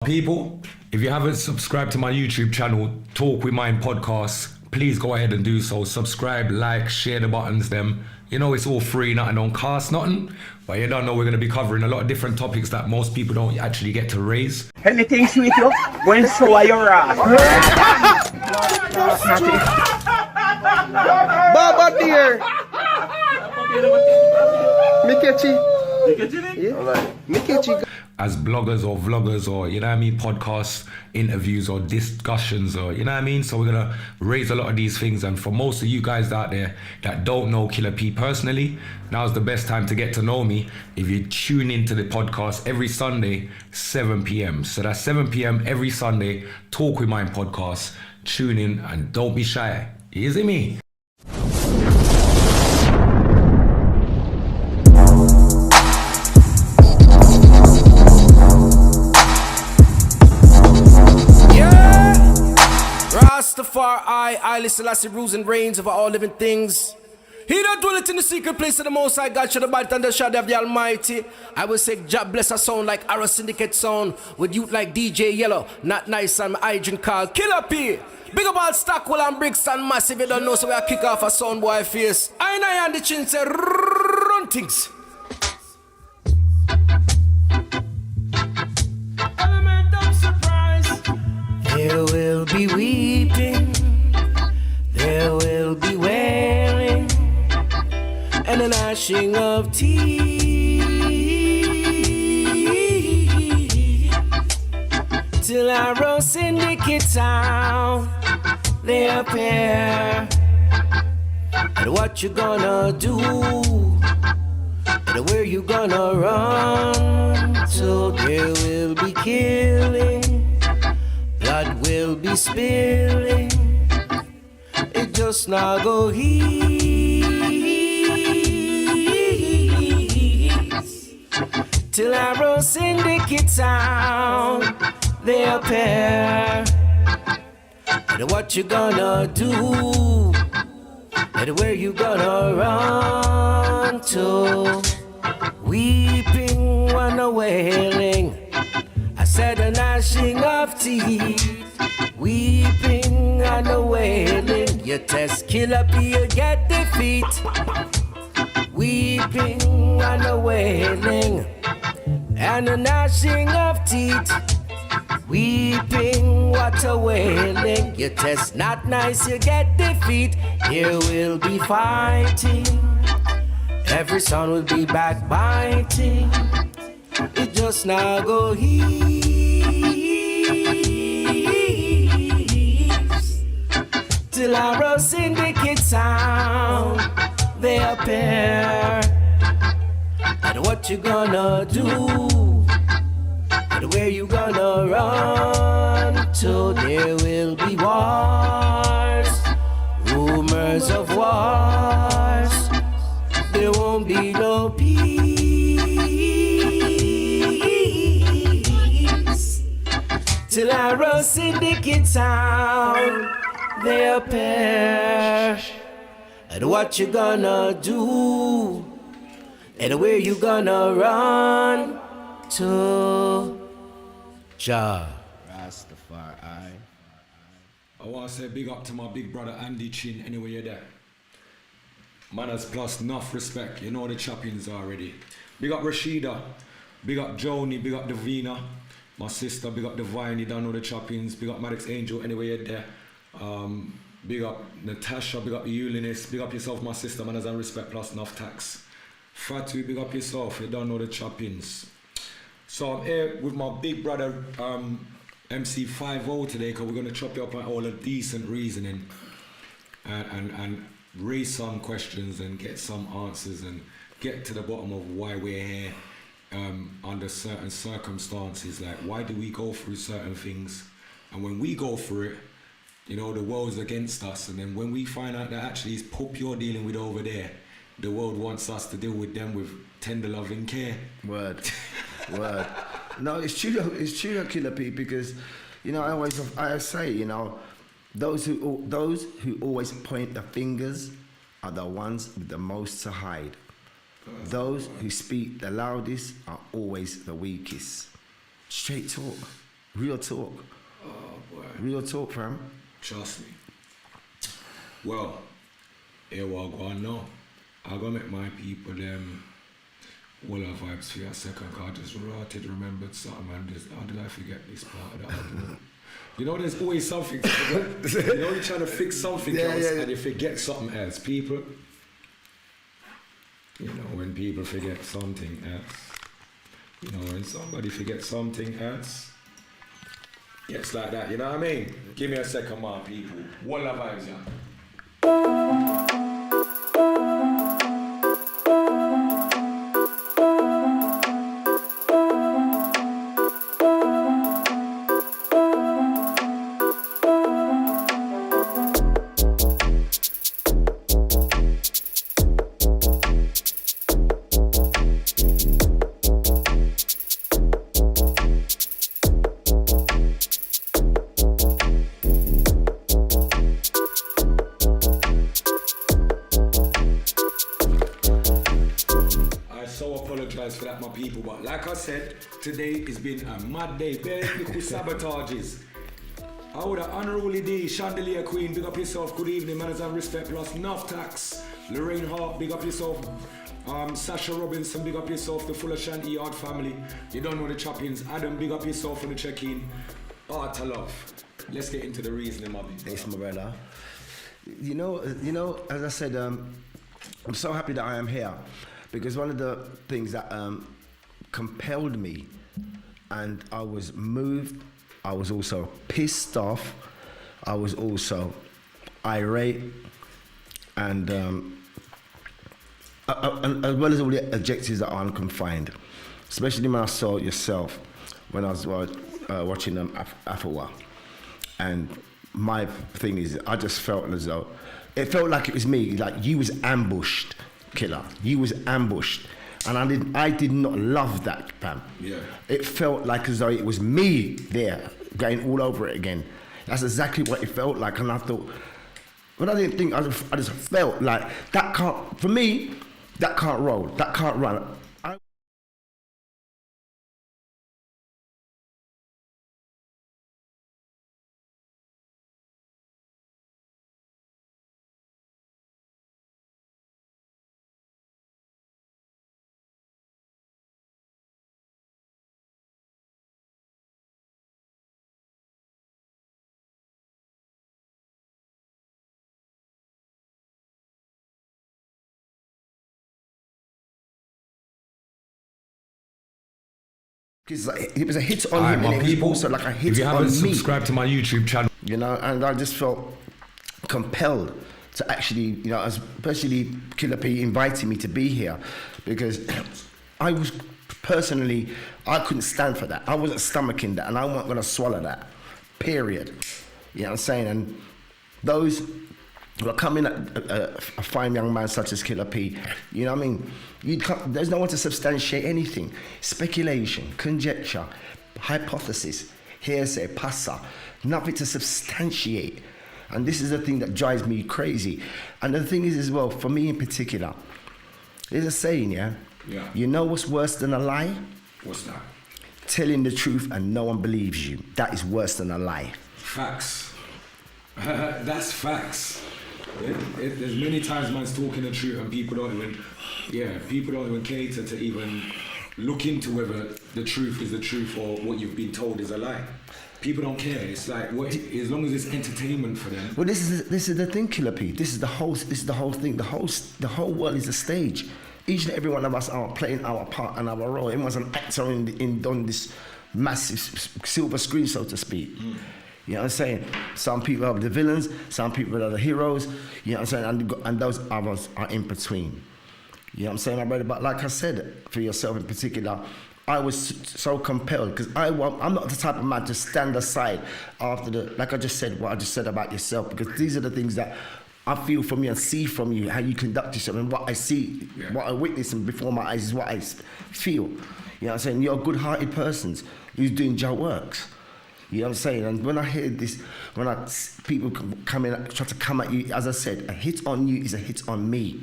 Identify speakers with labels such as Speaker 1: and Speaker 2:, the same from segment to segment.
Speaker 1: people, if you haven't subscribed to my YouTube channel, Talk With Mine Podcast, please go ahead and do so. Subscribe, like, share the buttons, them. You know, it's all free, nothing don't cost nothing. But you don't know we're going to be covering a lot of different topics that most people don't actually get to raise.
Speaker 2: Anything sweet you? When so are your ass?
Speaker 3: Baba dear. Mikechi. Yeah. Mikechi.
Speaker 1: As bloggers or vloggers or, you know what I mean, podcasts, interviews or discussions or, you know what I mean? So we're going to raise a lot of these things. And for most of you guys out there that don't know Killer P personally, now's the best time to get to know me if you tune into the podcast every Sunday, 7 p.m. So that's 7 p.m. every Sunday, Talk With Mine Podcast. Tune in and don't be shy. You see me?
Speaker 4: Rastafari, I listen to the rules and reigns over all living things. He don't dwell it in the secret place of the Most High God, should abide under the shadow of the Almighty. I will say, God bless a sound like Arrow Syndicate sound, with youth like DJ Yellow, Not Nice and Agent Carl, Killer P. Big up all Stockwell and Brixton Massive, you don't know, so we kick off a sound boy face. I and the chin say, run things. Element of surprise. There will be weeping, there will be wailing, and a gnashing of teeth, till Arrow Syndicate town they appear. And what you gonna do, and where you gonna run to? There will be killing, blood will be spilling, it just now go ease, till Arrow Syndicate town they appear. And what you gonna do, and where you gonna run to? Weeping, one a wailing, I said a gnashing of teeth. Weeping and a wailing, you test Killer P, you get defeat. Weeping and a wailing, and a gnashing of teeth. Weeping, what a wailing, you test Not Nice, you get defeat. Here will be fighting, every son will be backbiting, it just now go ease, till Arrow Syndicate sound they appear. And what you gonna do, and where you gonna run to? There will be wars, rumors of wars, there won't be no peace, till Arrow Syndicate town they appear. And what you gonna do, and where you gonna run to? Jah Rastafari.
Speaker 1: I want to say big up to my big brother Andy Chin, anyway you're there. Manners plus enough respect, you know the choppings already. Big up Rashida, big up Joni, big up Davina, my sister, big up Divine, you don't know the choppings. Big up Maddox Angel, anyway you're there. Big up Natasha, big up Eulinus, big up yourself, my sister, manners and respect plus enough tax. Fatu, big up yourself, you don't know the choppings. So I'm here with my big brother MC50 today, because we're going to chop you up on all the decent reasoning and raise some questions and get some answers and get to the bottom of why we're here under certain circumstances. Like, why do we go through certain things? And when we go through it, you know, the world's against us. And then when we find out that actually it's poop you're dealing with over there, the world wants us to deal with them with tender loving care.
Speaker 3: Word. Word. No, it's true, Killer P, because, you know, I say, you know, those who always point the fingers are the ones with the most to hide. Those who speak the loudest are always the weakest. Straight talk. Real talk.
Speaker 1: Oh boy,
Speaker 3: Real talk, fam.
Speaker 1: trust me. Well, here we go on now. I gonna make my people them all our vibes for a second, cause I just remembered something and just, how did I forget this part of the album? You know, there's always something to forget. You know, you're trying to fix something else and you forget something else. People, you know, when people forget something else, you know, when somebody forgets something else, yeah, it's like that, you know what I mean? Give me a second, my people. What our vibes, yeah? For that, my people, but like I said, today has been a mad day. Bare little sabotages. I would have unruly D, Chandelier Queen, big up yourself. Good evening, manners and respect. Plus Nuff Tax, Lorraine Hart, big up yourself. Sasha Robinson, big up yourself. The Fuller Shanty Yard family. You don't know the choppings. Adam, big up yourself on the check-in. Art love. Let's get into the reasoning, my people.
Speaker 3: Thanks, my brother. You know, as I said, I'm so happy that I am here. Because one of the things that compelled me, and I was moved, I was also pissed off, I was also irate, and as well as all the adjectives that are unconfined, especially when I saw yourself when I was watching Afterwa. And my thing is, I just felt as though, it felt like it was me, like you was ambushed. Killer, you was ambushed, and I did not love that, fam.
Speaker 1: Yeah.
Speaker 3: It felt like as though it was me there, going all over it again. That's exactly what it felt like, and I thought, but I didn't think. I just felt like that can't. For me, that can't roll. That can't run. It was a hit on him, and it was also like a hit on me.
Speaker 1: If you haven't subscribed to my YouTube channel,
Speaker 3: you know, and I just felt compelled to actually, you know, especially Killer P inviting me to be here, because I was personally, I couldn't stand for that. I wasn't stomaching that, and I wasn't going to swallow that. Period. You know what I'm saying? And those who are coming at a fine young man such as Killer P, you know what I mean? There's no one to substantiate anything. Speculation, conjecture, hypothesis, hearsay, passa, nothing to substantiate. And this is the thing that drives me crazy. And the thing is as well, for me in particular, there's a saying, yeah?
Speaker 1: Yeah.
Speaker 3: You know what's worse than a lie?
Speaker 1: What's that?
Speaker 3: Telling the truth and no one believes you. That is worse than a lie.
Speaker 1: Facts. That's facts. There's many times man's talking the truth and people don't even cater to even look into whether the truth is the truth or what you've been told is a lie. People don't care. It's like as long as it's entertainment for them.
Speaker 3: Well, this is the thing, Killer P. This is the whole thing. The whole world is a stage. Each and every one of us are playing our part and our role. Everyone's an actor on this massive silver screen, so to speak. You know what I'm saying? Some people are the villains, some people are the heroes, you know what I'm saying? And those others are in between. You know what I'm saying, my brother? But like I said, for yourself in particular, I was so compelled, because I'm not the type of man to stand aside after like I just said, what I just said about yourself, because these are the things that I feel from you and see from you, how you conduct yourself, and what I see, what I witness and before my eyes is what I feel. You know what I'm saying? You're a good-hearted person who's doing your works. You know what I'm saying? And when I hear this, people come in, try to come at you, as I said, a hit on you is a hit on me.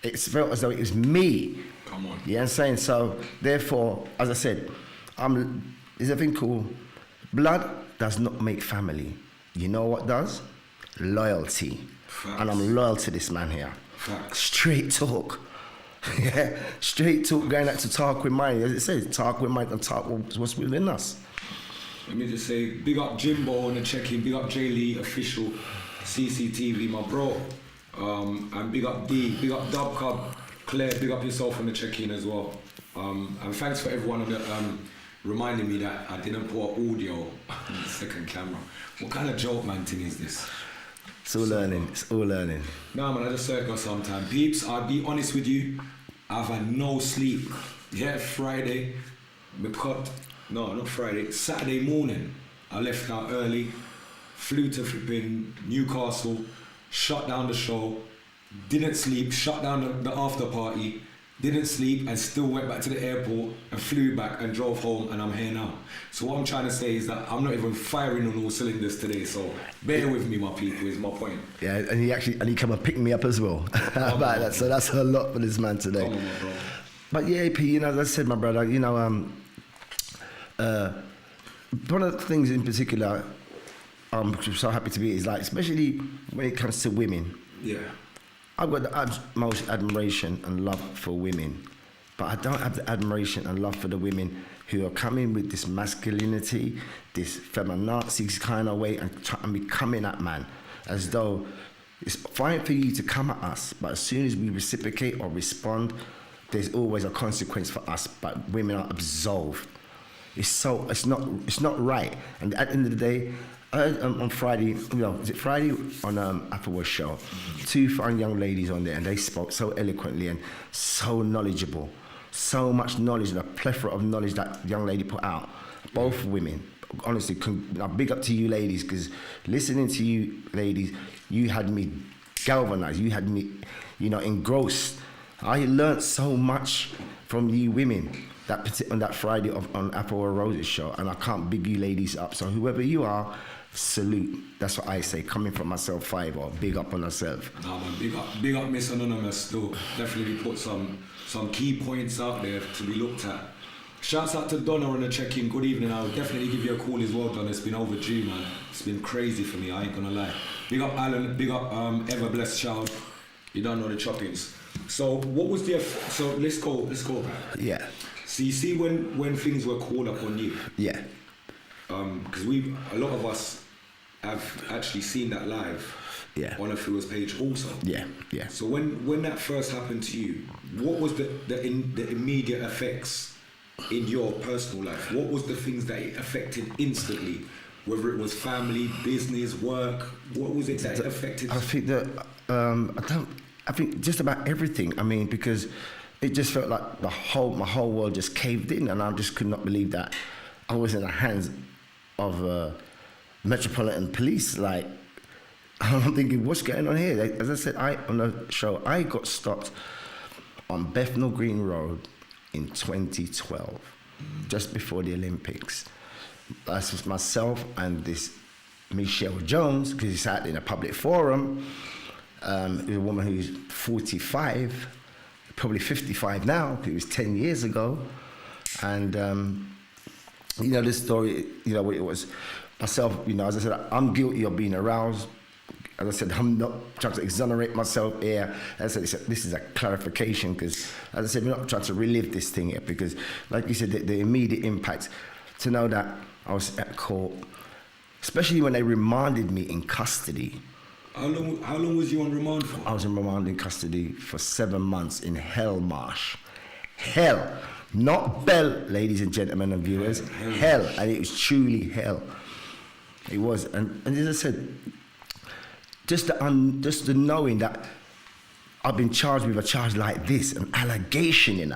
Speaker 3: It's felt as though it was me.
Speaker 1: Come on.
Speaker 3: You know what I'm saying? So, therefore, as I said, there's a thing called Blood does not make family. You know what does? Loyalty.
Speaker 1: Facts.
Speaker 3: And I'm loyal to this man here.
Speaker 1: Facts.
Speaker 3: Straight talk. Yeah, straight talk, going out to talk with Mike. As it says, talk with Mike and talk what's within us.
Speaker 1: Let me just say, big up Jimbo on the check-in, big up Jay Lee, official CCTV, my bro. And big up D, big up Dub Cub, Claire, big up yourself on the check-in as well. And thanks for everyone that reminding me that I didn't put audio on the second camera. What kind of joke man thing is this?
Speaker 3: It's all learning, it's all learning.
Speaker 1: Nah man, I just circle sometime. Peeps, I'll be honest with you, I've had no sleep. Yeah, Friday, not Friday, Saturday morning, I left out early, flew to flipping Newcastle, shut down the show, didn't sleep, shut down the after party, didn't sleep and still went back to the airport and flew back and drove home, and I'm here now. So what I'm trying to say is that I'm not even firing on all cylinders today, so bear with me, my people, is my point.
Speaker 3: Yeah, and he come and pick me up as well. About that. So that's a lot for this man today.
Speaker 1: Come on, my bro.
Speaker 3: But yeah, AP, you know, as I said, my brother, you know, one of the things in particular I'm so happy to be is like, especially when it comes to women.
Speaker 1: Yeah.
Speaker 3: I've got the most admiration and love for women, but I don't have the admiration and love for the women who are coming with this masculinity, this feminazis kind of way, and be coming at man as though it's fine for you to come at us, but as soon as we reciprocate or respond, there's always a consequence for us, but women are absolved. It's not right. And at the end of the day, I heard on Friday, was it Friday on Applewood show, two fine young ladies on there, and they spoke so eloquently and so knowledgeable, so much knowledge and a plethora of knowledge that young lady put out. Both women, honestly, big up to you ladies, because listening to you ladies, you had me galvanized, you had me, engrossed. I learned so much from you women on that Friday on Applewood Roses show, and I can't big you ladies up. So whoever you are, salute. That's what I say, coming from myself 5 or big up on herself.
Speaker 1: Nah man, big up Miss Anonymous though. Definitely put some key points out there to be looked at. Shouts out to Donna on the check-in. Good evening. I'll definitely give you a call as well, Donna. It's been overdue, man. It's been crazy for me, I ain't gonna lie. Big up Alan, big up Ever Blessed Child. You don't know the choppings. So what was so let's go back.
Speaker 3: Yeah.
Speaker 1: So you see when things were called up on you,
Speaker 3: Yeah.
Speaker 1: because a lot of us have actually seen that live.
Speaker 3: Yeah.
Speaker 1: On a Phil's page also.
Speaker 3: Yeah. Yeah.
Speaker 1: So when that first happened to you, what was the immediate effects in your personal life? What was the things that it affected instantly? Whether it was family, business, work, what was it that it affected?
Speaker 3: I think that I think just about everything. I mean, because it just felt like my whole world just caved in, and I just could not believe that I was in the hands of Metropolitan Police. Like, I'm thinking, what's going on here? As I said, on the show, I got stopped on Bethnal Green Road in 2012, just before the Olympics. That was myself and this Michelle Jones, because he sat in a public forum. A woman who's 45, probably 55 now, it was 10 years ago. And, this story, it was myself, as I said, I'm guilty of being aroused. As I said, I'm not trying to exonerate myself here. As I said, this is a clarification, because, as I said, we're not trying to relive this thing here, because, like you said, the immediate impact, to know that I was at court, especially when they remanded me in custody.
Speaker 1: How long was you on remand for?
Speaker 3: I was in remand in custody for 7 months in Hell Marsh. Hell. Not Bell, ladies and gentlemen and viewers. Hell. And it was truly hell. It was. And as I said, just the knowing that I've been charged with a charge like this, an allegation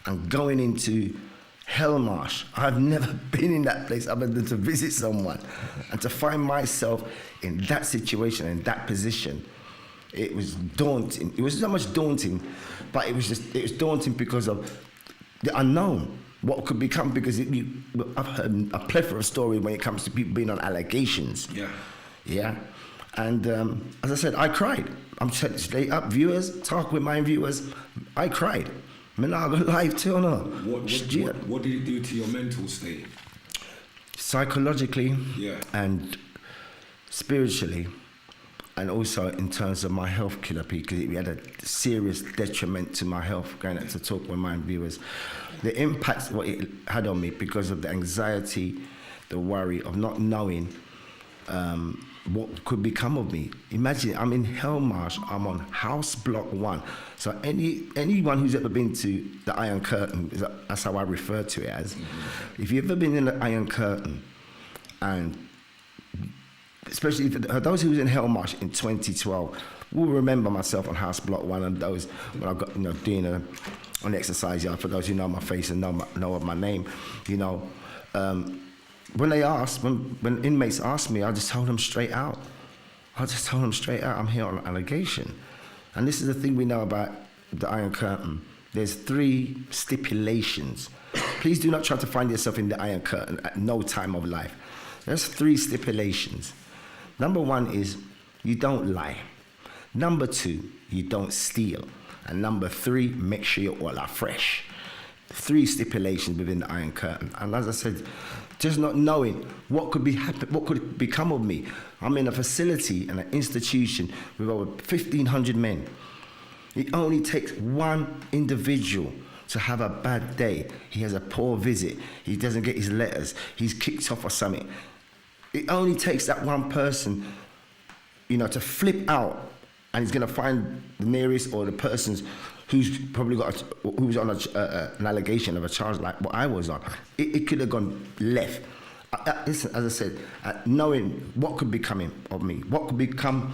Speaker 3: and going into Hell Marsh. I've never been in that place other than to visit someone, and to find myself in that situation, in that position, it was daunting. It was not much daunting, but it was daunting because of the unknown, what could become, because I've heard a plethora of stories when it comes to people being on allegations. Yeah. And as I said, I cried. I'm straight up, viewers, talk with my viewers, I cried. I mean, I got live too, no?
Speaker 1: What did it do to your mental state?
Speaker 3: psychologically
Speaker 1: Yeah.
Speaker 3: and spiritually, and also in terms of my health, Killer P, because it had a serious detriment to my health. Going out to talk with my viewers, the impact what it had on me because of the anxiety, the worry of not knowing what could become of me. Imagine I'm in Hellmarsh, I'm on House Block 1. So anyone who's ever been to the Iron Curtain, that's how I refer to it as. If you've ever been in the Iron Curtain, and especially for those who was in Hellmarsh in 2012, will remember myself on House Block 1 and those when I got doing an exercise yard. For those who know my face and know of my name, when inmates asked me, I just told them straight out. I'm here on allegation. And this is the thing we know about the Iron Curtain. There's 3 stipulations. Please do not try to find yourself in the Iron Curtain at no time of life. There's 3 stipulations. Number 1 is you don't lie. Number 2, you don't steal. And number 3, make sure you all are fresh. 3 stipulations within the Iron Curtain. And as I said, just not knowing what could become of me. I'm in a facility and an institution with over 1,500 men. It only takes one individual to have a bad day. He has a poor visit. He doesn't get his letters. He's kicked off or something. It only takes that one person, to flip out, and he's going to find the nearest or the person's who's probably who's on an allegation of a charge like what I was on. It could have gone left. Listen, as I said, knowing what could be coming of me, what could become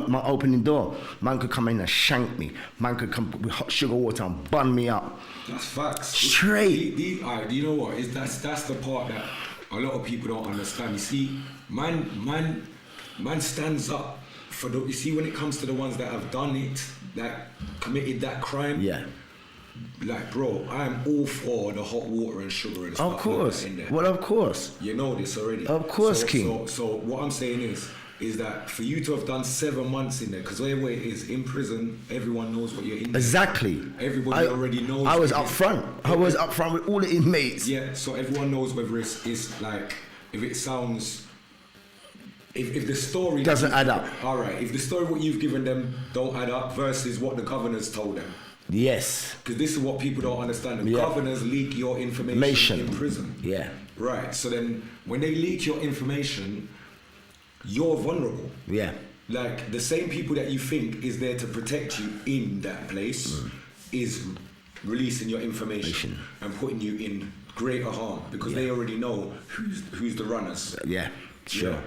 Speaker 3: my opening door. Man could come in and shank me. Man could come with hot sugar water and bun me up.
Speaker 1: That's facts.
Speaker 3: Straight.
Speaker 1: Alright, do you know what? That's the part that a lot of people don't understand. You see, man stands up for the. You see, when it comes to the ones that have done it, that committed that crime.
Speaker 3: Yeah.
Speaker 1: Like, bro, I am all for the hot water and sugar and stuff.
Speaker 3: Of course.
Speaker 1: Like that in there.
Speaker 3: Well, of course.
Speaker 1: You know this already.
Speaker 3: Of course, King.
Speaker 1: So what I'm saying is that for you to have done 7 months in there, because whatever it is, in prison, everyone knows what you're in there.
Speaker 3: Exactly.
Speaker 1: Everybody already knows.
Speaker 3: I was up front. I was up front with all the inmates.
Speaker 1: Yeah, so everyone knows whether it's like, if it sounds, if the story
Speaker 3: doesn't add up.
Speaker 1: All right, if the story what you've given them don't add up versus what the governors told them.
Speaker 3: Yes.
Speaker 1: Because this is what people don't understand. The governors leak your information in prison.
Speaker 3: Yeah.
Speaker 1: Right, so then when they leak your information, you're vulnerable.
Speaker 3: Yeah.
Speaker 1: Like, the same people that you think is there to protect you in that place is releasing your information and putting you in greater harm because they already know who's the runners.
Speaker 3: Yeah, sure.
Speaker 1: Yeah.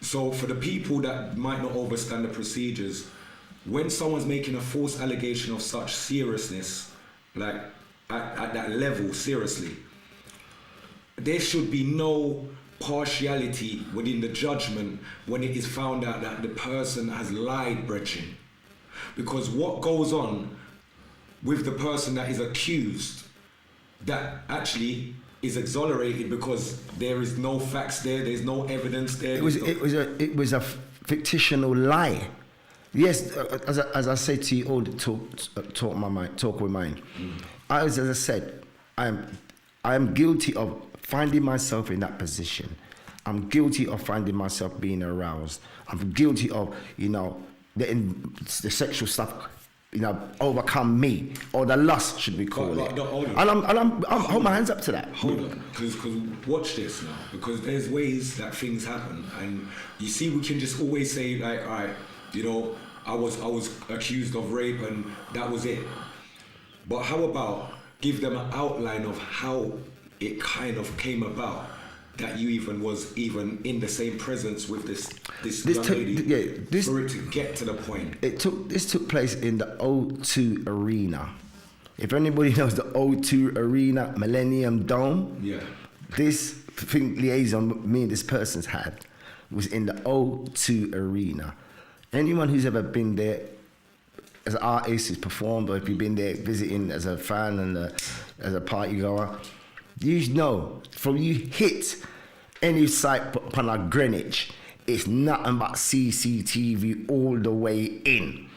Speaker 1: So for the people that might not understand the procedures, when someone's making a false allegation of such seriousness, like at that level, seriously, there should be no partiality within the judgment when it is found out that the person has lied, Brethren. Because what goes on with the person that is accused, that actually is exonerated because there is no facts there's no evidence there.
Speaker 3: It was a fictional lie. Yes, as I said to you all, talk with mind. As I said, I am guilty of finding myself in that position. I'm guilty of finding myself being aroused. I'm guilty of, letting the sexual stuff, overcome me, or the lust, should we call it. I'm hold my hands up to that.
Speaker 1: Hold on, because watch this now, because there's ways that things happen, and you see, we can just always say like, all right, I was accused of rape, and that was it. But how about give them an outline of how it kind of came about that you was even in the same presence with this young lady, for it to get to the point.
Speaker 3: This took place in the O2 Arena. If anybody knows the O2 Arena, Millennium Dome, this liaison me and this person's had was in the O2 Arena. Anyone who's ever been there as an artist who's performed, or if you've been there visiting as a fan and as a party goer, you know, from you hit any site upon a Greenwich, it's nothing but CCTV all the way in.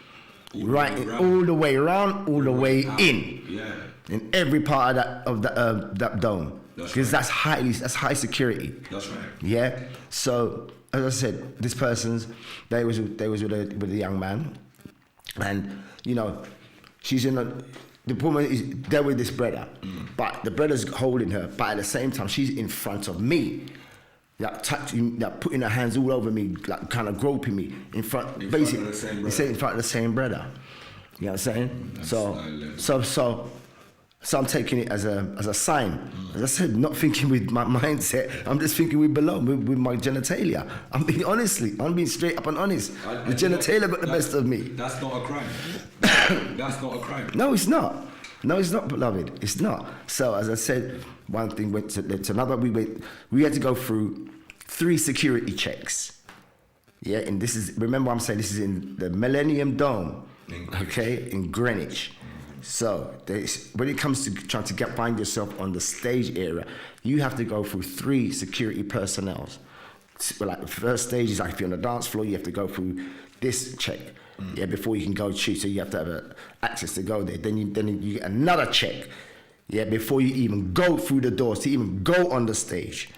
Speaker 3: All the way around, all the way in.
Speaker 1: Yeah.
Speaker 3: In every part of that dome.
Speaker 1: That's
Speaker 3: because
Speaker 1: right.
Speaker 3: that's high security.
Speaker 1: That's right.
Speaker 3: Yeah. So as I said, this person's they was with a young man, and you know, she's in the woman is there with this brother, but the brother's holding her, but at the same time she's in front of me. Like touching, like putting her hands all over me, like kind of groping me in front,
Speaker 1: In front
Speaker 3: basically,
Speaker 1: of the same
Speaker 3: in
Speaker 1: brother.
Speaker 3: front of the same brother. You know what I'm saying?
Speaker 1: That's
Speaker 3: So,
Speaker 1: silent.
Speaker 3: so I'm taking it as a sign. As I said, not thinking with my mindset. I'm just thinking with below, with my genitalia. I'm being straight up and honest. The genitalia got the best of me.
Speaker 1: That's not a crime. That's not a crime.
Speaker 3: No, it's not. No, it's not, beloved. It's not. So as I said, one thing went to another. We had to go through 3 security checks. Yeah, and this is, remember I'm saying this is in the Millennium Dome,
Speaker 1: In Greenwich.
Speaker 3: okay, in Greenwich. So when it comes to trying to find yourself on the stage area, you have to go through 3 security personnels. Like the first stage is like if you're on the dance floor, you have to go through this check. Yeah, before you can go shoot, so you have to have access to go there. Then you get another check. Yeah, before you even go through the doors to even go on the stage.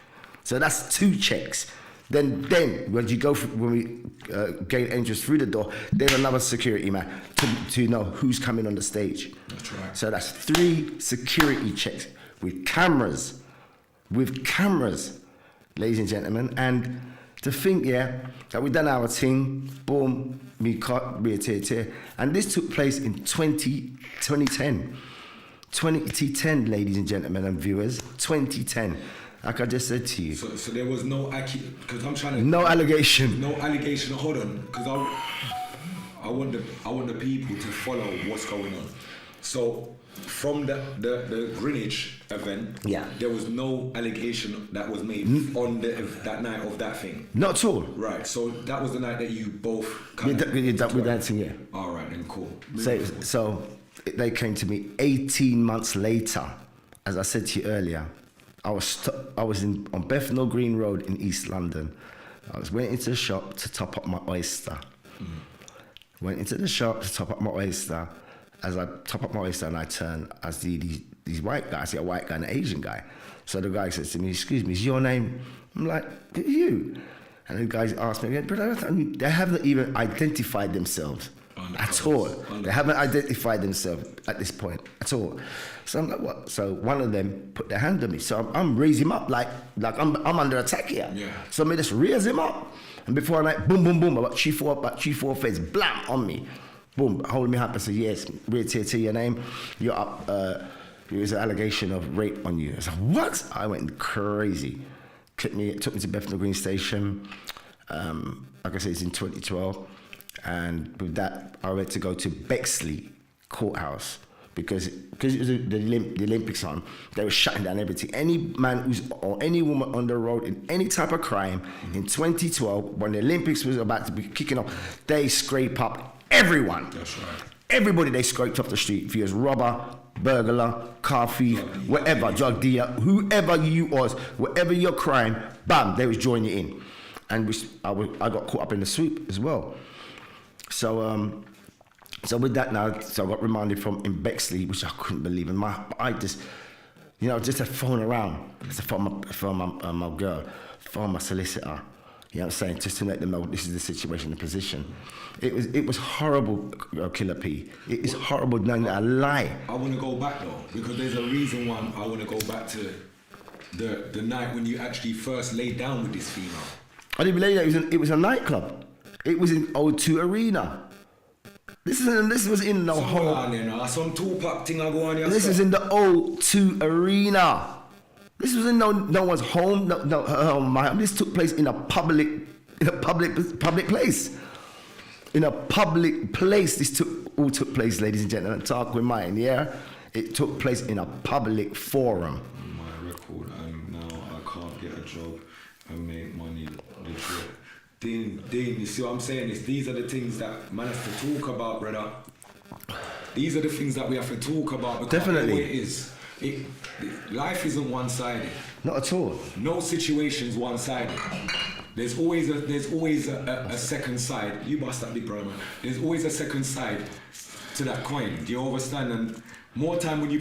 Speaker 3: So that's 2 checks. Then when you go when we gain entrance through the door, there's another security man to know who's coming on the stage.
Speaker 1: That's right.
Speaker 3: So that's 3 security checks with cameras, ladies and gentlemen. And to think, yeah, that we done our thing, boom, we caught, we tear. And this took place in 2010. 2010, ladies and gentlemen and viewers, 2010. Like I just said to you.
Speaker 1: So there was no because I'm trying to
Speaker 3: No allegation.
Speaker 1: no allegation. Hold on, because I want the people to follow what's going on. So from the Greenwich event,
Speaker 3: Yeah.
Speaker 1: there was no allegation that was made on that night of that thing.
Speaker 3: Not at all.
Speaker 1: Right. So that was the night that you both.
Speaker 3: We're dancing, yeah.
Speaker 1: All right, then cool.
Speaker 3: So they came to me 18 months later. As I said to you earlier, I was on Bethnal Green Road in East London. Went into the shop to top up my oyster. Went into the shop to top up my oyster. As I top up my oyster and I turn, I see these white guys. I see a white guy and an Asian guy. So the guy says to me, "Excuse me, is your name?" I'm like, "Who are you?" And the guys asked me, "But they haven't even identified themselves at all. They haven't identified themselves at this point at all." So I'm like, "What?" So one of them put their hand on me. So I'm raising him up like I'm under attack here.
Speaker 1: Yeah.
Speaker 3: So I just raise him up, and before I like boom, boom, boom, about 3-4 face, blam on me, boom, holding me up and say, "Yes, we're here to your name. You're up. There's an allegation of rape on you." I said, "What?" I went crazy. Took me to Bethnal Green Station. Like I said, it's in 2012. And with that, I went to go to Bexley Courthouse because it was the Olympics on. They were shutting down everything. Any man or any woman on the road in any type of crime in 2012, when the Olympics was about to be kicking off, they scrape up everyone.
Speaker 1: That's right.
Speaker 3: Everybody they scraped off the street. If you was robber, burglar, car thief, whatever, drug dealer, whoever you was, whatever your crime, bam, they was joining you in. And I got caught up in the swoop as well. So with that now, so I got reminded from in Bexley, which I couldn't believe. And I just had phone around. Just to phone my girl, phone my solicitor. You know what I'm saying? Just to let them know this is the situation, the position. It was horrible, Killer P. It is horrible knowing that I lie.
Speaker 1: I want to go back though, because there's a reason why I want to go back to the night when you actually first laid down with this female.
Speaker 3: I didn't believe that it was a nightclub. It was in O2 Arena. This was in the
Speaker 1: So hold
Speaker 3: whole.
Speaker 1: on then, some Tupac thing I go on here.
Speaker 3: This is in the O2 Arena. This was in no one's home. No my home. This took place in a public place. In a public place. This all took place, ladies and gentlemen. Talk with mine, yeah. It took place in a public forum.
Speaker 1: My record, and now I can't get a job and make money. Legit. Dean, you see what I'm saying? These are the things that man has to talk about, brother. These are the things that we have to talk about because
Speaker 3: Definitely.
Speaker 1: the way it is. Life isn't one-sided.
Speaker 3: Not at all.
Speaker 1: No situation's one-sided. There's always a second side. You bust that big brother, man. There's always a second side to that coin. Do you understand? More time when you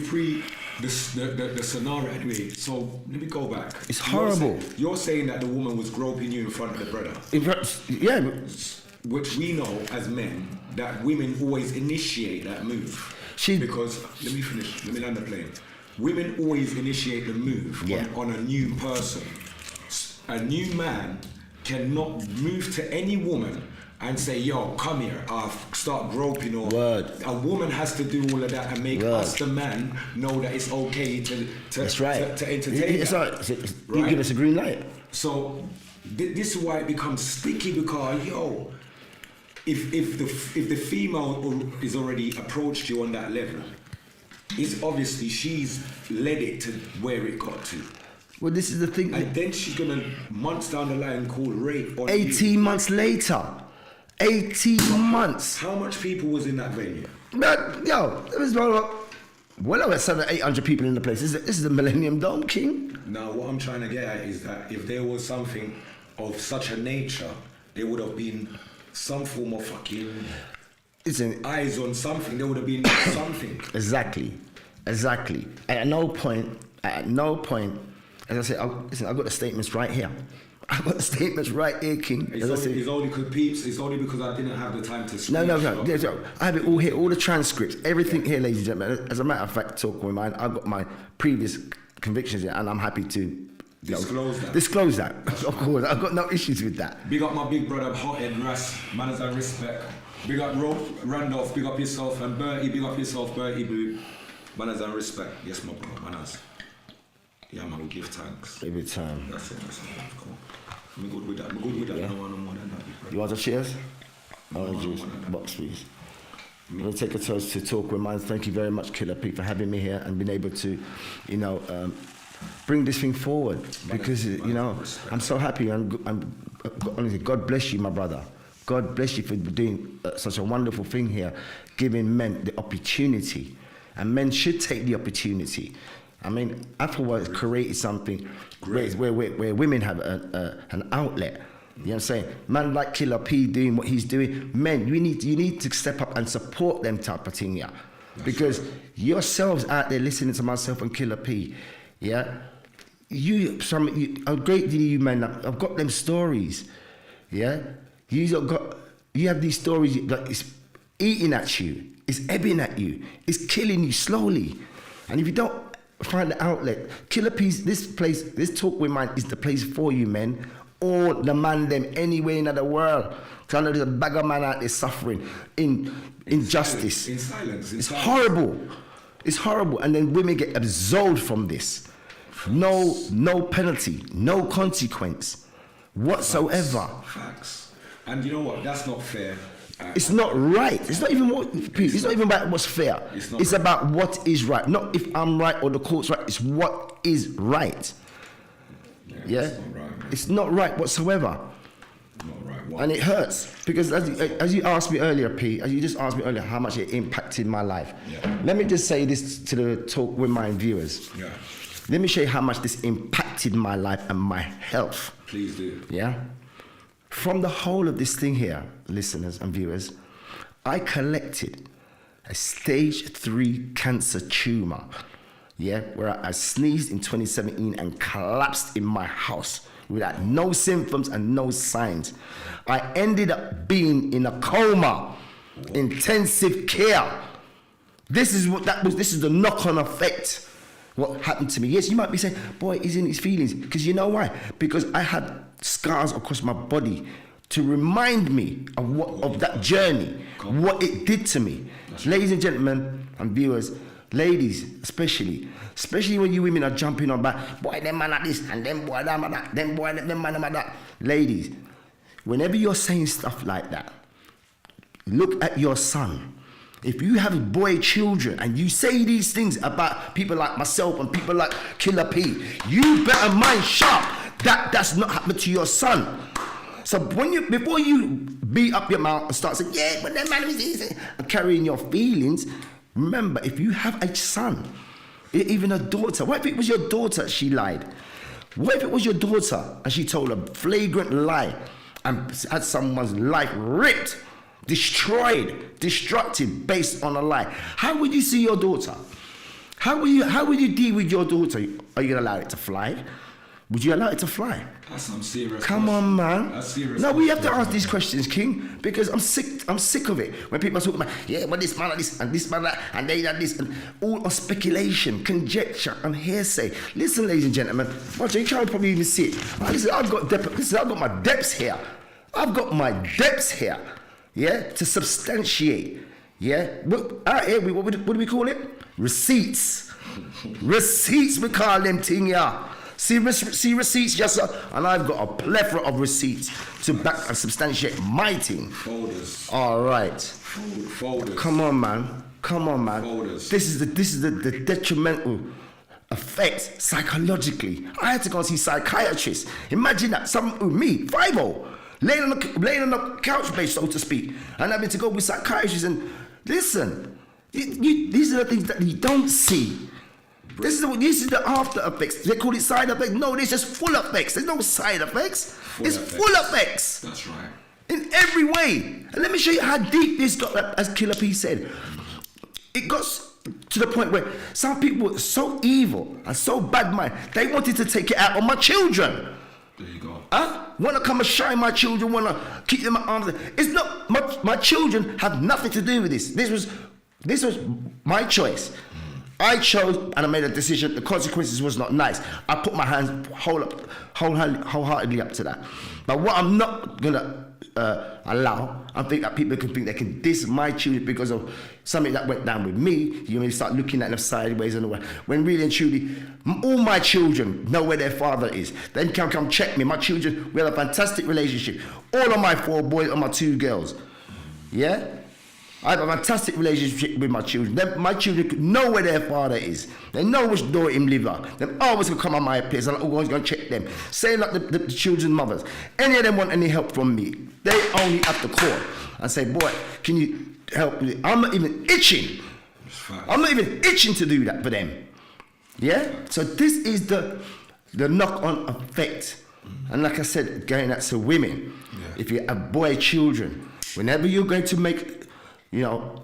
Speaker 1: the scenario anyway. So let me go back.
Speaker 3: It's horrible.
Speaker 1: You're saying that the woman was groping you in front of the brother.
Speaker 3: Yeah,
Speaker 1: Which we know as men that women always initiate that move. Because let me finish. Let me land the plane. Women always initiate the move on a new person. A new man cannot move to any woman and say, "Yo, come here," or start groping. Or a woman has to do all of that and make us, the man, know that it's okay to entertain.
Speaker 3: It's right. You give us a green light.
Speaker 1: So this is why it becomes sticky, because if the female is already approached you on that level, it's obviously she's led it to where it got to.
Speaker 3: Well, this is the thing.
Speaker 1: And then she's gonna months down the line call rape on
Speaker 3: 18 months later. 18 months.
Speaker 1: How much people was in that venue?
Speaker 3: But there was well over 700-800 people in the place. This is the Millennium Dome, King.
Speaker 1: Now, what I'm trying to get at is that if there was something of such a nature, there would have been some form of fucking eyes on something. There would have been something.
Speaker 3: Exactly. At no point, as I said, I've got the statements right here. I've got the statements right here, King.
Speaker 1: It's only because I didn't have the time to screenshot.
Speaker 3: No. I have it all here, all the transcripts, everything here, ladies and gentlemen. As a matter of fact, talk with mine. I've got my previous convictions here, and I'm happy to disclose that. Of course, I've got no issues with that.
Speaker 1: Big up my big brother, Hothead Ras, manners and respect. Big up Randolph, big up yourself, and Bertie, big up yourself, Bertie Boo. Manners and respect. Yes, my brother, manners. Yeah, man, we give thanks.
Speaker 3: Every time.
Speaker 1: That's it. Cool. I'm good with that.
Speaker 3: Yeah.
Speaker 1: No more than that.
Speaker 3: You want a cheers? Orange juice, box please. I'm going to take a toast to Talk With Mine. Thank you very much, Killer Pete, for having me here and being able to, bring this thing forward. Because, I'm so happy. Honestly, God bless you, my brother. God bless you for doing such a wonderful thing here, giving men the opportunity. And men should take the opportunity. I mean, Afroworld has created something where women have an outlet. You know what I'm saying? Man like Killer P doing what he's doing. Men, you need to step up and support them type of thing, because yourselves out there listening to myself and Killer P, a great deal of you men, I've got them stories, You have these stories that it's eating at you, it's ebbing at you, it's killing you slowly, and if you don't find the outlet, Killer P's, this Talk With Mine is the place for you, men. All the man them anywhere in the world. Because I know there's a bag of man out there suffering in injustice.
Speaker 1: In silence.
Speaker 3: It's horrible. It's horrible. And then women get absolved from this. No penalty, no consequence whatsoever.
Speaker 1: Facts. And you know what? That's not fair.
Speaker 3: It's not right. It's not even about what's fair. It's about what is right. Not if I'm right or the court's right. It's what is right. Yeah?
Speaker 1: It's not right,
Speaker 3: it's not right whatsoever.
Speaker 1: Not right. What?
Speaker 3: And it hurts because as you asked me earlier, Pete, as you just asked me earlier, how much it impacted my life.
Speaker 1: Yeah.
Speaker 3: Let me just say this to the Talk With Mine viewers.
Speaker 1: Yeah.
Speaker 3: Let me show you how much this impacted my life and my health.
Speaker 1: Please do.
Speaker 3: Yeah? From the whole of this thing here, listeners and viewers, I collected a stage 3 cancer tumor, where I sneezed in 2017 and collapsed in my house without no symptoms and no signs. I ended up being in a coma, intensive care. This is the knock-on effect. What happened to me? Yes, you might be saying, boy, he's in his feelings. Because you know why? Because I had scars across my body to remind me of that journey, what it did to me. Ladies and gentlemen and viewers, ladies especially when you women are jumping on back, boy, them man at this, and them boy, them at that, them boy, them man at that. Ladies, whenever you're saying stuff like that, look at your son. If you have boy children and you say these things about people like myself and people like Killer P, you better mind sharp that that's not happening to your son. So before you beat up your mouth and start saying, yeah, but that man is easy, and carrying your feelings, remember, if you have a son, even a daughter, what if it was your daughter she lied? What if it was your daughter and she told a flagrant lie and had someone's life ripped, destroyed, destructed based on a lie? How would you see your daughter? How will you deal with your daughter? Are you gonna allow it to fly? Would you allow it to fly?
Speaker 1: That's some serious.
Speaker 3: Come on, man.
Speaker 1: That's serious.
Speaker 3: No, we have to
Speaker 1: question,
Speaker 3: ask
Speaker 1: man.
Speaker 3: these questions, King, because I'm sick of it. When people are talking about, yeah, but this man like this, and this man that, and they like this, and all on speculation, conjecture, and hearsay. Listen, ladies and gentlemen, watch, you can't probably even see it. Listen, I've got my depths here. I've got my depths here, yeah, to substantiate, yeah. Out here, what do we call it? Receipts. Receipts, we call them thing, yeah. See receipts, yes sir, and I've got a plethora of receipts to back and substantiate my thing.
Speaker 1: Folders.
Speaker 3: All right,
Speaker 1: Folders.
Speaker 3: come on, man.
Speaker 1: Folders.
Speaker 3: This is the detrimental effect psychologically. I had to go and see psychiatrists. Imagine that, me, 5-0, laying on the couch base, so to speak, and having to go with psychiatrists and listen. These are the things that you don't see. This is the after effects. They call it side effects. No, there's just full effects. There's no side effects. Full effects.
Speaker 1: That's right.
Speaker 3: In every way. And let me show you how deep this got, as Killer P said. It got to the point where some people were so evil and so bad mind, they wanted to take it out on my children.
Speaker 1: There you go.
Speaker 3: Want to come and shine my children, want to keep them at arms. It's not, my children have nothing to do with this. This was my choice. I chose and I made a decision. The consequences was not nice. I put my hands wholeheartedly up to that. But what I'm not gonna allow, I think that people can think they can diss my children because of something that went down with me. You may start looking at them sideways and all that. When really and truly, all my children know where their father is. They can come check me. My children, we have a fantastic relationship. All of my 4 boys and my 2 girls. Yeah? I have a fantastic relationship with my children. My children know where their father is. They know which door him live at. They always gonna come on my place and I'm always gonna check them. Same like the children's mothers. Any of them want any help from me, they only have to call and say, boy, can you help me? I'm not even itching. I'm not even itching to do that for them. Yeah? So this is the knock-on effect. And like I said, going that to women, if you have boy children, whenever you're going to make,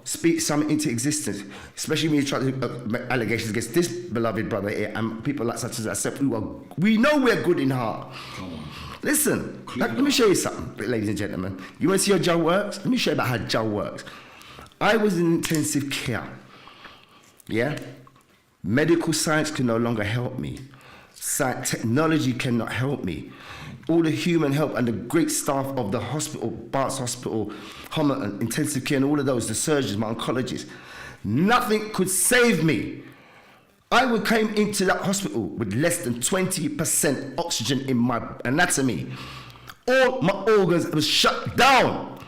Speaker 3: speak something into existence, especially when you try to make allegations against this beloved brother here and people like such as myself we know we're good in heart.
Speaker 1: Come on.
Speaker 3: Listen, let me show you something, ladies and gentlemen. You want to see how Joe works? Let me show you about how Joe works. I was in intensive care. Yeah? Medical science can no longer help me. Technology cannot help me. All the human help and the great staff of the hospital, Barts Hospital, Homerton, intensive care, and all of those, the surgeons, my oncologists, nothing could save me. I came into that hospital with less than 20% oxygen in my anatomy. All my organs were shut down.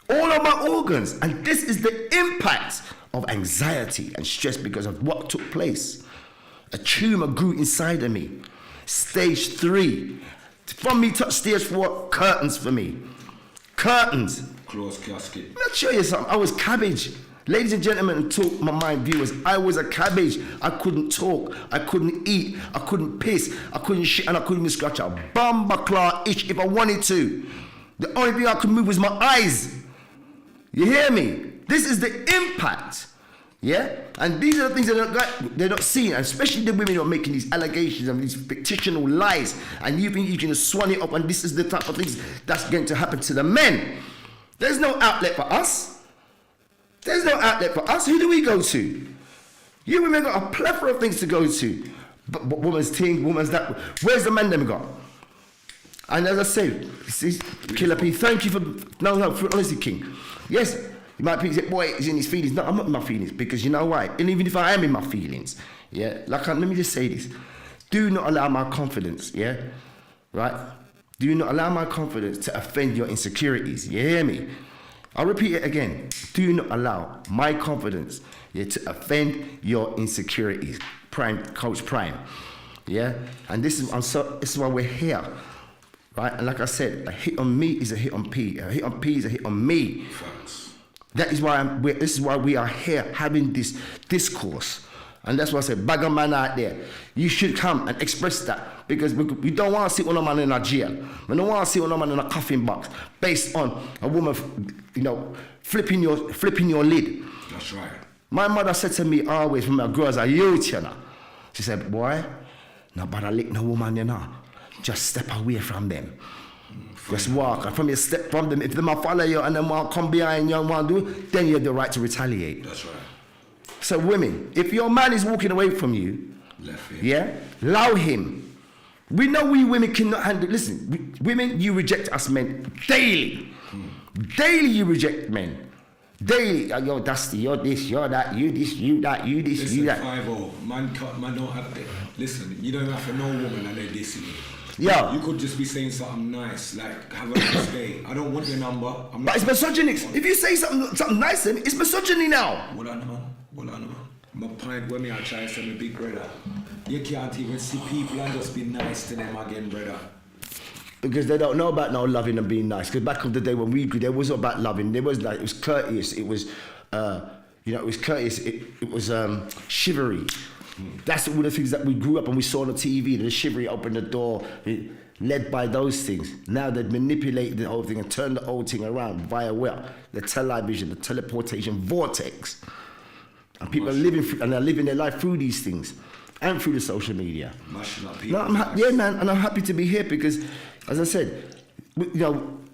Speaker 3: All of my organs. And this is the impact of anxiety and stress because of what took place. A tumor grew inside of me. Stage 3. From me to stage 4, curtains for me. Curtains.
Speaker 1: Closed casket.
Speaker 3: Let me show you something. I was cabbage. Ladies and gentlemen, and talk my mind viewers, I was a cabbage. I couldn't talk. I couldn't eat. I couldn't piss. I couldn't shit, and I couldn't even scratch a bum, a claw, itch if I wanted to. The only thing I could move was my eyes. You hear me? This is the impact. Yeah? And these are the things that they're not seeing, and especially the women who are making these allegations and these fictional lies, and you think you can swan it up, and this is the type of things that's going to happen to the men. There's no outlet for us. There's no outlet for us. Who do we go to? You women got a plethora of things to go to. But woman's thing, woman's that. Where's the man them got? And as I said, Killer P, thank you for for honesty, King. Yes, you might think, boy, he's in his feelings. No, I'm not in my feelings because you know why? And even if I am in my feelings, yeah, let me just say this. Do not allow my confidence, yeah, right? Do not allow my confidence to offend your insecurities. You hear me? I'll repeat it again. Do not allow my confidence, yeah, to offend your insecurities. Coach Prime, yeah. And this is why we're here, right? And like I said, a hit on me is a hit on P. A hit on P is a hit on me.
Speaker 1: Facts.
Speaker 3: That is why this is why we are here having this discourse. And that's why I said, bag a man out there, you should come and express that because we don't want to see one man in a jail. We don't want to see one man in a coffin box based on a woman, flipping your lid.
Speaker 1: That's right.
Speaker 3: My mother said to me always when I grew as a youth, you know, she said, boy, no bother lick no woman, you know. Just step away from them. Just walk. And from your step from them, if they might follow you and they want to come behind you and want to do, then you have the right to retaliate.
Speaker 1: That's right.
Speaker 3: So women, if your man is walking away from you,
Speaker 1: Left ear.
Speaker 3: yeah, allow him. We know we women cannot handle, listen, women, you reject us men daily. Daily you reject men. Daily, yo, Dusty, you're this, you're that, you this, you that, you this,
Speaker 1: Listen,
Speaker 3: you that.
Speaker 1: 5-0. Man don't have to. Listen, you don't have to know woman and they're dissing you.
Speaker 3: Yeah.
Speaker 1: You could just be saying something nice, like, have a nice day. I don't want your number. I'm
Speaker 3: But it's misogyny. If you say something nice to him, it's misogyny now.
Speaker 1: What I know. My point when me I try to say my big brother. You can't even see people and just be nice to them again, brother.
Speaker 3: Because they don't know about now loving and being nice. Because back in the day when we grew, there was about loving. There was like, it was courteous. It was, it was courteous. It was chivalry. That's all the things that we grew up and we saw on the TV. The chivalry opened the door, led by those things. Now they've manipulated the whole thing and turned the whole thing around via what? The television, the teleportation vortex. And people are living through, and they're living their life through these things and through the social media.
Speaker 1: Mashing up people.
Speaker 3: No, yeah, man, and I'm happy to be here because, as I said,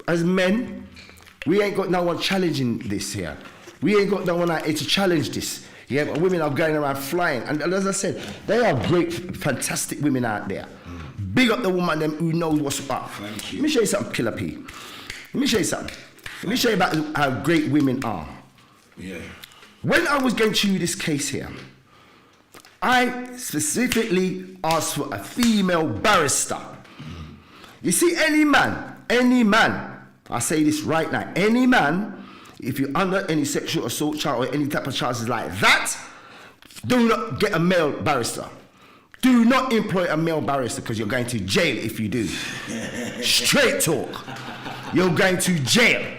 Speaker 3: as men, we ain't got no one challenging this here. We ain't got no one out here to challenge this. Yeah, but women are going around flying, and as I said, they are great, fantastic women out there. Big up the woman them who knows what's up.
Speaker 1: Thank you.
Speaker 3: Let me show you something, Killer P. Let me show you something. Let me show you about how great women are.
Speaker 1: Yeah.
Speaker 3: When I was going through this case here, I specifically asked for a female barrister. You see, any man, I say this right now, any man, if you're under any sexual assault charge or any type of charges like that, do not get a male barrister. Do not employ a male barrister because you're going to jail if you do. Straight talk. You're going to jail.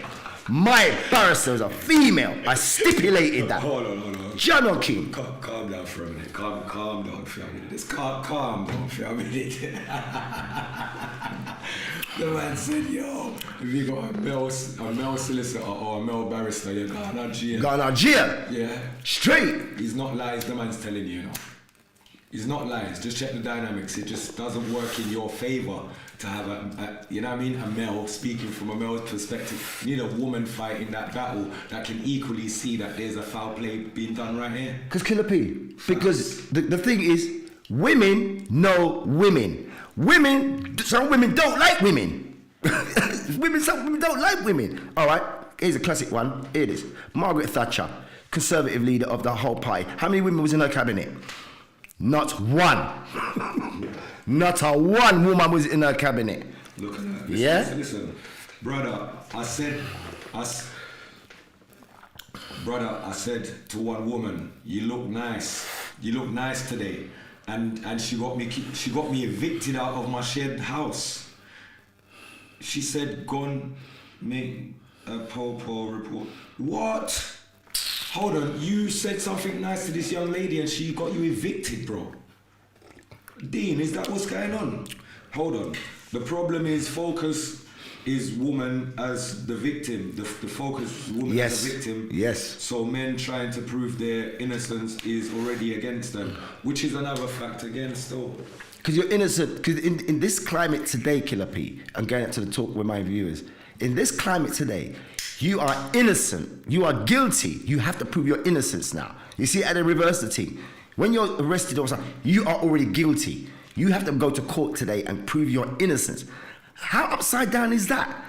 Speaker 3: My barrister is a female. I stipulated that.
Speaker 1: Hold on.
Speaker 3: John King.
Speaker 1: Calm down for a minute. Calm down for a minute. Just calm down for a minute. The man said, yo, if you got a male solicitor or a male barrister, you're going to jail.
Speaker 3: Gone out jail.
Speaker 1: Yeah.
Speaker 3: Straight.
Speaker 1: He's not lies, the man's telling you, you know. He's not lies. Just check the dynamics. It just doesn't work in your favor to have a you know what I mean, a male, speaking from a male perspective. You need a woman fighting that battle that can equally see that there's a foul play being done right here.
Speaker 3: Because Killer P. Because the thing is, women know women. Some women don't like women. Some women don't like women. All right, here's a classic one. Here it is. Margaret Thatcher, Conservative leader of the whole party. How many women was in her cabinet? Not one. Not a one woman was in her cabinet.
Speaker 1: Look at that. Listen, brother, I said to one woman, you look nice today. And she got me evicted out of my shared house. She said, go and make a poll report. What? Hold on, you said something nice to this young lady and she got you evicted, bro. Dean, is that what's going on? Hold on. The problem is focus is woman as the victim. The focus is woman as a victim.
Speaker 3: Yes.
Speaker 1: So men trying to prove their innocence is already against them, which is another fact against though.
Speaker 3: Because you're innocent. Because in this climate today, Killer P, I'm going up to the talk with my viewers. In this climate today, you are innocent. You are guilty. You have to prove your innocence now. You see, at the reverse the thing. When you're arrested or something, you are already guilty. You have to go to court today and prove your innocence. How upside down is that?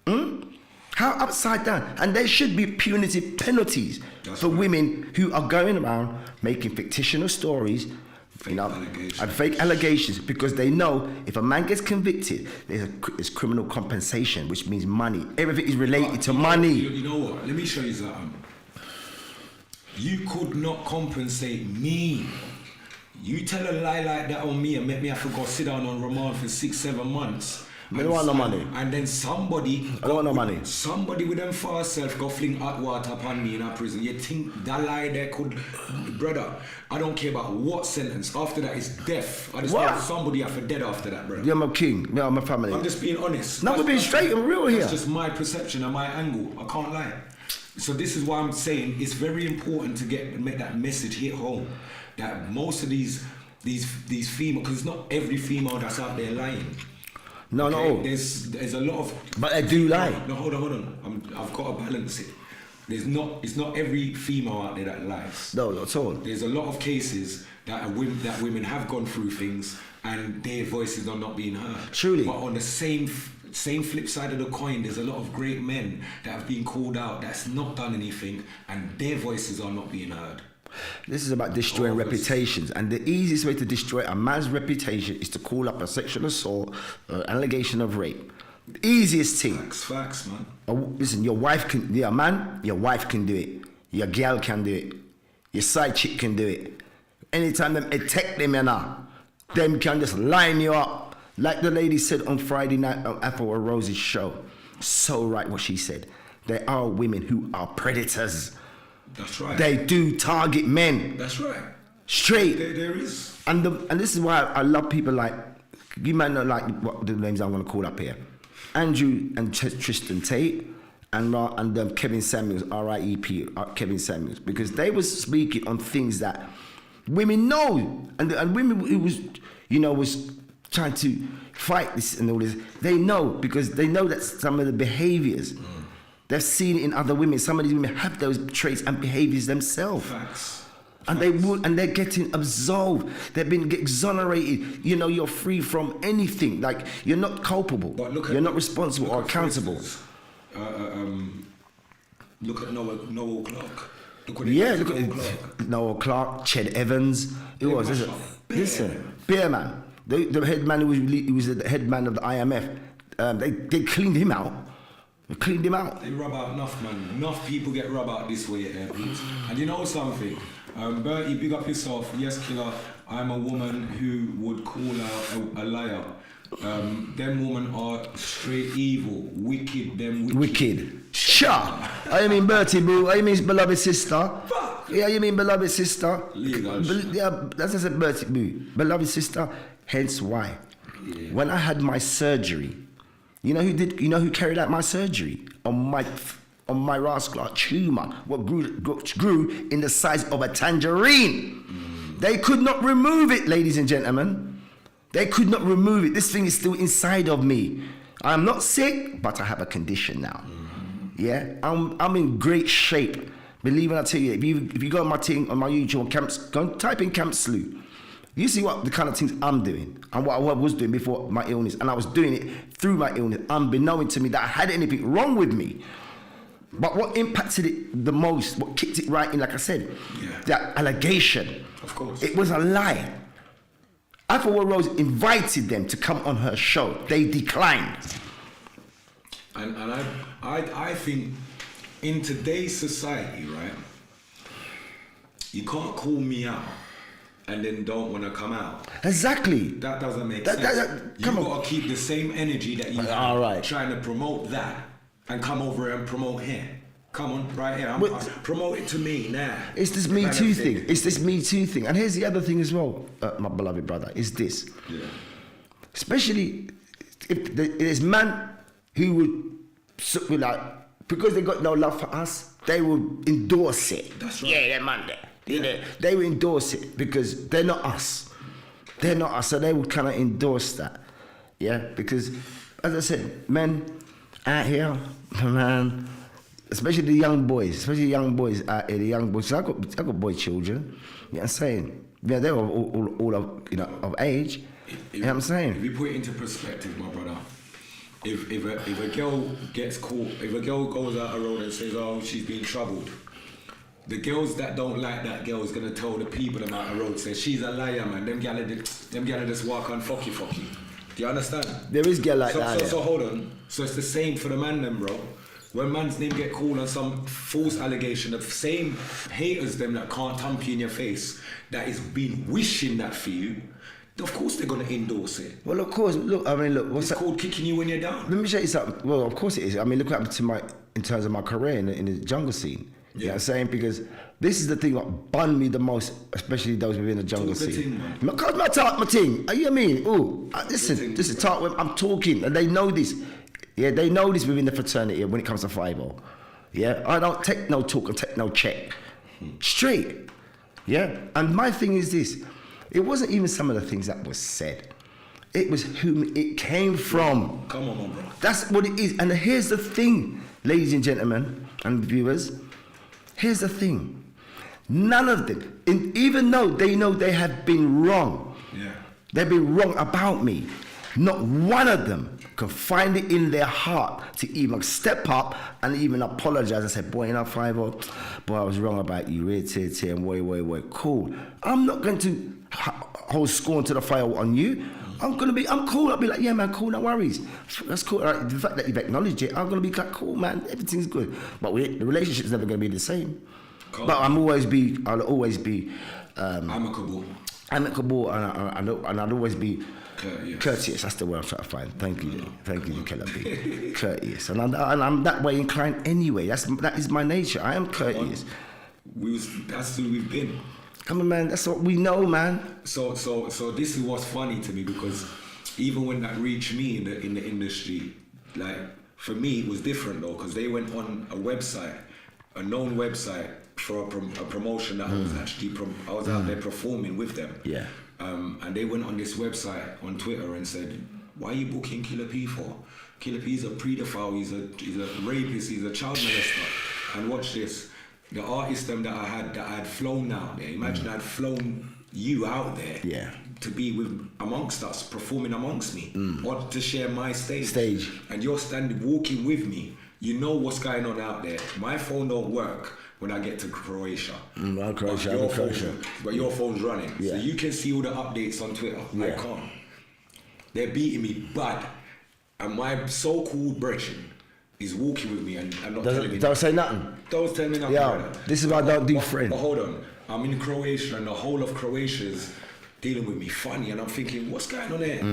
Speaker 3: How upside down? And there should be punitive penalties for women who are going around making fictional stories, and fake allegations, because they know if a man gets convicted, there's criminal compensation, which means money. Everything is related to money.
Speaker 1: You know what? Let me show you something. You could not compensate me. You tell a lie like that on me and make me have to go sit down on remand for 6-7 months.
Speaker 3: I don't want no money.
Speaker 1: And then somebody...
Speaker 3: I don't want no money.
Speaker 1: Somebody with them fast self go fling hot water upon me in a prison. You think that lie there could... Brother, I don't care about what sentence. After that, it's death. I just want somebody have to dead after that, brother.
Speaker 3: You're my king. No, my family.
Speaker 1: I'm just being honest.
Speaker 3: No, we're being straight and real here.
Speaker 1: That's just my perception and my angle. I can't lie. So this is why I'm saying it's very important to make that message hit home. That most of these female, because it's not every female that's out there lying.
Speaker 3: No,
Speaker 1: Okay?
Speaker 3: no.
Speaker 1: There's a lot of.
Speaker 3: But they do lie.
Speaker 1: No, hold on. I've got to balance it. It's not every female out there that lies.
Speaker 3: No, not at all.
Speaker 1: There's a lot of cases that women have gone through things and their voices are not being heard.
Speaker 3: Truly.
Speaker 1: But on the same flip side of the coin, there's a lot of great men that have been called out that's not done anything and their voices are not being heard.
Speaker 3: This is about destroying reputations, and the easiest way to destroy a man's reputation is to call up a sexual assault, allegation of rape. The easiest thing.
Speaker 1: Facts, man.
Speaker 3: Listen, your wife can, your wife can do it. Your girl can do it. Your side chick can do it. Anytime them attack them, them can just line you up. Like the lady said on Friday night on Apple or Rose's show. So right what she said. There are women who are predators.
Speaker 1: That's right.
Speaker 3: They do target men.
Speaker 1: That's right.
Speaker 3: Straight.
Speaker 1: There is.
Speaker 3: And this is why I love people like, you might not like what the names I'm going to call up here. Andrew and Tristan Tate and Kevin Samuels, R.I.E.P. Kevin Samuels, because they was speaking on things that women know, and women who was trying to fight this and all this, they know, because they know that some of the behaviors they've seen it in other women. Some of these women have those traits and behaviors themselves.
Speaker 1: Facts.
Speaker 3: And they're getting absolved. They've been exonerated. You're free from anything. Like, you're not culpable.
Speaker 1: But
Speaker 3: You're not responsible or accountable.
Speaker 1: Look at Noel Clark. Look
Speaker 3: Look at Noel Clark, Ched Evans. Who was this? Listen, Bearman, the head man who was the head man of the IMF. They cleaned him out. They cleaned him out.
Speaker 1: They rub out enough, man. Enough people get rub out this way, And you know something? Bertie, big up yourself. Yes, killer. I'm a woman who would call out a liar. Them women are straight evil, wicked.
Speaker 3: Wicked. Sure. I mean Bertie boo. I mean beloved sister. Yeah, you mean beloved sister.
Speaker 1: Legal.
Speaker 3: Yeah, that's what I said, Bertie boo. Beloved sister. Hence why. Yeah. When I had my surgery, you know who carried out my surgery? On my rascal tumor, what grew in the size of a tangerine. They could not remove it, ladies and gentlemen. They could not remove it. This thing is still inside of me. I'm not sick, but I have a condition now. Yeah, I'm in great shape. Believe me, I tell you, if you go on my YouTube camps, go and type in Camp Slew. You see what the kind of things I'm doing and what I was doing before my illness, and I was doing it through my illness, unbeknown to me that I had anything wrong with me. But what impacted it the most, what kicked it right in, like I said, that allegation.
Speaker 1: Of course.
Speaker 3: It was a lie. Afua Rose invited them to come on her show. They declined.
Speaker 1: And I think in today's society, right, you can't call me out and then don't want to come out.
Speaker 3: Exactly.
Speaker 1: That doesn't make sense. You got to keep the same energy that you have trying to promote that and come over and promote here. Come on, right here. Promote it to me now.
Speaker 3: It's this Me Too thing. It's this Me Too thing. And here's the other thing as well, my beloved brother, is this.
Speaker 1: Yeah.
Speaker 3: Especially if there's man who would like, because they got no love for us, they will endorse it.
Speaker 1: That's right.
Speaker 3: Yeah, they're man there. Yeah. They will endorse it because they're not us. They're not us, so they would kind of endorse that. Yeah, because as I said, men out here, man, especially the young boys out here, the young boys. I got boy children. You know what I'm saying? Yeah, they're all of age. You know what I'm saying?
Speaker 1: If you put it into perspective, my brother, if a girl gets caught, if a girl goes out a road and says, "Oh, she's being troubled," the girls that don't like that girl is gonna tell the people them out the road, say she's a liar, man. Them gyal just walk on fucky. Do you understand?
Speaker 3: There is girl like that.
Speaker 1: So hold on. So it's the same for the man then, bro. When man's name get called on some false allegation, the same haters them that can't thump you in your face, that is been wishing that for you, of course they're gonna endorse it.
Speaker 3: Well, of course. Look,
Speaker 1: It's called kicking you when you're down.
Speaker 3: Let me show you something. Well, of course it is. I mean, look what happened to in terms of my career in the jungle scene. You know what I'm saying? Because this is the thing that bun me the most, especially those within the jungle scene. Because my thing. You know what I mean? Ooh, listen, this is talk. I'm talking, and they know this. Yeah, they know this within the fraternity when it comes to 5-0. Yeah, I don't take no talk and take no check. Straight. Yeah, and my thing is this: it wasn't even some of the things that was said. It was whom it came from.
Speaker 1: Come on, my bro.
Speaker 3: That's what it is. And here's the thing, ladies and gentlemen and viewers. Here's the thing. None of them, even though they know they have been wrong,
Speaker 1: Yeah.
Speaker 3: they've been wrong about me, not one of them can find it in their heart to even step up and even apologize and say, boy, you know, Five-0, boy, I was wrong about you, and way, cool. I'm not going to hold scorn to the fire on you. I'm cool. I'll be like, yeah, man, cool, no worries. That's cool. Right, the fact that you've acknowledged it, I'm going to be like, cool, man, everything's good. But the relationship's never going to be the same.
Speaker 1: Cool.
Speaker 3: But I'll always be
Speaker 1: Amicable.
Speaker 3: and I'll always be
Speaker 1: Courteous.
Speaker 3: courteous. That's the word I'm trying to find. Thank you, Killer B. Courteous, and I'm that way inclined anyway. That is my nature. I am courteous.
Speaker 1: That's who we've been.
Speaker 3: Come on, man. That's what we know, man.
Speaker 1: So this is what's funny to me, because even when that reached me in the industry, like for me it was different though, because they went on a website, a known website for a promotion that I was actually I was out there performing with them.
Speaker 3: Yeah.
Speaker 1: And they went on this website on Twitter and said, "Why are you booking Killer P for? Killer P's a paedophile. He's a rapist. He's a child molester." And watch this. The artists that I had flown out there. Imagine I'd flown you out there.
Speaker 3: Yeah.
Speaker 1: To be amongst us, performing amongst me, or to share my stage. And you're walking with me. You know what's going on out there. My phone don't work when I get to Croatia. But your phone's running.
Speaker 3: Yeah.
Speaker 1: So you can see all the updates on Twitter. I
Speaker 3: Yeah.
Speaker 1: can't. They're beating me bad. And my so-called brethren is walking with me and not telling me.
Speaker 3: Don't say nothing.
Speaker 1: Don't tell me nothing.
Speaker 3: Yo,
Speaker 1: brother.
Speaker 3: this is why I don't do friends.
Speaker 1: But hold on. I'm in Croatia and the whole of Croatia's dealing with me funny, and I'm thinking, what's going on here?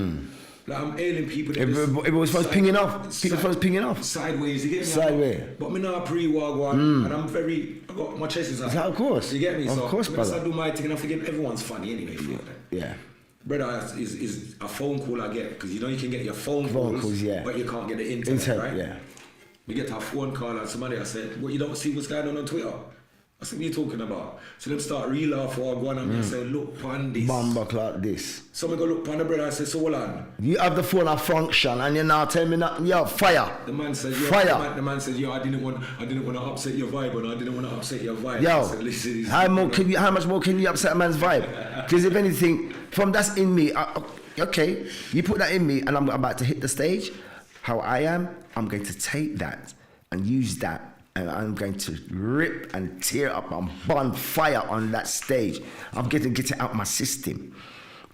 Speaker 1: Like I'm ailing people.
Speaker 3: Everyone's phone's pinging off. People's phones pinging off.
Speaker 1: Sideways, you get me?
Speaker 3: Sideways.
Speaker 1: But me not pre-wagwan, and I got my chest is out.
Speaker 3: Of course.
Speaker 1: You get me?
Speaker 3: Of
Speaker 1: So
Speaker 3: course, brother.
Speaker 1: I do my thing, and I forget everyone's funny anyway.
Speaker 3: Yeah.
Speaker 1: Brother, is a phone call I get, because you know you can get your phone calls,
Speaker 3: yeah.
Speaker 1: but you can't get the internet, right?
Speaker 3: Yeah.
Speaker 1: We get a phone call and somebody I said, "What, you don't see what's going on Twitter?" I said, "What are you talking about?" So them start real laugh or go on and say, "Look pan this."
Speaker 3: Bamba like this.
Speaker 1: So we go look pan the brother. I said, "So hold on."
Speaker 3: You have the phone a function and you now tell me nothing. Yo, fire.
Speaker 1: The man said, "Yo."
Speaker 3: Fire.
Speaker 1: The man said, "Yo, I didn't want to upset your vibe, and I didn't want to upset your vibe."
Speaker 3: Yo,
Speaker 1: I said, "Listen,
Speaker 3: how much more can you upset a man's vibe? Because if anything, from that's in me, okay, you put that in me and I'm about to hit the stage, how I am, I'm going to take that and use that, and I'm going to rip and tear up and burn fire on that stage. I'm going to get it out my system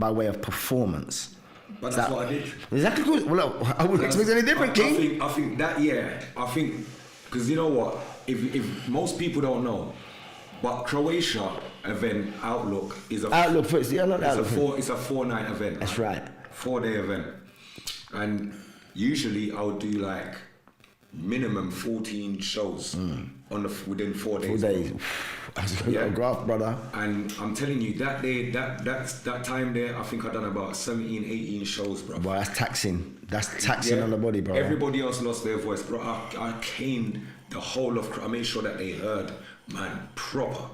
Speaker 3: by way of performance.
Speaker 1: But that's what I did.
Speaker 3: Exactly. Good. Well, I wouldn't expect any different, King.
Speaker 1: I think that, yeah. I think, because you know what? If most people don't know, but Croatia event Outlook is a
Speaker 3: Outlook first. Yeah, not Outlook.
Speaker 1: It's a 4-night event.
Speaker 3: That's right.
Speaker 1: 4-day event, and usually I would do like minimum 14 shows within 4 days.
Speaker 3: 4 days. That's a little graph, brother.
Speaker 1: And I'm telling you, that day, that time there, I think I done about 17, 18 shows, bro.
Speaker 3: Boy, that's taxing. That's taxing on the body, bro.
Speaker 1: Everybody else lost their voice, bro. I caned the whole of. I made sure that they heard, man, proper.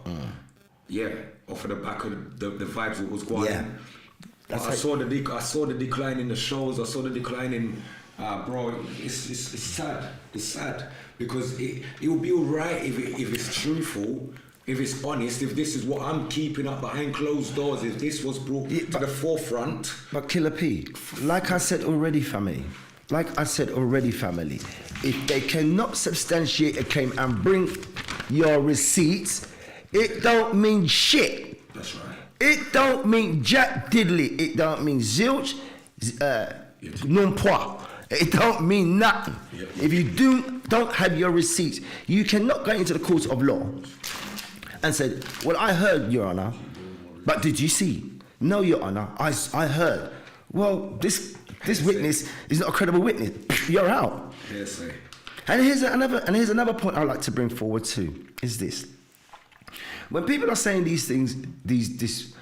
Speaker 1: Yeah, off of the back of the vibes that was going.
Speaker 3: Yeah.
Speaker 1: I saw the decline in the shows. I saw the decline in. Bro, it's sad. It's sad because it would be alright if it's truthful, if it's honest, if this is what I'm keeping up behind closed doors, if this was brought to the forefront.
Speaker 3: But Killer P, like I said already, family, if they cannot substantiate a claim and bring your receipts, it don't mean shit.
Speaker 1: That's right.
Speaker 3: It don't mean jack diddly. It don't mean zilch, non pois. It don't mean nothing.
Speaker 1: Yep.
Speaker 3: If you don't have your receipts, you cannot go into the courts of law and say, well, I heard, Your Honor, but did you see? No, Your Honor, I heard. Well, this witness is not a credible witness. You're out.
Speaker 1: Yes, sir.
Speaker 3: And here's another point I'd like to bring forward too, is this. When people are saying these things, this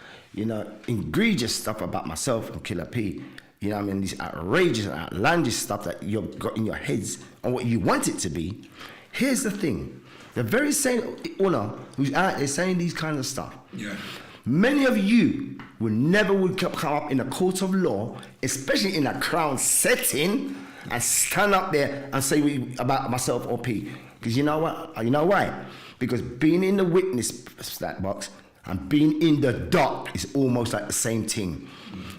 Speaker 3: egregious stuff about myself and Killer P, you know what I mean, these outrageous and outlandish stuff that you've got in your heads and what you want it to be, Here's the thing. The very same owner who's out there saying these kinds of stuff.
Speaker 1: Yeah.
Speaker 3: Many of you would come up in a court of law, especially in a crown setting, and stand up there and say about myself or P. Because you know what? You know why? Because being in the witness stat box and being in the dock is almost like the same thing.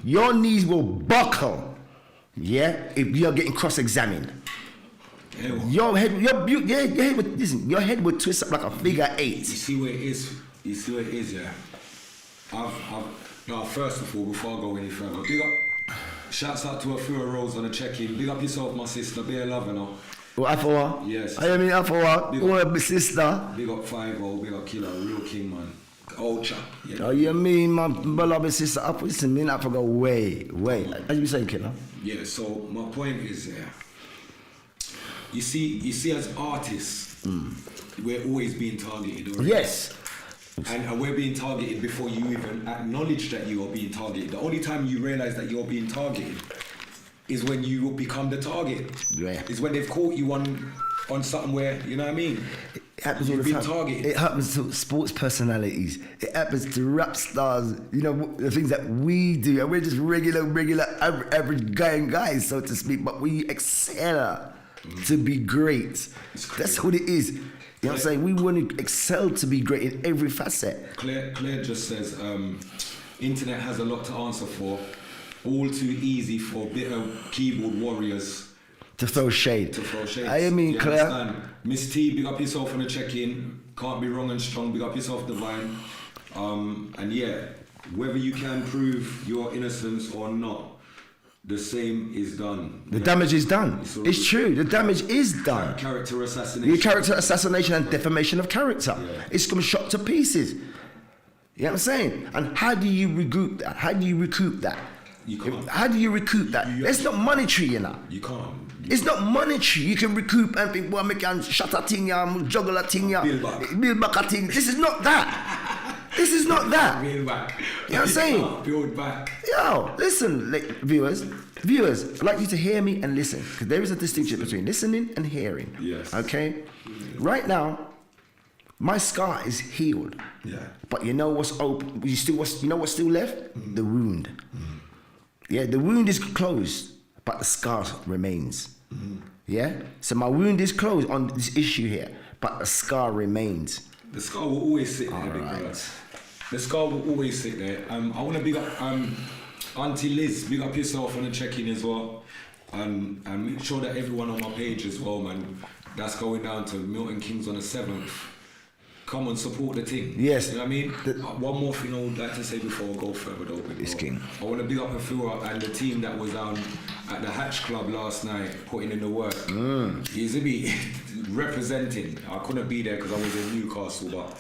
Speaker 3: Your knees will buckle, yeah, if you're getting cross-examined. Your head would twist up like a figure 8.
Speaker 1: You see where it is? Yeah. No, first of all, before I go any further, big up. Shouts out to Afua Rose on the check-in. Big up yourself, my sister. Be a lover now.
Speaker 3: Well, Afua?
Speaker 1: Yes.
Speaker 3: I mean Afua. Oh, my sister.
Speaker 1: Big up 5-0. Big up Killer. Real king, man. Ultra. Yeah.
Speaker 3: Oh, you mean my beloved sister? Up, listen, me not forgot way. As you say, Killer.
Speaker 1: Yeah. So my point is, yeah. You see, as artists, we're always being targeted. Already.
Speaker 3: Yes.
Speaker 1: And we're being targeted before you even acknowledge that you are being targeted. The only time you realize that you're being targeted is when you become the target.
Speaker 3: Yeah.
Speaker 1: Is when they've caught you on something where, you know what I mean?
Speaker 3: It happens all
Speaker 1: You've
Speaker 3: the
Speaker 1: been
Speaker 3: time.
Speaker 1: targeted.
Speaker 3: It happens to sports personalities. It happens to rap stars. You know, the things that we do. And we're just regular, average guys, so to speak. But we excel to be great. That's what it is. You know what I'm saying? We want to excel to be great in every facet.
Speaker 1: Claire just says, internet has a lot to answer for. All too easy for bitter keyboard warriors
Speaker 3: To throw shade. I mean,
Speaker 1: you
Speaker 3: Claire.
Speaker 1: understand? Miss T, big up yourself on the check-in. Can't be wrong and strong. Big up yourself, Divine. And yeah, whether you can prove your innocence or not, the same is done.
Speaker 3: The damage is done. It's true. The damage is done.
Speaker 1: Character assassination.
Speaker 3: Your character assassination and defamation of character.
Speaker 1: Yeah.
Speaker 3: It's going to shot to pieces. You know what I'm saying? And how do you regroup that? How do you recoup that?
Speaker 1: You can't.
Speaker 3: How do you recoup that? It's not monetary, you know.
Speaker 1: You can't.
Speaker 3: It's not monetary. You can recoup and think, well, I can shut a thing, juggle a thing, build back a thing. This is not that. This is not that.
Speaker 1: Build back.
Speaker 3: You know what I'm saying?
Speaker 1: Build back.
Speaker 3: Yo, listen, viewers, I'd like you to hear me and listen, because there is a distinction between listening and hearing.
Speaker 1: Yes.
Speaker 3: Okay? Right now, my scar is healed.
Speaker 1: Yeah.
Speaker 3: But you know what's open? You know what's still left? The wound. Yeah, the wound is closed, but the scar remains. Yeah? So my wound is closed on this issue here, but the scar remains.
Speaker 1: The scar will always sit there, big brother. The scar will always sit there. I want to big up Auntie Liz. Big up yourself on the check-in as well. And make sure that everyone on my page as well, man. That's going down to Milton Keynes on the 7th. Come and support the thing.
Speaker 3: Yes.
Speaker 1: You know what I mean? One more thing I would like to say before I go further though.
Speaker 3: It's king.
Speaker 1: I want to big up Afua and the team that was at the Hatch Club last night, putting in the work. He's to be representing. I couldn't be there because I was in Newcastle, but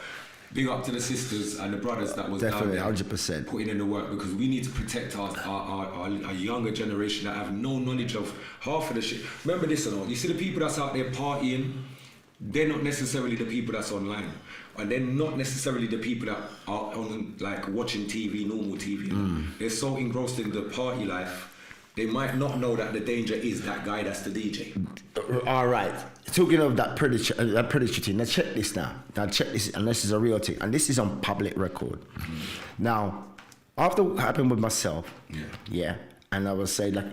Speaker 1: big up to the sisters and the brothers that was
Speaker 3: Definitely,
Speaker 1: down
Speaker 3: 100%.
Speaker 1: putting in the work, because we need to protect our younger generation that have no knowledge of half of the shit. Remember this and all. You see the people that's out there partying, they're not necessarily the people that's online. And they're not necessarily the people that are on, like, watching TV, normal TV. They're so engrossed in the party life, they might not know that the danger is that guy that's the DJ.
Speaker 3: All right. Talking of that predator thing, now check this now. Now check this, and this is a real thing. And this is on public record. Now, after what happened with myself, yeah, and I would say, like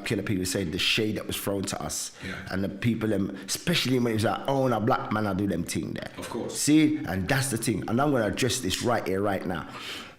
Speaker 3: Killer P was saying, the shade that was thrown to us, and the people, especially when it was like, oh, a black man, I do them thing there.
Speaker 1: Of course.
Speaker 3: See, and that's the thing. And I'm going to address this right here, right now.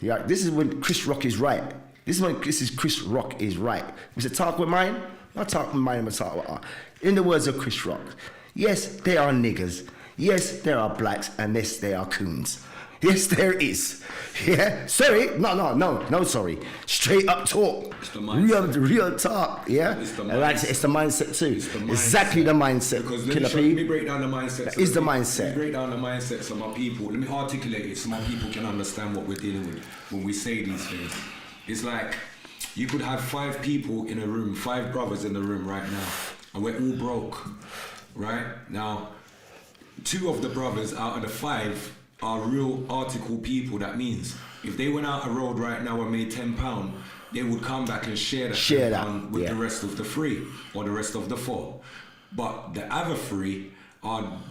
Speaker 3: Yeah, this is when Chris Rock is right. This is Chris Rock is right. Was it talk with mine? Not talk with mine, but talk with her. In the words of Chris Rock, yes, there are niggers. Yes, there are blacks, and yes, there are coons. Yes, there is. Yeah, sorry, no, sorry. Straight up talk.
Speaker 1: It's the mindset.
Speaker 3: Real talk. Yeah,
Speaker 1: It's the
Speaker 3: and like I said, it's the mindset too.
Speaker 1: It's the mindset.
Speaker 3: Exactly the mindset.
Speaker 1: Because
Speaker 3: Killer
Speaker 1: let
Speaker 3: P.
Speaker 1: me break down the mindset.
Speaker 3: That is the
Speaker 1: Let
Speaker 3: mindset.
Speaker 1: me break down the mindset so my people, let me articulate it so my people can understand what we're dealing with when we say these things. It's like, you could have 5 people in a room, 5 brothers in the room right now, and we're all broke, right? Now, 2 of the brothers out of the 5 are real article people. That means if they went out a road right now and made £10, they would come back and share that £10 with the rest of the 3 or the rest of the 4. But the other 3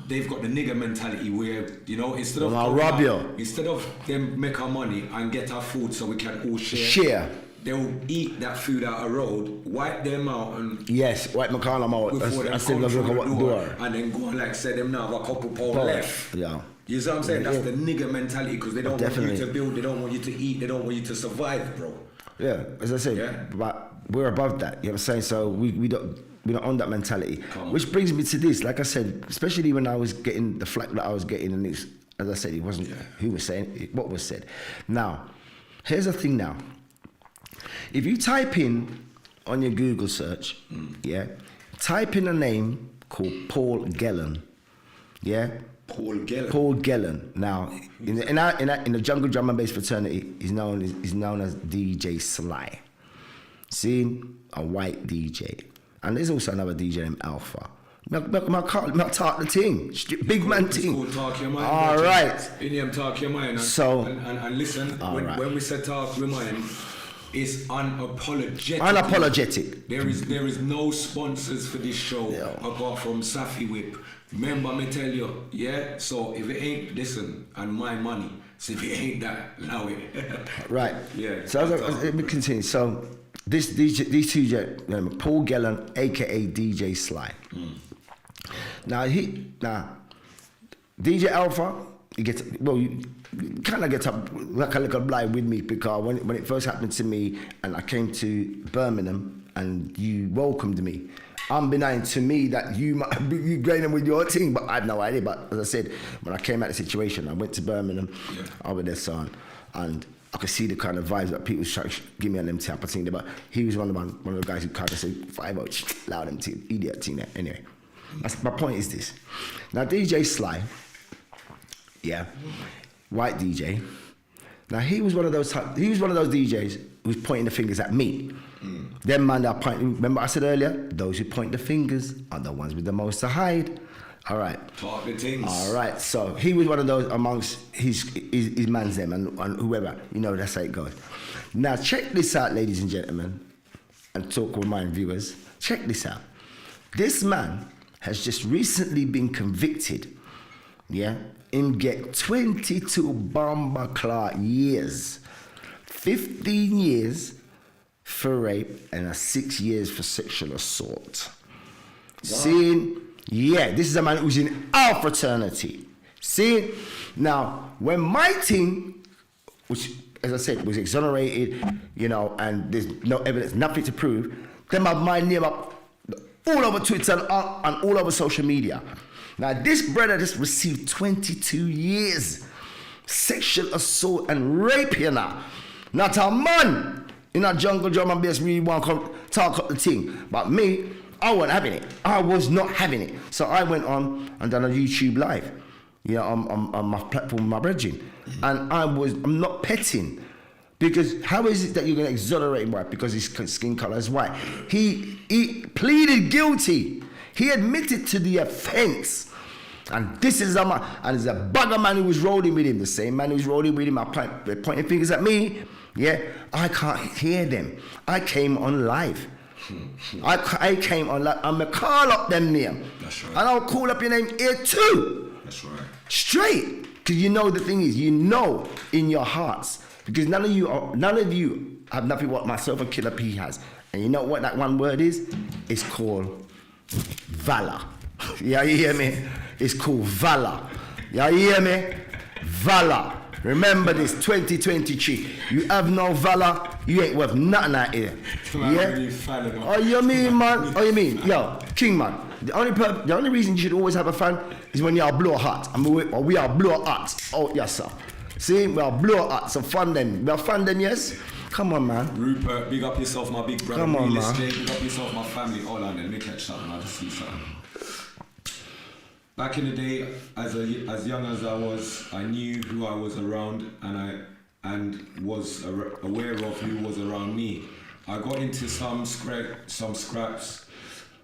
Speaker 1: they've got the nigger mentality where, you know, instead of
Speaker 3: Well, I'll
Speaker 1: going
Speaker 3: rob
Speaker 1: out-
Speaker 3: you.
Speaker 1: instead of them make our money and get our food so we can all share.
Speaker 3: Share.
Speaker 1: They'll eat that food out a road, wipe them out and
Speaker 3: Yes, white McCallum out.
Speaker 1: before they
Speaker 3: I still
Speaker 1: come
Speaker 3: look
Speaker 1: through
Speaker 3: at
Speaker 1: the
Speaker 3: what
Speaker 1: door,
Speaker 3: door.
Speaker 1: and then go and like say them now have a couple pound
Speaker 3: Pound,
Speaker 1: left.
Speaker 3: yeah.
Speaker 1: You see what I'm saying? That's
Speaker 3: Yeah.
Speaker 1: the nigger mentality because they don't want
Speaker 3: Definitely.
Speaker 1: you to build, they don't want you to eat, they don't want you to survive, bro.
Speaker 3: Yeah, as I said,
Speaker 1: Yeah.
Speaker 3: but we're above that. You know what I'm saying? So we don't own that mentality.
Speaker 1: Come on.
Speaker 3: Which brings me to this. Like I said, especially when I was getting the flack that I was getting, and it's, as I said, it wasn't who was saying what was said. Now, here's the thing. Now, if you type in on your Google search, yeah, type in a name called Paul Gellan, yeah.
Speaker 1: Paul Geller.
Speaker 3: Paul Gellan. Now, in the jungle drum and bass fraternity, he's known as DJ Sly. See, a white DJ, and there's also another DJ named Alpha. Me talk the thing, big man
Speaker 1: It's
Speaker 3: thing.
Speaker 1: called Talk Your Mind.
Speaker 3: All
Speaker 1: bro.
Speaker 3: right.
Speaker 1: In him, Talk Your Mind. And,
Speaker 3: So-
Speaker 1: and listen,
Speaker 3: All
Speaker 1: when,
Speaker 3: right.
Speaker 1: when we say Talk Your Mind, it's unapologetic.
Speaker 3: Unapologetic.
Speaker 1: There is no sponsors for this show
Speaker 3: Yeah.
Speaker 1: apart from Safi Whip. Remember me tell you, yeah? So if it ain't, listen, and my money. So if it ain't that, allow it.
Speaker 3: Right.
Speaker 1: Yeah.
Speaker 3: So let me continue. So these two gentlemen, Paul Gellan, aka DJ Sly. Now DJ Alpha, he gets you kind of get up like a little blind with me because when it first happened to me and I came to Birmingham and you welcomed me. Unbeknownst to me that you might be you going with your thing, but I had no idea. But as I said, when I came out of the situation, I went to Birmingham, over there, son, and I could see the kind of vibes that people was trying to give me on them type of thing. But he was one of the guys who kind of said 5 loud them to idiot thing. Anyway, my point is this. Now DJ Sly, yeah, white DJ. Now he was one of those DJs who was pointing the fingers at me. Them man that point. Remember I said earlier, those who point the fingers are the ones with the most to hide. All right.
Speaker 1: Talk the things.
Speaker 3: All right. So he was one of those amongst his man's them and whoever. You know that's how it goes. Now check this out, ladies and gentlemen, and talk with my viewers. Check this out. This man has just recently been convicted. Yeah, him get 22 bomber clock years, 15 years for rape, and 6 years for sexual assault. Seeing, yeah, this is a man who's in our fraternity. See, now when my team, which as I said was exonerated, you know, and there's no evidence, nothing to prove, them have my name up all over Twitter and all over social media. Now this brother just received 22 years sexual assault and rape here now. Not a man in a jungle drum and bass really want to talk up the thing. But me, I wasn't having it. I was not having it. So I went on and done a YouTube live, you know, on my platform, my brethren. And I'm not petting. Because how is it that you're going to exonerate him? Why? Because his skin color is white. He pleaded guilty. He admitted to the offense. And this is a man, and it's a bugger man who was rolling with him. The same man who was rolling with him, they're pointing fingers at me. Yeah, I can't hear them. I came on live. I came on live. I'm going to call up them name.
Speaker 1: That's right.
Speaker 3: And I'll call up your name here too.
Speaker 1: That's right.
Speaker 3: Straight. Because you know the thing is, you know in your hearts. Because none of you have nothing what myself and Killer P has. And you know what that one word is? It's called valor. Yeah, you hear me? It's called valor. Yeah, you hear me? Valor. Remember this, 2023. You have no valor, you ain't worth nothing out here. Yeah? Oh, you mean, man? Oh, you mean? Yo, King, man. The only reason you should always have a fan is when you are blow hot. I mean, we are blow hot. Oh, yes, sir. See, we are blow hot. So fund them. We are fund them, yes? Come on, man.
Speaker 1: Rupert, big up yourself, my big brother.
Speaker 3: Come on,
Speaker 1: Realist
Speaker 3: man.
Speaker 1: J, big up yourself, my family. Hold on, let me catch something. I'll just see something. Back in the day, as young as I was, I knew who I was around, and was aware of who was around me. I got into some scraps,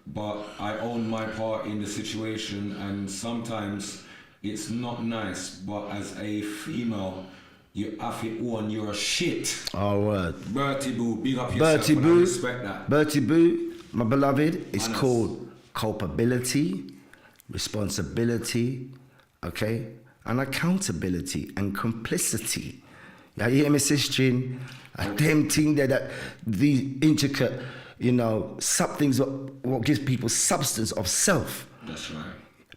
Speaker 1: but I owned my part in the situation, and sometimes it's not nice. But as a female, you have to own your shit.
Speaker 3: Oh, word.
Speaker 1: Bertie Boo, big up yourself.
Speaker 3: Bertie
Speaker 1: and I
Speaker 3: Boo,
Speaker 1: respect that.
Speaker 3: Bertie Boo, my beloved, it's
Speaker 1: Honest.
Speaker 3: called culpability, responsibility, okay, and accountability and complicity. You hear me, sister? Them thing that the intricate, something's what gives people substance of self.
Speaker 1: That's right.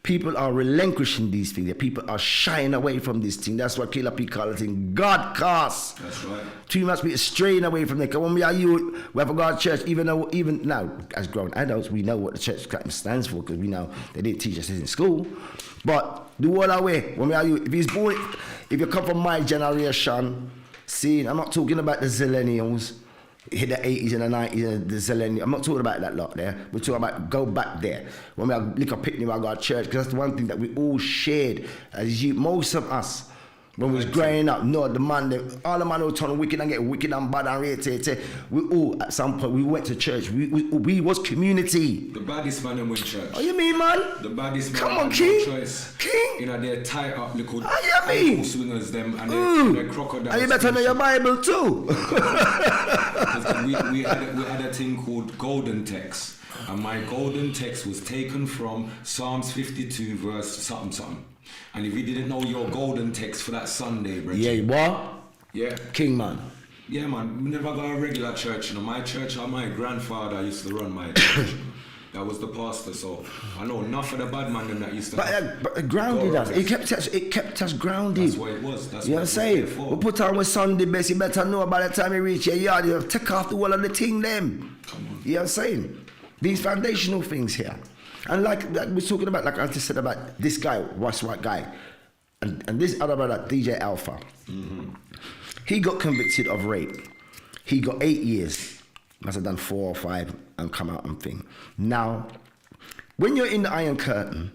Speaker 3: People are relinquishing these things. People are shying away from this thing. That's what Killer P call it in God cast.
Speaker 1: That's right.
Speaker 3: Too much people straying away from it. Because when we are youth, we have a God church, even now, as grown adults, we know what the church stands for because we know they didn't teach us this in school. But do all our way. When we are youth, if you come from my generation, see, I'm not talking about the zillennials, hit the 80s and the 90s and the zillennials. I'm not talking about that lot there. We're talking about go back there. When we have lick a picnic, I got church, because that's the one thing that we all shared as you. Most of us, when we was growing up, all the man who turn wicked and get wicked and bad and rate. We all, at some point, we went to church. We was community.
Speaker 1: The baddest man in went church.
Speaker 3: Oh, you mean, man?
Speaker 1: The baddest man.
Speaker 3: Come on,
Speaker 1: had
Speaker 3: King.
Speaker 1: No choice.
Speaker 3: King.
Speaker 1: They're tied up little
Speaker 3: mean?
Speaker 1: swingers them and they're crocodiles.
Speaker 3: And you better know your Bible too.
Speaker 1: we had a thing called golden text, and my golden text was taken from Psalms 52 verse something. And if you didn't know your golden text for that Sunday, bro.
Speaker 3: Yeah, what?
Speaker 1: Yeah.
Speaker 3: King, man.
Speaker 1: Yeah, man. We never got a regular church. My church, my grandfather used to run my church. That was the pastor, so I know enough of the bad man that used to.
Speaker 3: But it grounded us. It kept us grounded.
Speaker 1: That's what it was. That's
Speaker 3: You know
Speaker 1: what
Speaker 3: what I'm saying? We put on with Sunday best. You better know by the time you reach your yard, you take off the wall of the thing them.
Speaker 1: Come on.
Speaker 3: You know what I'm saying? These foundational things here. And like we're talking about, like I just said about this guy, white guy, and this other brother, DJ Alpha.
Speaker 1: Mm-hmm.
Speaker 3: He got convicted of rape. He got 8 years. Must have done 4 or 5 and come out and thing. Now, when you're in the Iron Curtain,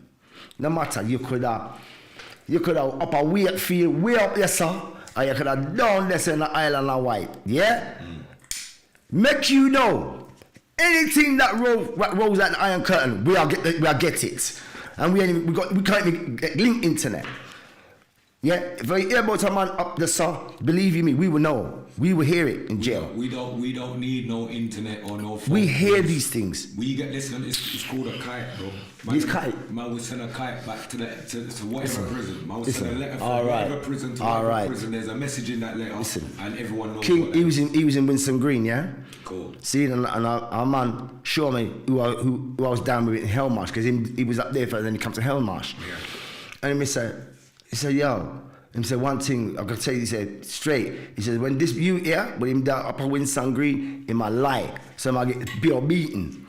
Speaker 3: no matter you could have up a weight field way up there, sir, or you could have down there in the Island of White. Yeah? Make you know. Anything that rolls at the Iron Curtain, we are get it, and we can't even get link internet. Yeah, if I hear about a man up the sir, believe you me, we will know. We will hear it in jail.
Speaker 1: We don't need no internet or no phone.
Speaker 3: We hear these things.
Speaker 1: We get listen. It's called a kite, bro.
Speaker 3: This kite.
Speaker 1: Man will send a kite back to whatever prison. Man will send a letter from
Speaker 3: All right.
Speaker 1: whatever prison to
Speaker 3: All
Speaker 1: whatever
Speaker 3: right.
Speaker 1: prison. There's a message in that letter,
Speaker 3: Listen.
Speaker 1: and everyone knows.
Speaker 3: King,
Speaker 1: what
Speaker 3: he
Speaker 1: that
Speaker 3: was in Winston Green, yeah.
Speaker 1: Cool.
Speaker 3: See, and our man showed me who I was down with in Hellmarsh, because he was up there first, then he come to Hellmarsh.
Speaker 1: Yeah.
Speaker 3: And he said, yo. He said one thing, I could tell you, he said, straight. He said, when this you here, when him down up at Winston Green, in my lie, so I get be beaten.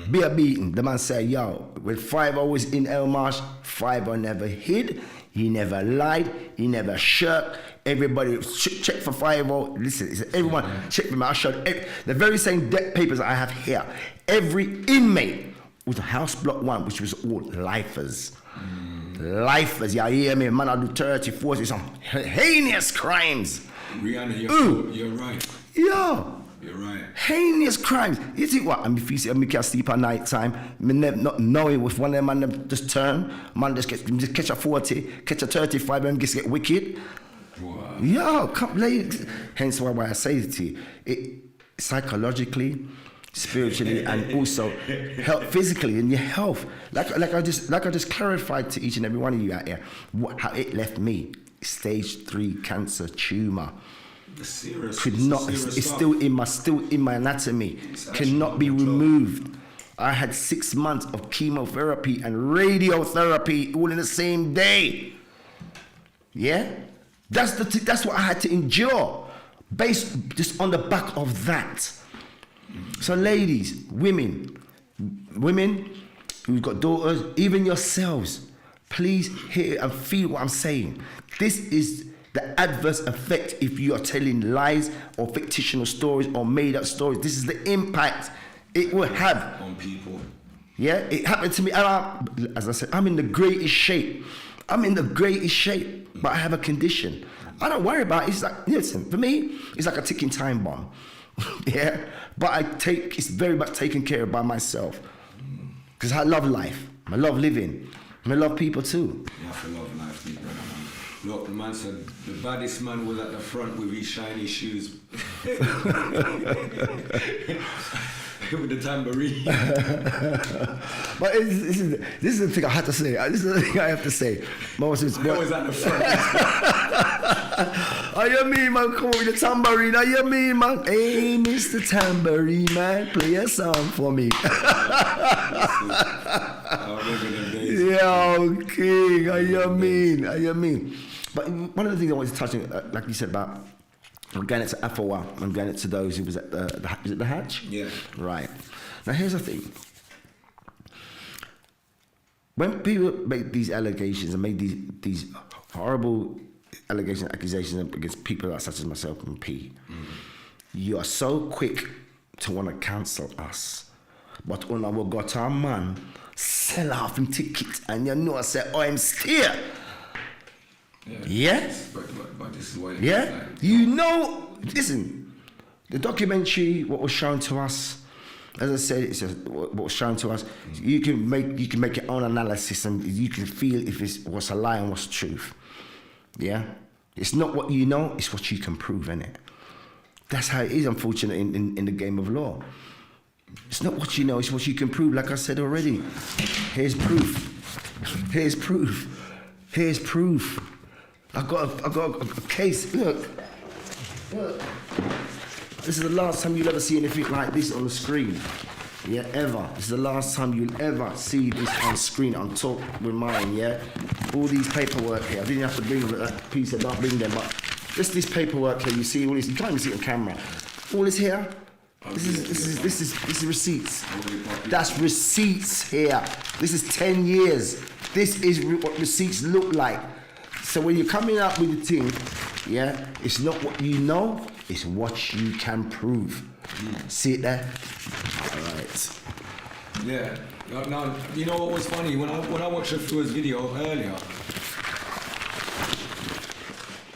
Speaker 3: Be a beaten. The man said, yo, when 5 was in Hellmarsh, 5 never hid, he never lied, he never shirked. Everybody check for 5. Listen, he said, everyone check for me. I showed the very same debt papers I have here. Every inmate was a house block 1, which was all lifers. Lifers, you hear me? Man, I do 30, 40, some heinous crimes.
Speaker 1: Rihanna, you're right.
Speaker 3: Yeah.
Speaker 1: You're right.
Speaker 3: Heinous crimes. You think what? And if you see me can sleep at night time, me not knowing if one of them man just turn, man just catch a 40, catch a 35, and just get wicked.
Speaker 1: Wow.
Speaker 3: Yeah, come late. Hence why I say it to you. It psychologically, spiritually, and also health, physically, in your health. Like I just clarified to each and every one of you out here how it left me. Stage 3 cancer tumor.
Speaker 1: Serious.
Speaker 3: Could not. It's still in my anatomy. Cannot be removed. I had 6 months of chemotherapy and radiotherapy all in the same day. Yeah, that's what I had to endure, based just on the back of that. So, ladies, women who've got daughters, even yourselves, please hear and feel what I'm saying. This is the adverse effect if you are telling lies or fictional stories or made up stories. This is the impact it will have
Speaker 1: on people.
Speaker 3: Yeah, it happened to me. And as I said, I'm in the greatest shape. But I have a condition. I don't worry about it. It's like, listen, for me, it's like a ticking time bomb. Yeah, but it's very much taken care of by myself. Because I love life. I love living. And I love people too.
Speaker 1: You have to love life, big brother, man. Look, the man said the baddest man was at the front with his shiny shoes. With the tambourine.
Speaker 3: But this is the thing I had to say. This is the thing I have to say. Moses,
Speaker 1: I was at the front.
Speaker 3: how you mean, man? Come on with the tambourine. How you mean, man? Hey, Mr. Tambourine, man, play a song for me.
Speaker 1: I remember them days.
Speaker 3: Yo, king, how you mean? How you mean? But one of the things I wanted to touch on, like you said about, I'm going to Afawa, I'm going to those who was at is it the Hajj?
Speaker 1: Yeah.
Speaker 3: Right. Now here's the thing. When people make these allegations and make these horrible accusations against people like such as myself and P, you are so quick to want to cancel us. But when we got our man sell off him tickets and you know I say, oh, I'm still. Yeah?
Speaker 1: But this is what it
Speaker 3: Yeah?
Speaker 1: is like.
Speaker 3: You know, listen, the documentary, what was shown to us, as I said, it's just what was shown to us, you can make your own analysis and you can feel if it's what's a lie and what's truth. Yeah? It's not what you know, it's what you can prove, innit? That's how it is, unfortunately, in the game of law. It's not what you know, it's what you can prove, like I said already. Here's proof. Here's proof. Here's proof. I got a case. Look. This is the last time you'll ever see anything like this on the screen. Yeah, ever. This is the last time you'll ever see this on screen. On Talk with Mine, yeah? All these paperwork here. I didn't have to bring that piece, I don't bring them, but just this paperwork here, you see all this, you can't even see it on camera. All this here, this is receipts. That's receipts here. This is 10 years. This is what receipts look like. So when you're coming up with the thing, yeah, it's not what you know, it's what you can prove. See it there? All right.
Speaker 1: Yeah. Now, you know what was funny? When I watched Afua's video earlier,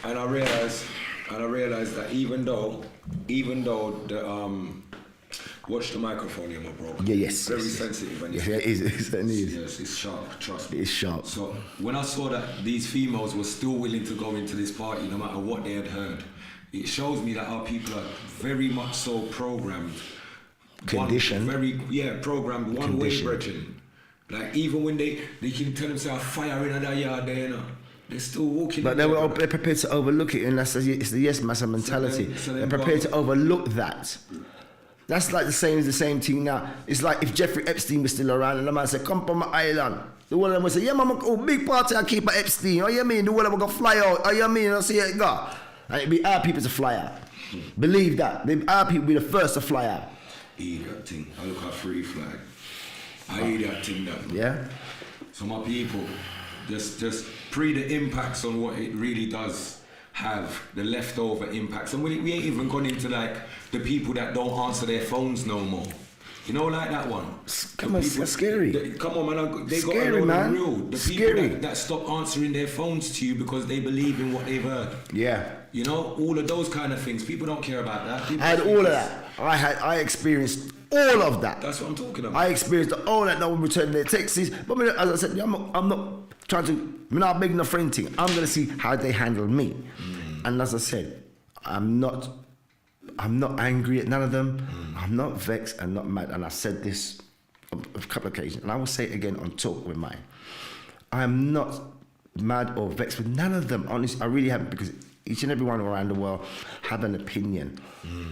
Speaker 1: and I realized that even though the watch the microphone here, my bro.
Speaker 3: Yeah, yes.
Speaker 1: Very
Speaker 3: yes,
Speaker 1: sensitive. And
Speaker 3: yes, it is. It is.
Speaker 1: Yes, it's sharp. Trust me.
Speaker 3: It's sharp.
Speaker 1: So when I saw that these females were still willing to go into this party, no matter what they had heard, it shows me that our people are very much so programmed.
Speaker 3: Conditioned.
Speaker 1: Programmed one way, brethren. Like even when they can tell themselves fire in that yard there, you know, they're still walking.
Speaker 3: But
Speaker 1: in
Speaker 3: they're
Speaker 1: there.
Speaker 3: prepared to overlook it, and it's the yes master mentality. They're prepared to overlook that. That's like the same thing now. It's like if Jeffrey Epstein was still around and the man said, come from my island. The one of them would say, yeah, man, oh, big party I keep at Epstein. Oh, you mean? The one of them going to fly out. Oh, you mean? I see it go. And it'd be our people to fly out. Believe that. Our people be the first to fly out.
Speaker 1: Eat that thing. I look at free flag. I eat that thing that.
Speaker 3: Yeah?
Speaker 1: So my people, just pre the impacts on what it really does have, the leftover impacts. And we ain't even gone into like the people that don't answer their phones no more. You know, like that one.
Speaker 3: Come on, that's scary.
Speaker 1: Come on, man. They
Speaker 3: Scary,
Speaker 1: got to know
Speaker 3: man.
Speaker 1: the real. The
Speaker 3: Scary.
Speaker 1: people that stop answering their phones to you because they believe in what they've heard.
Speaker 3: Yeah.
Speaker 1: You know, all of those kind of things. People don't care about that. People
Speaker 3: I had
Speaker 1: think
Speaker 3: all of
Speaker 1: it's-
Speaker 3: that. I experienced all of that.
Speaker 1: That's what I'm talking about.
Speaker 3: I experienced all that. No one returned their texts. But as I said, I'm not trying to. I'm not making a friend thing. I'm gonna see how they handle me. And as I said, I'm not angry at none of them. I'm not vexed. I'm not mad. And I said this on a couple of occasions, and I will say it again on Talk with Mine. I am not mad or vexed with none of them. Honestly, I really haven't, because each and every one around the world have an opinion.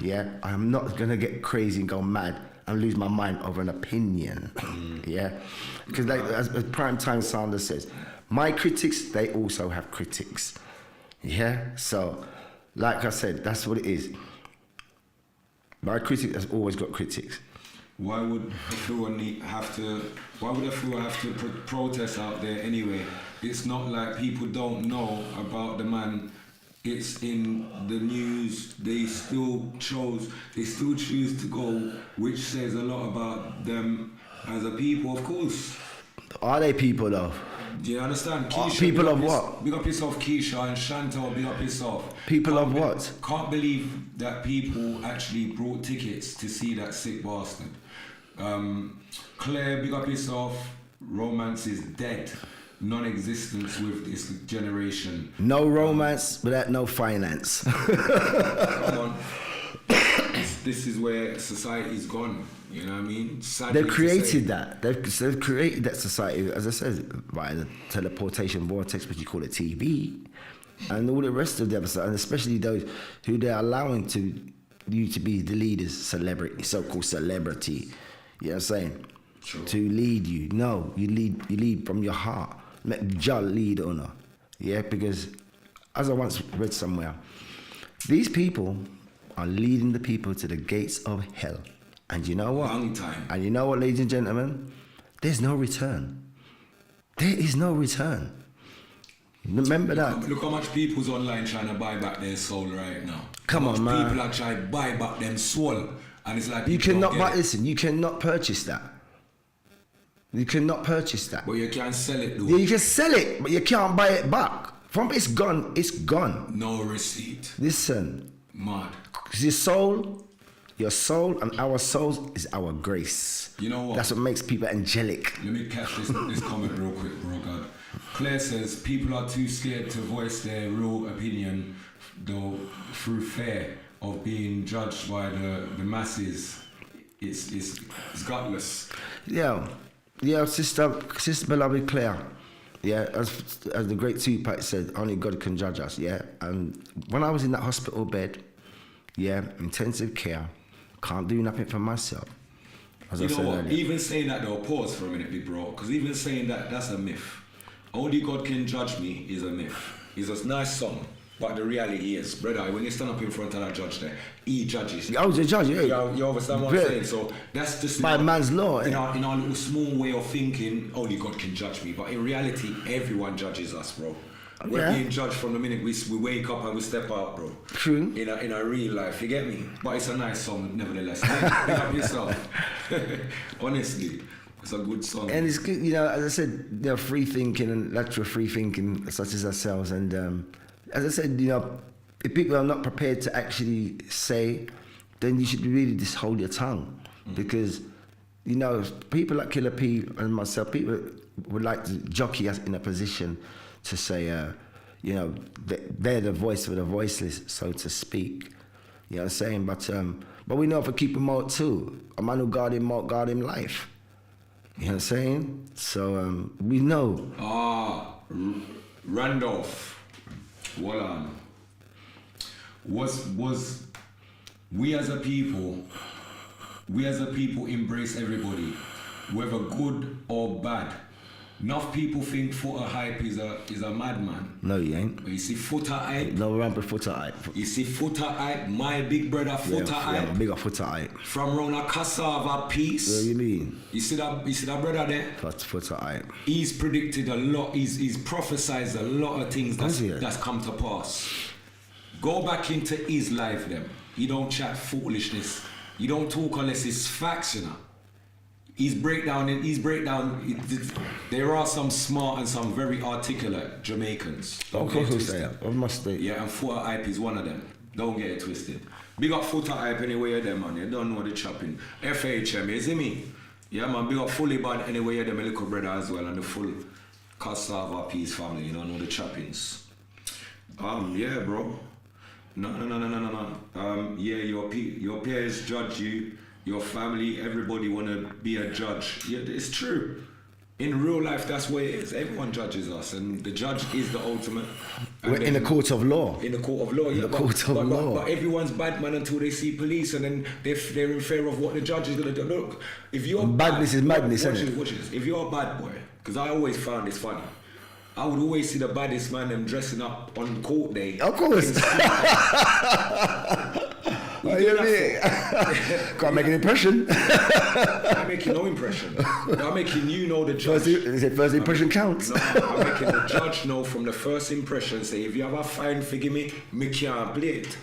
Speaker 3: Yeah, I am not gonna get crazy and go mad and lose my mind over an opinion. Yeah, because like as Prime Time Sanders says, my critics, they also have critics. Yeah, so like I said, that's what it is. My critic has always got critics.
Speaker 1: Why would Afua have to protest out there anyway? It's not like people don't know about the man. It's in the news. They still choose to go, which says a lot about them as a people, of course.
Speaker 3: Are they people though?
Speaker 1: Do you understand? Keisha,
Speaker 3: people
Speaker 1: big
Speaker 3: of
Speaker 1: up
Speaker 3: what?
Speaker 1: Big up yourself, Keisha, and Chantal, big up yourself.
Speaker 3: People of what?
Speaker 1: Can't believe that people actually brought tickets to see that sick bastard. Claire, big up yourself. Romance is dead. Non-existence with this generation.
Speaker 3: No romance without no finance.
Speaker 1: Come on. this is where society's gone. You know what I mean? Sadly
Speaker 3: They've
Speaker 1: to
Speaker 3: created
Speaker 1: say.
Speaker 3: that. They've created that society, as I said, via the teleportation vortex, but you call it TV, and all the rest of them, and especially those who they're allowing you to be the leaders, celebrity, so-called celebrity. You know what I'm saying?
Speaker 1: Sure.
Speaker 3: To lead you. No, you lead from your heart. Let Jah lead honor. Yeah, because as I once read somewhere, these people are leading the people to the gates of hell. And you know what?
Speaker 1: Long time.
Speaker 3: And you know what, ladies and gentlemen? There's no return. There is no return. Remember that.
Speaker 1: Look how much people's online trying to buy back their soul right now.
Speaker 3: Come
Speaker 1: How
Speaker 3: on,
Speaker 1: much
Speaker 3: man.
Speaker 1: People are trying to buy back them soul. And it's like
Speaker 3: You
Speaker 1: people
Speaker 3: cannot
Speaker 1: don't
Speaker 3: buy,
Speaker 1: get it.
Speaker 3: listen, you cannot purchase that. You cannot purchase that.
Speaker 1: But you can sell it though.
Speaker 3: Yeah, you can sell it, but you can't buy it back. From it's gone, it's gone.
Speaker 1: No receipt.
Speaker 3: Listen,
Speaker 1: Mad.
Speaker 3: your soul and our souls is our grace.
Speaker 1: You know what?
Speaker 3: That's what makes people angelic.
Speaker 1: Let me catch this comment real quick, bro. God. Claire says people are too scared to voice their real opinion, though, through fear of being judged by the masses. It's gutless.
Speaker 3: Yeah, sister, beloved Claire. Yeah, as the great Tupac said, only God can judge us. Yeah, and when I was in that hospital bed, yeah, intensive care, can't do nothing for myself. As
Speaker 1: You
Speaker 3: I
Speaker 1: know
Speaker 3: said
Speaker 1: what?
Speaker 3: earlier.
Speaker 1: Even saying that though, pause for a minute, big bro. Because even saying that, that's a myth. Only God can judge me is a myth. It's a nice song, but the reality is, brother, when you stand up in front of that judge there, he judges.
Speaker 3: I was a judge, yeah.
Speaker 1: You understand what I'm
Speaker 3: Yeah.
Speaker 1: saying? So that's just
Speaker 3: By man's law,
Speaker 1: In
Speaker 3: eh?
Speaker 1: our little small way of thinking, only God can judge me. But in reality, everyone judges us, bro. We're
Speaker 3: Yeah.
Speaker 1: being judged from the minute we wake up and we step out, bro.
Speaker 3: True.
Speaker 1: In a real life, you get me? But it's a nice song, nevertheless. Big up yourself. Honestly, it's a good song.
Speaker 3: And it's good, as I said, free thinking and lateral free thinking, such as ourselves. And as I said, if people are not prepared to actually say, then you should really just hold your tongue. Because, people like Killer P and myself, people would like to jockey us in a position to say, they're the voice for the voiceless, so to speak. You know what I'm saying? But we know if we keep him out too, a man who guard him out, guard him life. You know what I'm saying? So we know.
Speaker 1: Randolph, Wallan, was we as a people embrace everybody, whether good or bad. Enough people think Footer Hype is a madman.
Speaker 3: No, you ain't.
Speaker 1: But you see Footer Hype,
Speaker 3: No ramper Footer Hype.
Speaker 1: you see Footer Hype, my big brother Footer Hype,
Speaker 3: big up Footer Hype.
Speaker 1: from round a cassava
Speaker 3: What
Speaker 1: piece.
Speaker 3: do you mean?
Speaker 1: You see that brother there?
Speaker 3: Footer Hype.
Speaker 1: He's predicted a lot, he's prophesied a lot of things
Speaker 3: Has he?
Speaker 1: that's come to pass. Go back into his life then. He don't chat foolishness. He don't talk unless it's facts, He's breakdown. There are some smart and some very articulate Jamaicans. Don't
Speaker 3: Of
Speaker 1: get it
Speaker 3: course they
Speaker 1: twisted.
Speaker 3: are. I must say.
Speaker 1: Yeah, and Footer Hype is one of them. Don't get it twisted. Big up Footer Hype anyway you're there, man. You don't know the chopping. FHM, you see me? Yeah, man. Big up Fully Bad anyway you're there, my little brother as well, and the full Cassava Peace family. You don't know the choppings. Yeah, bro. No. Yeah, your peers judge you. Your family, everybody want to be a judge. Yeah, it's true. In real life, that's what it is. Everyone judges us, and the judge is the ultimate. And
Speaker 3: We're in the court of law.
Speaker 1: In the court of law, yeah.
Speaker 3: the court of law.
Speaker 1: But everyone's bad man until they see police, and then they're in fear of what the judge is going to do. Look, if you're
Speaker 3: Badness is madness,
Speaker 1: watch
Speaker 3: isn't
Speaker 1: this,
Speaker 3: it?
Speaker 1: watch this. If you're a bad boy, because I always found this funny. I would always see the baddest man them dressing up on court day.
Speaker 3: Of course.
Speaker 1: What you doing that for?
Speaker 3: Can't make an impression.
Speaker 1: I'm making no impression. I'm making the judge.
Speaker 3: First impression counts.
Speaker 1: No, I'm making the judge know from the first impression, say, if you have a fine, forgive me can't play it.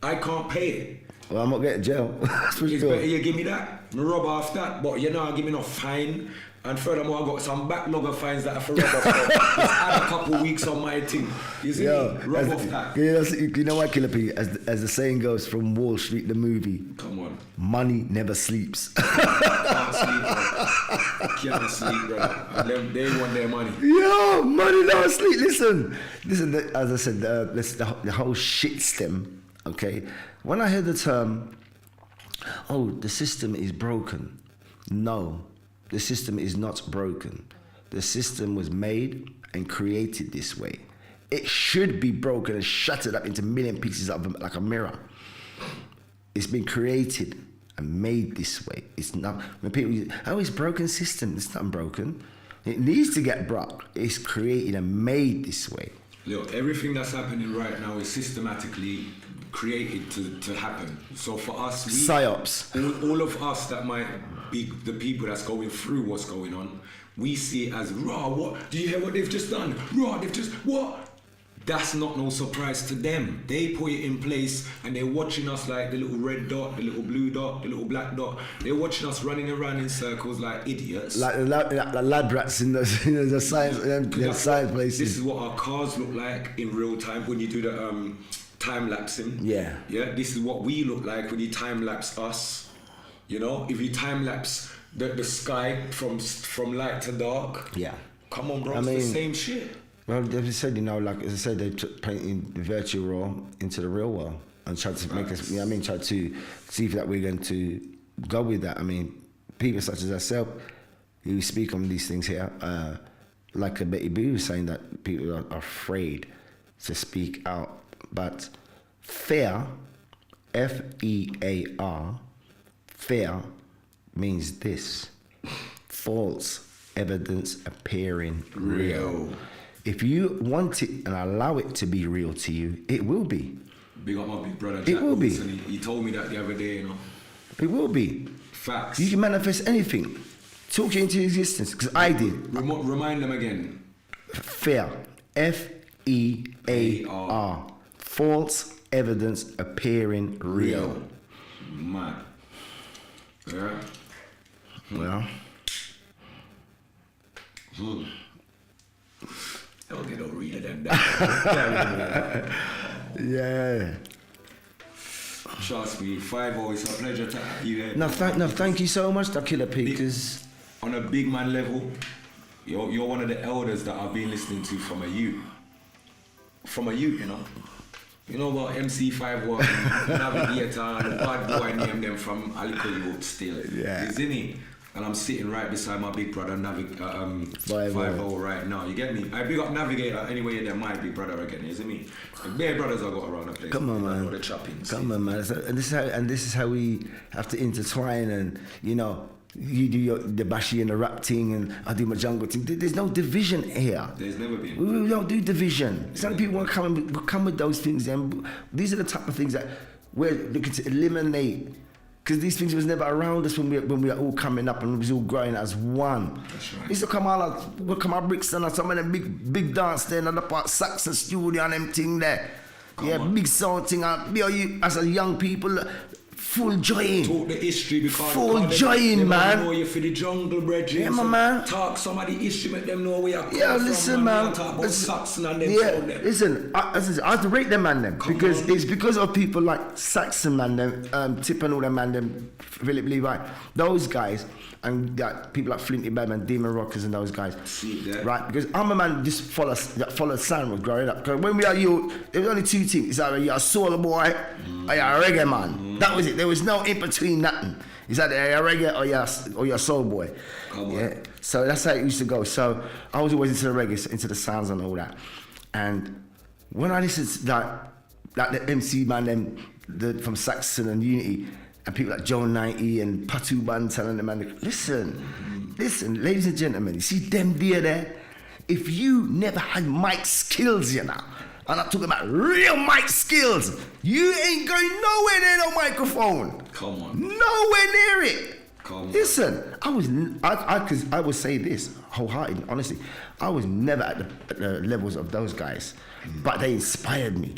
Speaker 1: I can't pay it.
Speaker 3: Well, I'm not getting jail. That's for
Speaker 1: It's
Speaker 3: sure.
Speaker 1: better you give me that. Me rub off that, but give me no fine. And furthermore, I got some backlog of fines that I have to rub off. Just add a couple weeks on my thing. You see
Speaker 3: Yo,
Speaker 1: me? Rub off that.
Speaker 3: you know what, Killer P? As the saying goes from Wall Street, the movie,
Speaker 1: Come on.
Speaker 3: money never sleeps.
Speaker 1: Can't sleep, bro. Can't sleep, bro. And them, they want their money.
Speaker 3: Yo, money never sleep. Listen. As I said, the whole shit stem. Okay, when I heard the term Oh, the system is broken. No, the system is not broken. The system was made and created this way. It should be broken and shattered up into million pieces like a mirror. It's been created and made this way. It's not, when people use, oh, it's broken system. It's not broken. It needs to get broke. It's created and made this way.
Speaker 1: Look, everything that's happening right now is systematically created to happen. So for us,
Speaker 3: Psyops.
Speaker 1: all of us that might be the people that's going through what's going on, we see it as, raw, what? Do you hear what they've just done? Raw, they've just, what? That's not no surprise to them. They put it in place and they're watching us like the little red dot, the little blue dot, the little black dot. They're watching us running around in circles like idiots.
Speaker 3: Like the lad rats in the science places.
Speaker 1: This is what our cars look like in real time when you do the time lapsing.
Speaker 3: Yeah.
Speaker 1: Yeah. This is what we look like when you time lapse us. You know, if you time lapse the sky from light to dark.
Speaker 3: Yeah.
Speaker 1: Come on, bro.
Speaker 3: I
Speaker 1: It's
Speaker 3: mean,
Speaker 1: the same shit.
Speaker 3: Well, they said, you know, like as I said, they took painting the virtual world into the real world and tried to make us, you know what I mean, tried to see if that we're going to go with that. I mean, people such as ourselves who speak on these things here, like Betty Boo was saying that people are afraid to speak out. But fear, F-E-A-R, fear means this: false evidence appearing real. If you want it and allow it to be real to you, it will be.
Speaker 1: Big up my big brother Jack.
Speaker 3: It will be.
Speaker 1: Wilson. He told me that the other day, you know.
Speaker 3: It will be.
Speaker 1: Facts.
Speaker 3: You can manifest anything. Talk it into existence, because I did.
Speaker 1: Remind them again.
Speaker 3: Fear, F-E-A-R, false evidence appearing real.
Speaker 1: Mad. Yeah.
Speaker 3: Well,
Speaker 1: Don't get no read of them down.
Speaker 3: yeah.
Speaker 1: Trust me, 5-0, it's a pleasure to have you there.
Speaker 3: No, thank you so much, Dr. Killer P, because
Speaker 1: On a big man level, you're one of the elders that I've been listening to from a youth. From a youth, you know. You know what, MC5 Navigator and the bad boy name them from a little youth still.
Speaker 3: Yeah.
Speaker 1: Isn't he? And I'm sitting right beside my big brother 5-0 right now. You get me? I big up Navigator anyway, they're my big brother again, isn't me? The bare brothers I got around the place.
Speaker 3: Come on,
Speaker 1: I know
Speaker 3: man.
Speaker 1: the choppings.
Speaker 3: Come on, man. And this is how we have to intertwine, and you know, you do the Bashi and the rap thing, and I do my jungle thing. There's no division here.
Speaker 1: There's never been.
Speaker 3: We don't do division. Some people want to come with those things, and these are the type of things that we're looking to eliminate. Because these things was never around us when we were all coming up and we was all growing as one.
Speaker 1: That's right.
Speaker 3: Used to come out Brixton and some of them big dance there and the part Saxon studio and them thing there.
Speaker 1: On.
Speaker 3: Big sound thing. And you as a young people, full joy.
Speaker 1: Talk the history because
Speaker 3: Full joy, man.
Speaker 1: Know you for the jungle, brethren.
Speaker 3: Yeah, my man.
Speaker 1: Talk some of the history, make them know where you come
Speaker 3: Yeah,
Speaker 1: from.
Speaker 3: listen, man.
Speaker 1: Talk about Saxon and them.
Speaker 3: Yeah,
Speaker 1: sound them.
Speaker 3: listen. I have to rate them, man. Them
Speaker 1: Come
Speaker 3: because
Speaker 1: on.
Speaker 3: it's because of people like Saxon, man. Them Tip and all them, man. Them Philip Levi. Those guys and people like Flinty Badman, Demon Rockers, and those guys.
Speaker 1: See that?
Speaker 3: Right, because I'm a man just followed sound growing up. Because when we are you, there was only two things. It's either you're a soul boy or you're a reggae man. That was it. There was no in between nothing. It's either you're a reggae or you're a soul boy.
Speaker 1: Come on.
Speaker 3: Yeah. So that's how it used to go. So I was always into the reggae, into the sounds and all that. And when I listened to like the MC man, them from Saxon and Unity, and people like Joe 90 and Patu Bantan and the man, listen, ladies and gentlemen, you see them there? If you never had mic skills, you know, and I'm talking about real mic skills, you ain't going nowhere near no microphone.
Speaker 1: Come on.
Speaker 3: Nowhere near it.
Speaker 1: Come on.
Speaker 3: Listen, I would say this wholeheartedly, honestly, I was never at the levels of those guys, but they inspired me.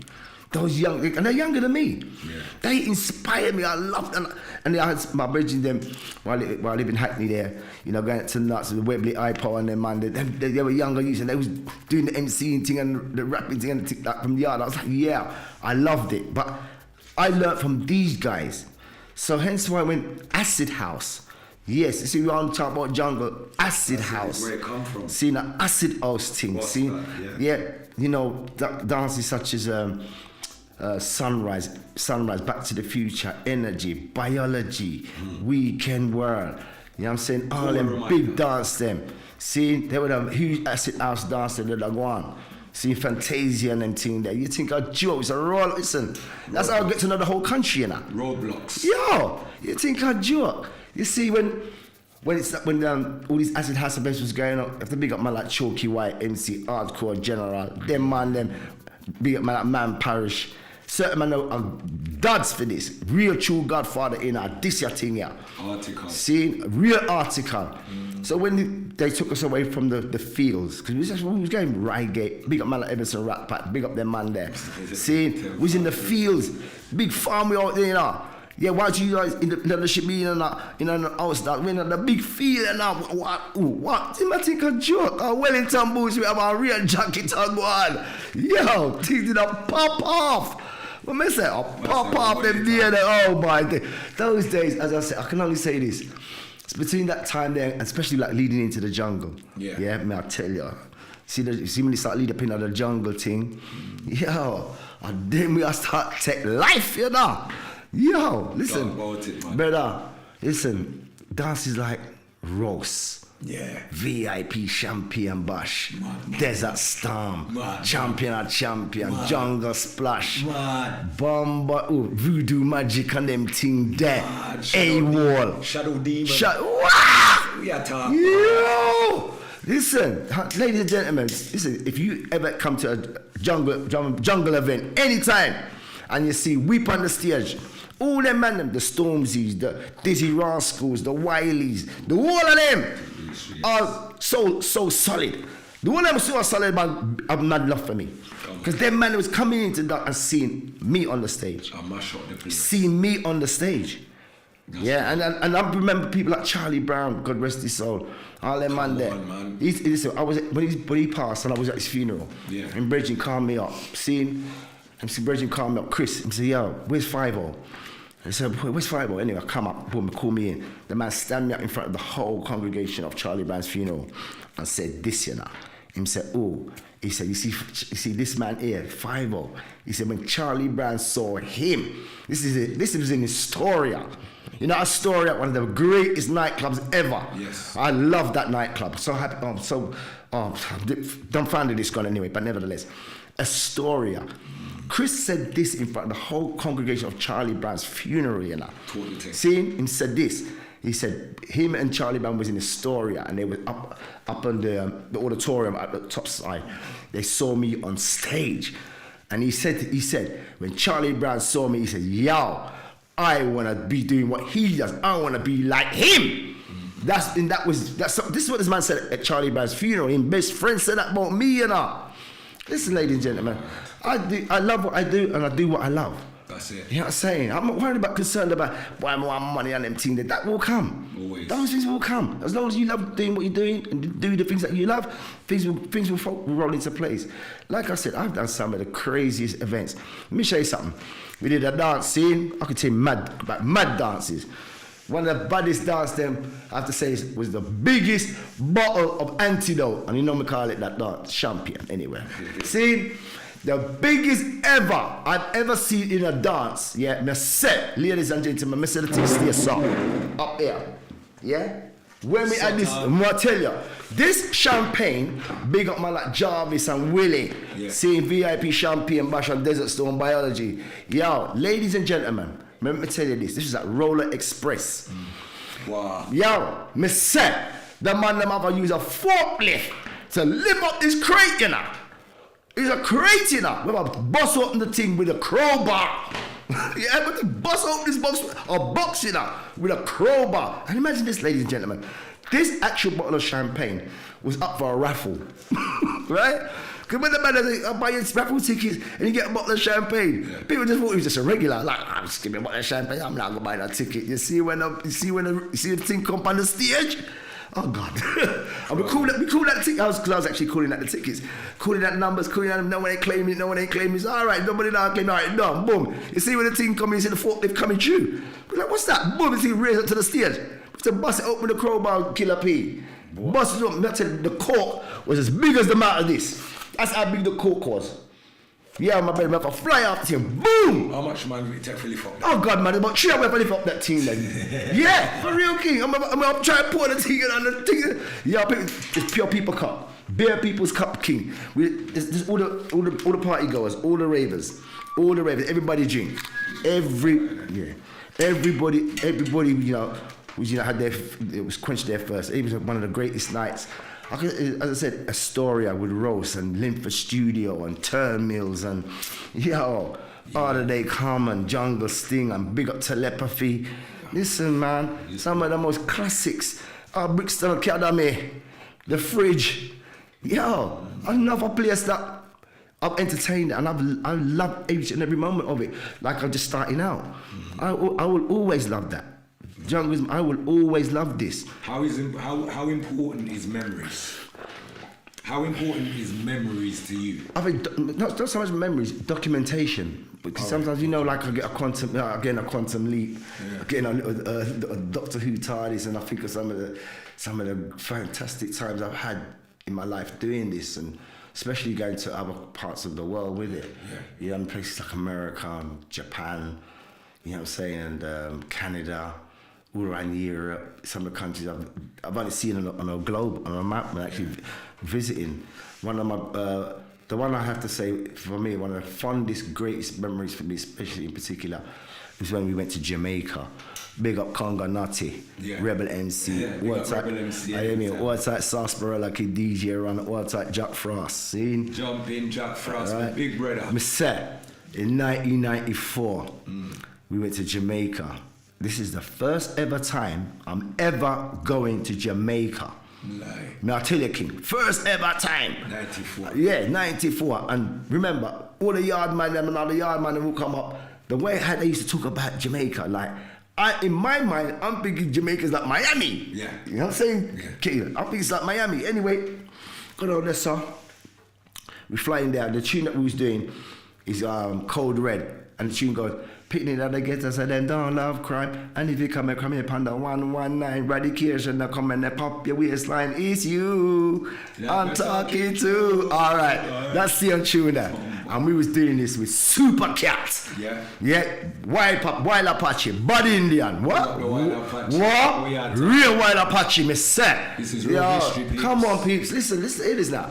Speaker 3: Those young, and they're younger than me.
Speaker 1: Yeah.
Speaker 3: They inspired me. I loved them. And I had my bridging them while I live in Hackney there, you know, going to nuts with the Webley iPod and them, man. They were younger youths and they was doing the MCing thing and the rapping thing and the TikTok from the yard. I was like, yeah, I loved it. But I learned from these guys. So hence why I went Acid House. Yes, you see, we're on talk about jungle, Acid House.
Speaker 1: Where it come from.
Speaker 3: See, now Acid House thing.
Speaker 1: What's
Speaker 3: See,
Speaker 1: that?
Speaker 3: yeah, you know, dances such as Sunrise, Back to the Future, Energy, Biology, Weekend World. You know what I'm saying? All them big dance them. See, they would have huge acid house dance that they go on. See Fantasia and them thing there. You think a joke, it's a roll. Listen, that's how I get to know the whole country, you know.
Speaker 1: Roadblocks.
Speaker 3: Yo, you think a joke. You see when all these acid house events was going on, if they big up man like Choky White, MC, Hardcore General, them big up man like Man Parish. Certain man are dads for this. Real true Godfather in this your thing here.
Speaker 1: Article.
Speaker 3: See, real article. So when they took us away from the fields, because we was going Reigate, big up man like Everson Rat Pack, big up them man there. See, we was in the fields, big farm we out there, you know. Yeah, why do you guys in the ship be in the house that we in the big field and now what? You might think a joke. Wellington boots we have a real jacket on one. Yo, things did pop off. What I say? Pop off them there. Oh my day. Those days, as I said, I can only say this. It's between that time there, and especially like leading into the jungle.
Speaker 1: Yeah.
Speaker 3: Yeah, man, I tell you. See when they start leading up into the jungle thing. Yo, and then we start take life, you know. Yo, listen,
Speaker 1: about it, man.
Speaker 3: brother, listen, dance is like roast.
Speaker 1: Yeah.
Speaker 3: VIP Champion Bash, Desert Storm,
Speaker 1: Man.
Speaker 3: Champion of Champion, Jungle Splash,
Speaker 1: Man.
Speaker 3: Bomba, Voodoo Magic and them thing there,
Speaker 1: Man.
Speaker 3: A-Wall.
Speaker 1: Shadow Demon.
Speaker 3: Wow!
Speaker 1: We are talking.
Speaker 3: Yo! Listen, ladies and gentlemen, listen, if you ever come to a jungle event, anytime, and you see Weep on the stage, all them man, the Stormzy's, the Dizzy Rascals, the Wileys, the whole of them are so solid. The one of them so solid, man, have mad love for me. Because them man was coming into that and seeing me on the stage.
Speaker 1: I mash up the place.
Speaker 3: Seeing me on the stage. Yeah, and I remember people like Charlie Brown, God rest his soul, all them man there.
Speaker 1: Man.
Speaker 3: Listen, I was when he passed and I was at his funeral.
Speaker 1: Yeah.
Speaker 3: And Bridget called me up, seeing Bridget called me up, Chris, he said, yo, where's 5-0? I said, where's 5-0? Anyway, I come up, boom, call me in. The man stand me up in front of the whole congregation of Charlie Brown's funeral and said, this, you know. He said, oh, he said, you see this man here, 5-0. He said, when Charlie Brown saw him, this was in Astoria. You know, Astoria, one of the greatest nightclubs ever.
Speaker 1: Yes. I
Speaker 3: I love that nightclub. So happy, dumbfounded this gone anyway, but nevertheless, Astoria. Chris said this in front of the whole congregation of Charlie Brown's funeral, you know.
Speaker 1: Totally.
Speaker 3: Seeing him said this. He said him and Charlie Brown was in Astoria and they were up on the auditorium at the top side. They saw me on stage. And he said, when Charlie Brown saw me, he said, yo, I want to be doing what he does. I want to be like him. This is what this man said at Charlie Brown's funeral. His best friend said that about me, you know. Listen, ladies and gentlemen, I love what I do and I do what I love.
Speaker 1: That's it.
Speaker 3: You know what I'm saying? I'm not worried about concerned about why I want money and them things. That will come.
Speaker 1: Always.
Speaker 3: Those things will come. As long as you love doing what you're doing and do the things that you love, things will roll into place. Like I said, I've done some of the craziest events. Let me show you something. We did a dance scene. I could say mad dances. One of the baddest dance them, I have to say, was the biggest bottle of antidote. And you know me call it that dance, champion, anyway. See? The biggest ever I've ever seen in a dance, yeah, me set, ladies and gentlemen, me say the thing stay so up here, yeah? When we had this, I'm gonna tell you, this champagne, big up man like Jarvis and Willie,
Speaker 1: Yeah.
Speaker 3: seeing VIP Champagne Bash on Desert Storm Biology. Yo, ladies and gentlemen, let me tell you this is at Roller Express.
Speaker 1: Wow.
Speaker 3: Yo, me set, the man them have to use a forklift to lift up this crate, you know. It's a crate, you know. We're about to bust open the thing with a crowbar. Yeah, but to bust open this box, you know, with a crowbar. And imagine this, ladies and gentlemen. This actual bottle of champagne was up for a raffle. Right? Because when the man says, I'll buy you raffle tickets and you get a bottle of champagne, people just thought it was just a regular. Like, I'm just giving a bottle of champagne, I'm not going to buy that ticket. You see the thing come on the stage? Oh God! And we call that ticket. I was actually calling that the tickets, calling that numbers, calling that no one ain't claiming it, no one ain't claiming it. It's all right, nobody now claiming. All right, done. Boom. You see when the team coming, you see the forklift coming through. We're like, what's that? Boom! You see raise up to the stage. We have to bust it open with a crowbar, Killer P. Bust it up. That's it. The cork was as big as the mouth of this. That's how big the cork was. Yeah, my baby, I fly off the team. Boom!
Speaker 1: How much man will it take for lift up?
Speaker 3: Oh God, man, about 3 hours to lift up that team, man. Yeah, for real, king. I'm trying to pour the thing on the thing. Yeah, it's pure people cup, bare people's cup, king. This all the party goers, all the ravers, everybody drink, everybody, you know, had it was quenched their thirst. It was one of the greatest nights. As I said, Astoria with Rose and Linford Studio and Turn Mills and Other Day Common, Jungle Sting and Big Up Telepathy. Listen, man, some of the most classics are Brixton Academy, The Fridge. Another place that I've entertained and I love each and every moment of it. Like I'm just starting out. I will always love that. Junglism, I will always love this.
Speaker 1: How important is memories? How important is memories to you?
Speaker 3: I think not so much memories, documentation. Because sometimes like I get a quantum leap, getting a little Doctor Who TARDIS, and I think of some of the fantastic times I've had in my life doing this, and especially going to other parts of the world with it. In places like America and Japan, you know what I'm saying, and Canada. All around Europe, some of the countries I've only seen on a globe, on a map, and actually visiting. One of my, the one I have to say, for me, one of the fondest, greatest memories for me, especially in particular, was when we went to Jamaica. Big up Conga Nutty, Rebel MC, Watertight Sarsaparilla Kid DJ Run, Watertight Jack Frost, see?
Speaker 1: Jumping Jack Frost, my big brother.
Speaker 3: Me set in 1994, we went to Jamaica. This is the first ever time I'm ever going to Jamaica. Now I tell you, king, first ever time.
Speaker 1: 94.
Speaker 3: Yeah, 94. And remember, all the yard man and all the yard man who come up, the way how they used to talk about Jamaica, like, in my mind, I'm thinking Jamaica's like Miami.
Speaker 1: Yeah.
Speaker 3: You know what I'm saying?
Speaker 1: Yeah.
Speaker 3: Okay, I'm thinking it's like Miami. Anyway, got on there, sir. We flying there. The tune that we was doing is Cold Red. And the tune goes, picnic that they get us and then don't love crime. And if you come here upon the 119 radication, they come and they pop your waistline. It's you I'm talking to. All right, that's the tune there. And we was doing this with Super Cat. Wild Apache, Bud Indian. What? Real Wild Apache, me say.
Speaker 1: This is real history, peeps.
Speaker 3: Come on, peeps. Listen, it is now.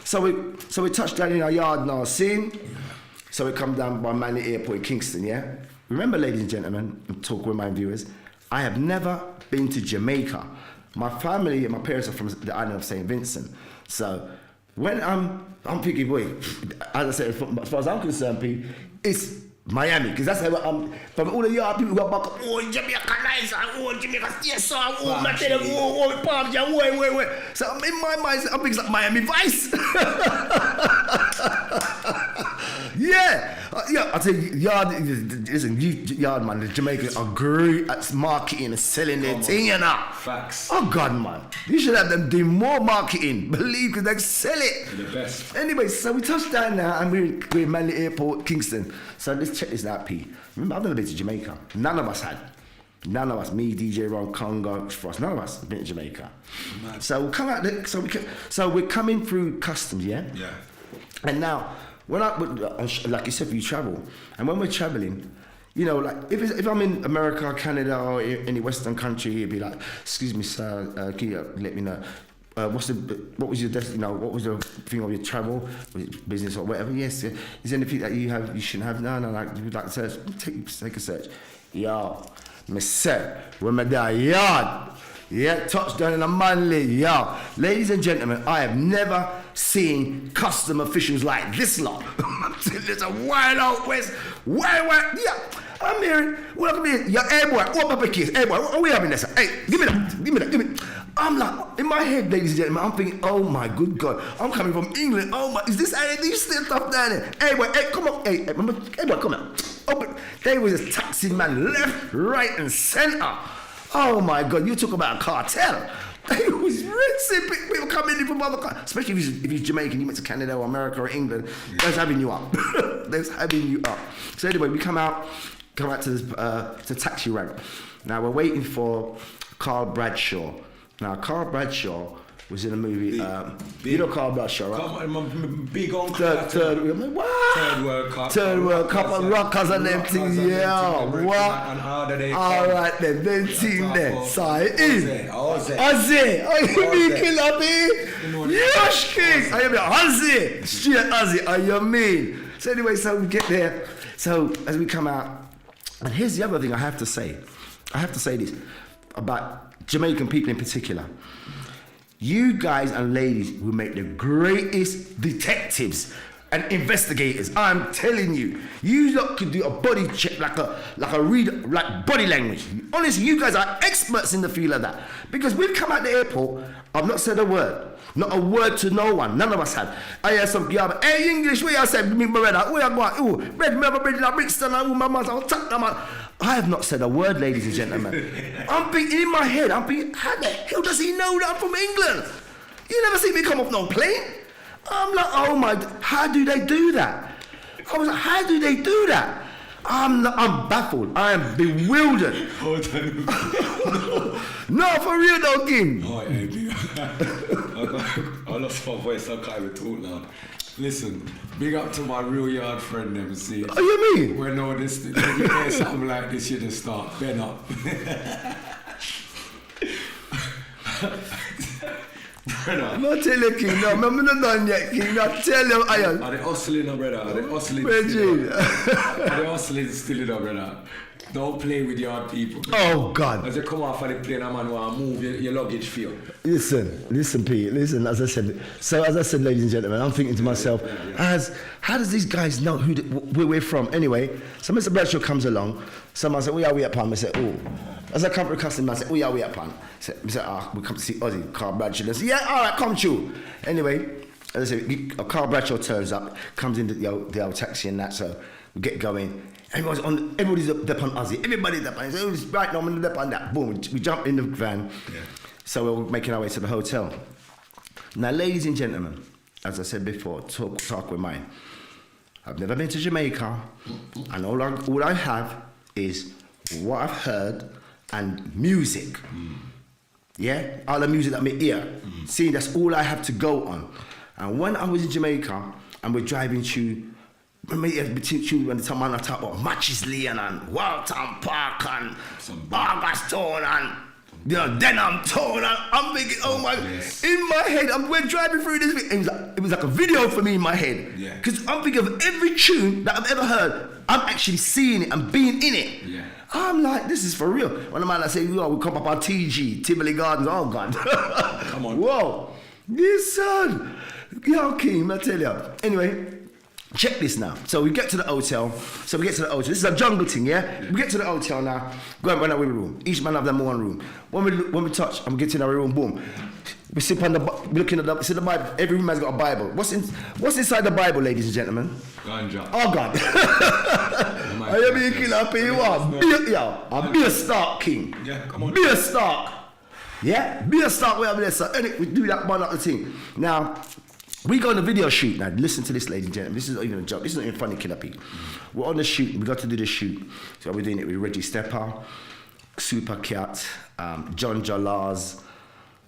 Speaker 3: So we touched down in our yard now, see? So we come down by Manly Airport in Kingston, yeah? Remember, ladies and gentlemen, and talk with my viewers, I have never been to Jamaica. My family and my parents are from the island of St. Vincent. So when I'm thinking, boy, as I said, as far as I'm concerned, Pete, it's Miami, because that's how I'm, from all the yard people who are back, oh, Jamaica nice, oh, Jamaica, yes, oh, I tell them, oh, Palm Jam, wait. So in my mind, I'm thinking like Miami Vice. I tell you, yard man, the Jamaicans are great at marketing and selling their thing, you know.
Speaker 1: Facts.
Speaker 3: Oh God, man, you should have them do more marketing. Believe, because they sell it.
Speaker 1: They're the best.
Speaker 3: Anyway, so we touched down now, and we're in Manly Airport, Kingston. So let's check this out, P. Remember, I've never been to Jamaica. None of us had. None of us, me, DJ Ron, Congo, Frost, none of us have been to Jamaica. Mad. So we come out there, so we're coming through customs, yeah?
Speaker 1: Yeah.
Speaker 3: And now, when like you said, you travel, and when we're traveling, you know, like if I'm in America, Canada, or any Western country, it'd be like, excuse me, sir, can you let me know what was your what was the thing of your travel, was it business or whatever? Yes. Is there anything that you shouldn't have? No. Like you'd like to search, take a search. Yo, me say, when me there yard. Yeah, touchdown in a Manly, yo. Ladies and gentlemen, I have never seen custom officials like this lot. There's a wild out west, wild, yeah. I'm hearing, what I'm hearing, yeah, hey boy, what about the case? Hey boy, what we having this? Hey, give me that. I'm like, in my head, ladies and gentlemen, I'm thinking, oh my good God, I'm coming from England. Oh my, is this how they still stuff down there? Hey boy, hey, come on, hey boy, come on. Oh, but they was a taxi man left, right, and center. Oh my God, you talk about a cartel. It was rinsing. People coming in from other countries, especially if you're Jamaican, you went to Canada or America or England, they're having you up. They're having you up. So anyway, we come out to the taxi rank. Now we're waiting for Carl Bradshaw. Now Carl Bradshaw was in a movie. You know Carl Bradshaw, right?
Speaker 1: Come on, my big uncle.
Speaker 3: Third, I'm like, what?
Speaker 1: Third World Cup.
Speaker 3: Third World Cup and rockers and them things, yeah. What?
Speaker 1: And harder they
Speaker 3: All
Speaker 1: come.
Speaker 3: right then, them team there. Side in.
Speaker 1: Ozzy.
Speaker 3: Ozzy, are you mean killer
Speaker 1: know
Speaker 3: me? Yes, king. Are you mean Ozzy? Straight Ozzy, are you mean? So anyway, so we get there. So as we come out, and here's the other thing I have to say. I have to say this about Jamaican people in particular. You guys and ladies will make the greatest detectives and investigators. I'm telling you, you lot could do a body check like body language. Honestly, you guys are experts in the field of that. Because we've come out the airport, I've not said a word. Not a word to no one. None of us have. I hear some girl, hey English, where you said me brother? Where you going? Ooh, red member bread in a Brixton and my mother, I'll tuck them out. I have not said a word, ladies and gentlemen. I'm thinking in my head, I'm thinking, how the hell does he know that I'm from England? You never see me come off no plane. I'm like, oh my, how do they do that? I was like, how do they do that? I'm baffled. I am bewildered. No, for real though, King.
Speaker 1: Oh, yeah, I lost my voice, I can't even talk now. Listen, big up to my real yard friend them, see.
Speaker 3: Oh, you mean?
Speaker 1: When all this, when you hear something like this, you just start, bend up. Brother.
Speaker 3: I'm not telling you, King, no, I'm not done yet, King. I tell you, I am.
Speaker 1: Are they hustling, no, brother? Are they hustling
Speaker 3: Reggie.
Speaker 1: still? Are they hustling still, no, brother? Don't play with your people.
Speaker 3: Oh, God.
Speaker 1: As you come off of the plane, a man want to move your luggage for you.
Speaker 3: Listen, Pete, listen, as I said, ladies and gentlemen, I'm thinking to myself, how does these guys know where we're from? Anyway, so Mr. Bradshaw comes along, someone said, we are we at Pan? I said, oh. As I come to the customer, I said, we are we at Pan? I said, we come to see Ozzy, Carl Bradshaw. I said, yeah, all right, come through. Anyway, as I said, Carl Bradshaw turns up, comes into the old taxi and that, so we get going. Everybody's up on Ozzy. Everybody's up on. So it was right now. I'm up on that. Boom. We jump in the van. Yeah. So we're making our way to the hotel. Now, ladies and gentlemen, as I said before, talk with mine. I've never been to Jamaica, and all I have is what I've heard and music. Yeah, all the music that I hear. See, that's all I have to go on. And when I was in Jamaica, and we're driving through. Between when the time I talk about Matches Lane and Walton Park and August Town and Denham Town, and I'm thinking, oh my, in my head, we're driving through this, it was like a video for me in my head. Because I'm thinking of every tune that I've ever heard, I'm actually seeing it and being in it. Yeah. I'm like, this is for real. When the man I say, yo, we come up on TG, Tivoli Gardens, oh God. Come on. Whoa. This son. Yo, King, I tell you. Anyway, check this now. So we get to the hotel. This is a jungle thing, yeah? We get to the hotel now. Go and run out with the room. Each man have their one room. When we touch, I'm getting our room. Boom. We sit on we looking at the Bible. Every room has got a Bible. What's inside the Bible, ladies and gentlemen?
Speaker 1: Ganja.
Speaker 3: Oh God. Are you being killer? Pay you off. I'm Beer Stark King.
Speaker 1: Yeah, come on.
Speaker 3: Beer Stark. Yeah, Beer Stark. We have this. We do that one other thing. Now. We go on a video shoot now. Listen to this, ladies and gentlemen. This is not even a joke. This is not even funny, Killer Pete. We're on the shoot. We got to do the shoot. So we're doing it with Reggie Stepper, Super Cat, John Jalars,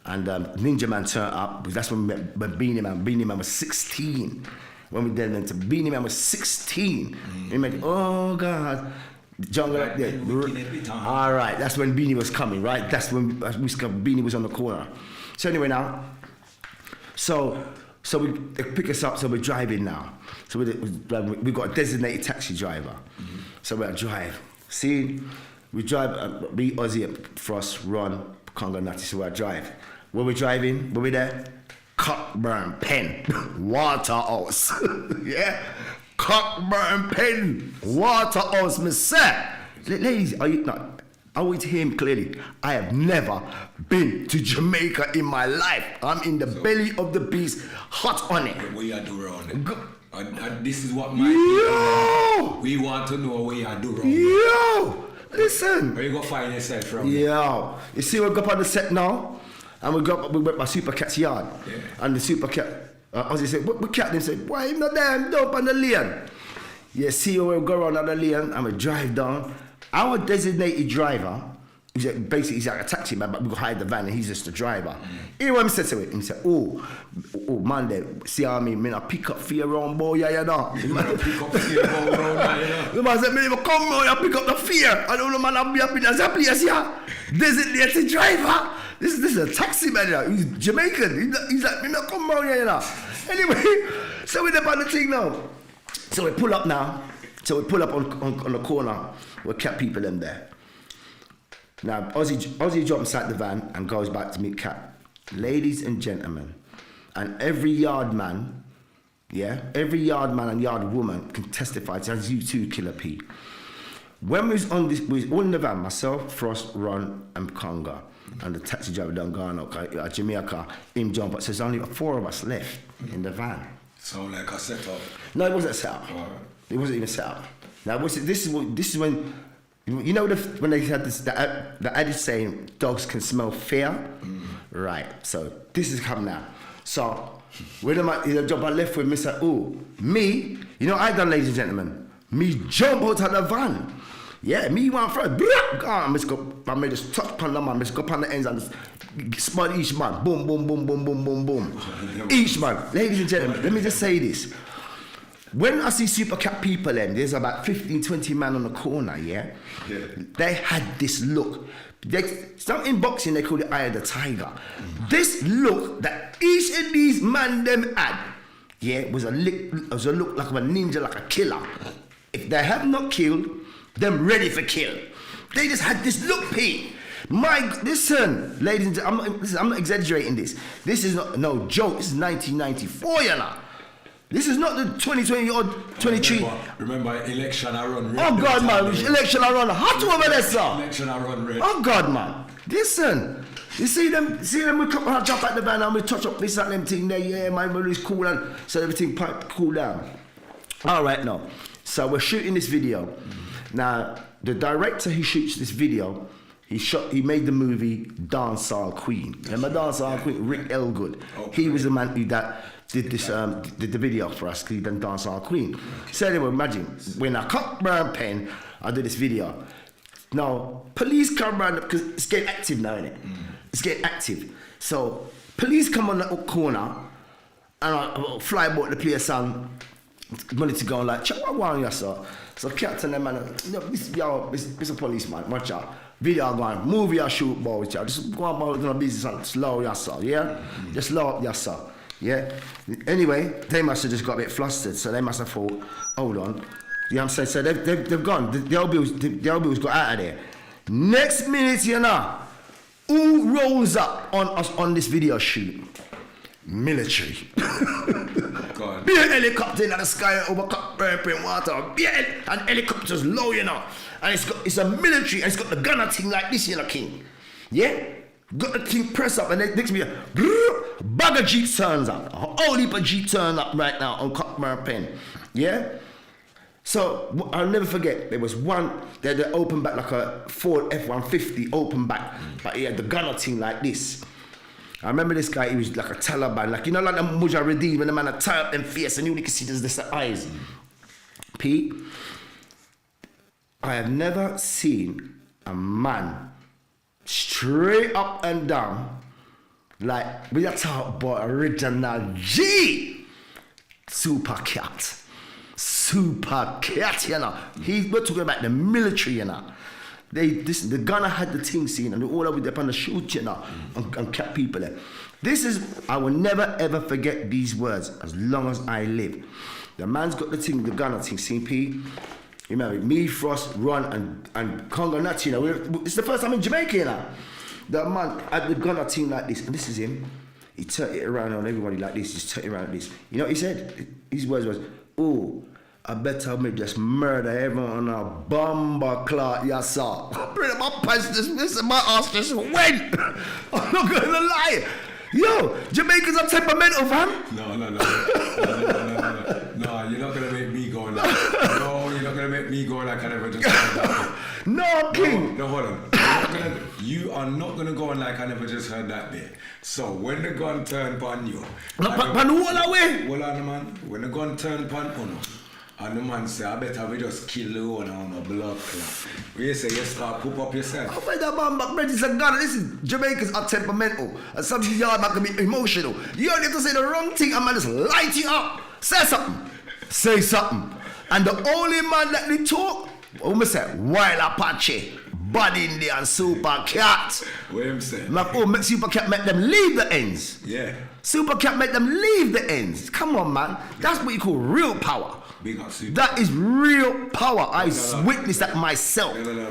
Speaker 3: and Ninja Man turned up. That's when we met Beanie Man. Beanie Man was 16. When we did it, Beanie Man was 16. We met, oh God. John got there. All right, that's when Beanie was coming, right? That's when Beanie was on the corner. So anyway now, So they pick us up, so we're driving now. So we got a designated taxi driver. So we drive. See, we drive, be Ozzy, Frost, Ron, Congo Natty, so we drive. Where we driving, where we there? Cockburn Pen, Waterhouse. Yeah? Cockburn Pen, Waterhouse, me say. Ladies, are you not? I want to hear him clearly. I have never been to Jamaica in my life. I'm in the belly of the beast, hot on it.
Speaker 1: What you do around it? And this is what my people, we want to know what you do around
Speaker 3: Yo, listen.
Speaker 1: Where you go find yourself from?
Speaker 3: Yo, you see we go up on the set now, and we went by Super Cat's yard, and the Super Cat, Ozzy said, "What cat?" They said, "Why him not there? I'm dope on the lane." Yeah, see we go around on the lane, and we drive down. Our designated driver, basically he's like a taxi man, but we hired the van and he's just the driver. Hear what I said to it? He said, oh man, there, see how I mean, I pick up for your own boy, yeah, you know.
Speaker 1: Pick up for your own boy, yeah.
Speaker 3: The man said, me never come round, I pick up the fear. I don't know, man, I'll be up in that place, yeah. Designated driver. This is a taxi man, yeah. He's Jamaican. He's like, me not come round here, you know. Anyway, so we're on the thing now. So we pull up now. So we pull up on the corner. We kept people in there. Now, Ozzy jumps out the van and goes back to meet Cap. Ladies and gentlemen, and every yard man, yeah, every yard man and yard woman can testify to, as you too, Killer P. When we was on this, we was all in the van, myself, Frost, Ron, and Conga, and the taxi driver done gone up, Jamaica, him jump up. So there's only 4 of us left in the van.
Speaker 1: Sound like a setup.
Speaker 3: No, it wasn't set up.
Speaker 1: Right.
Speaker 3: It wasn't even set up. Now, this is when, you know, when they had this, the adage saying, dogs can smell fear? Right, so this is coming now. So, when the job I left with Mr. Me, you know I done, ladies and gentlemen, me jump out of the van. Yeah, me went first, I made this touch upon the man, I go upon the ends and just spot each man, boom, boom, boom, boom, boom, boom, boom. Each man, ladies and gentlemen, let me just say this. When I see Super Cat people in, there's about 15, 20 men on the corner, yeah? They had this look. Some in boxing, they call it Eye of the Tiger. This look that each of these men them had, yeah, was a look like a ninja, like a killer. If they have not killed, them ready for kill. They just had this look, Pete. Listen, ladies and gentlemen, I'm not exaggerating this. This is not no joke. This is 1994, you know. This is not the 2020 or 23.
Speaker 1: Remember election I run red.
Speaker 3: Oh God, man, election I run hot over there, sir.
Speaker 1: Election I run red.
Speaker 3: Oh God, man. Listen, you see them, we come and jump at the van and we touch up this and them thing there, yeah, man, it's cool and so everything cool down. All right, now, so we're shooting this video. Now, the director who shoots this video, he made the movie Dancehall Queen. Remember Dancehall Queen? Rick Elgood. Okay. He was the man who did this, did the video for us, because he done Dancehall Queen. So anyway, imagine, when I cut Brown Pen, I did this video. Now, police come around, because it's getting active now, innit? It's getting active. So, police come on the corner, and I fly about the place and money to go and like, check what one you saw. So captain them man, this a policeman, watch out. Video going, movie or shoot boy, just go about doing business and slow yourself, yeah? Just slow up yourself. Yeah. Anyway, they must have just got a bit flustered, so they must have thought, hold on. You know what I'm saying? So they've gone. The LB's got out of there. Next minute, you know, who rolls up on us on this video shoot? Military.
Speaker 1: God.
Speaker 3: Be an helicopter in the sky over burping water. Be an helicopter's low, you know. And it's a military, and it's got the gunner thing like this, you know, King. Yeah? Got the thing press up, and next to me, bag of Jeep turns up. A whole heap of Jeep turn up right now on Cockburn Pen. Yeah? So, I'll never forget, there was one, they had an open back, like a Ford F-150 open back, but he had the gunner thing like this. I remember this guy, he was like a Taliban, like, you know, like the Mujahideen, when the man had tie up them face, and you only can see just the eyes. Pete, I have never seen a man straight up and down, like, we are talking about original G, Super Cat, you know. We're talking about the military, you know. The gunner had the thing seen and all over there on the shoot, you know, and kept people there. I will never ever forget these words as long as I live. The man's got the thing, the gunner thing, CP. You remember, me, Frost, Ron, and Congo Nuts, you know. It's the first time in Jamaica, you know. The man had the gunner thing like this, and this is him. He turned it around on everybody like this, just turned it around like this. You know what he said? His words was, oh, I better me just murder everyone on a bomber clot, yes sir. My pants just, my ass just went. I'm not gonna lie. Yo, Jamaicans are temperamental, fam.
Speaker 1: No, you're not gonna make me go like no, you're not gonna make me go like I never just heard that.
Speaker 3: No, King.
Speaker 1: No, hold on. You are not gonna go on like I never just heard that bit. So when the gun turned upon you,
Speaker 3: pan who all away?
Speaker 1: Hold on, man. When the gun turned upon Uno, And the man say, I better we just kill the owner on a blood clot. When you say you start poop up yourself.
Speaker 3: Oh, wait, that man, but Brett is a gun. This is Jamaica's up temperamental. And some of y'all might be emotional. You only have to say the wrong thing and man just light you up. Say something. Say something. And the only man that they talk, what am I say? Wild Apache, Bud Indian, Super Cat.
Speaker 1: What him say?
Speaker 3: Super Cat make them leave the ends.
Speaker 1: Yeah.
Speaker 3: Super Cat make them leave the ends. Come on, man. That's what you call real power.
Speaker 1: Big up Super.
Speaker 3: That is real power. I witnessed that myself.
Speaker 1: No,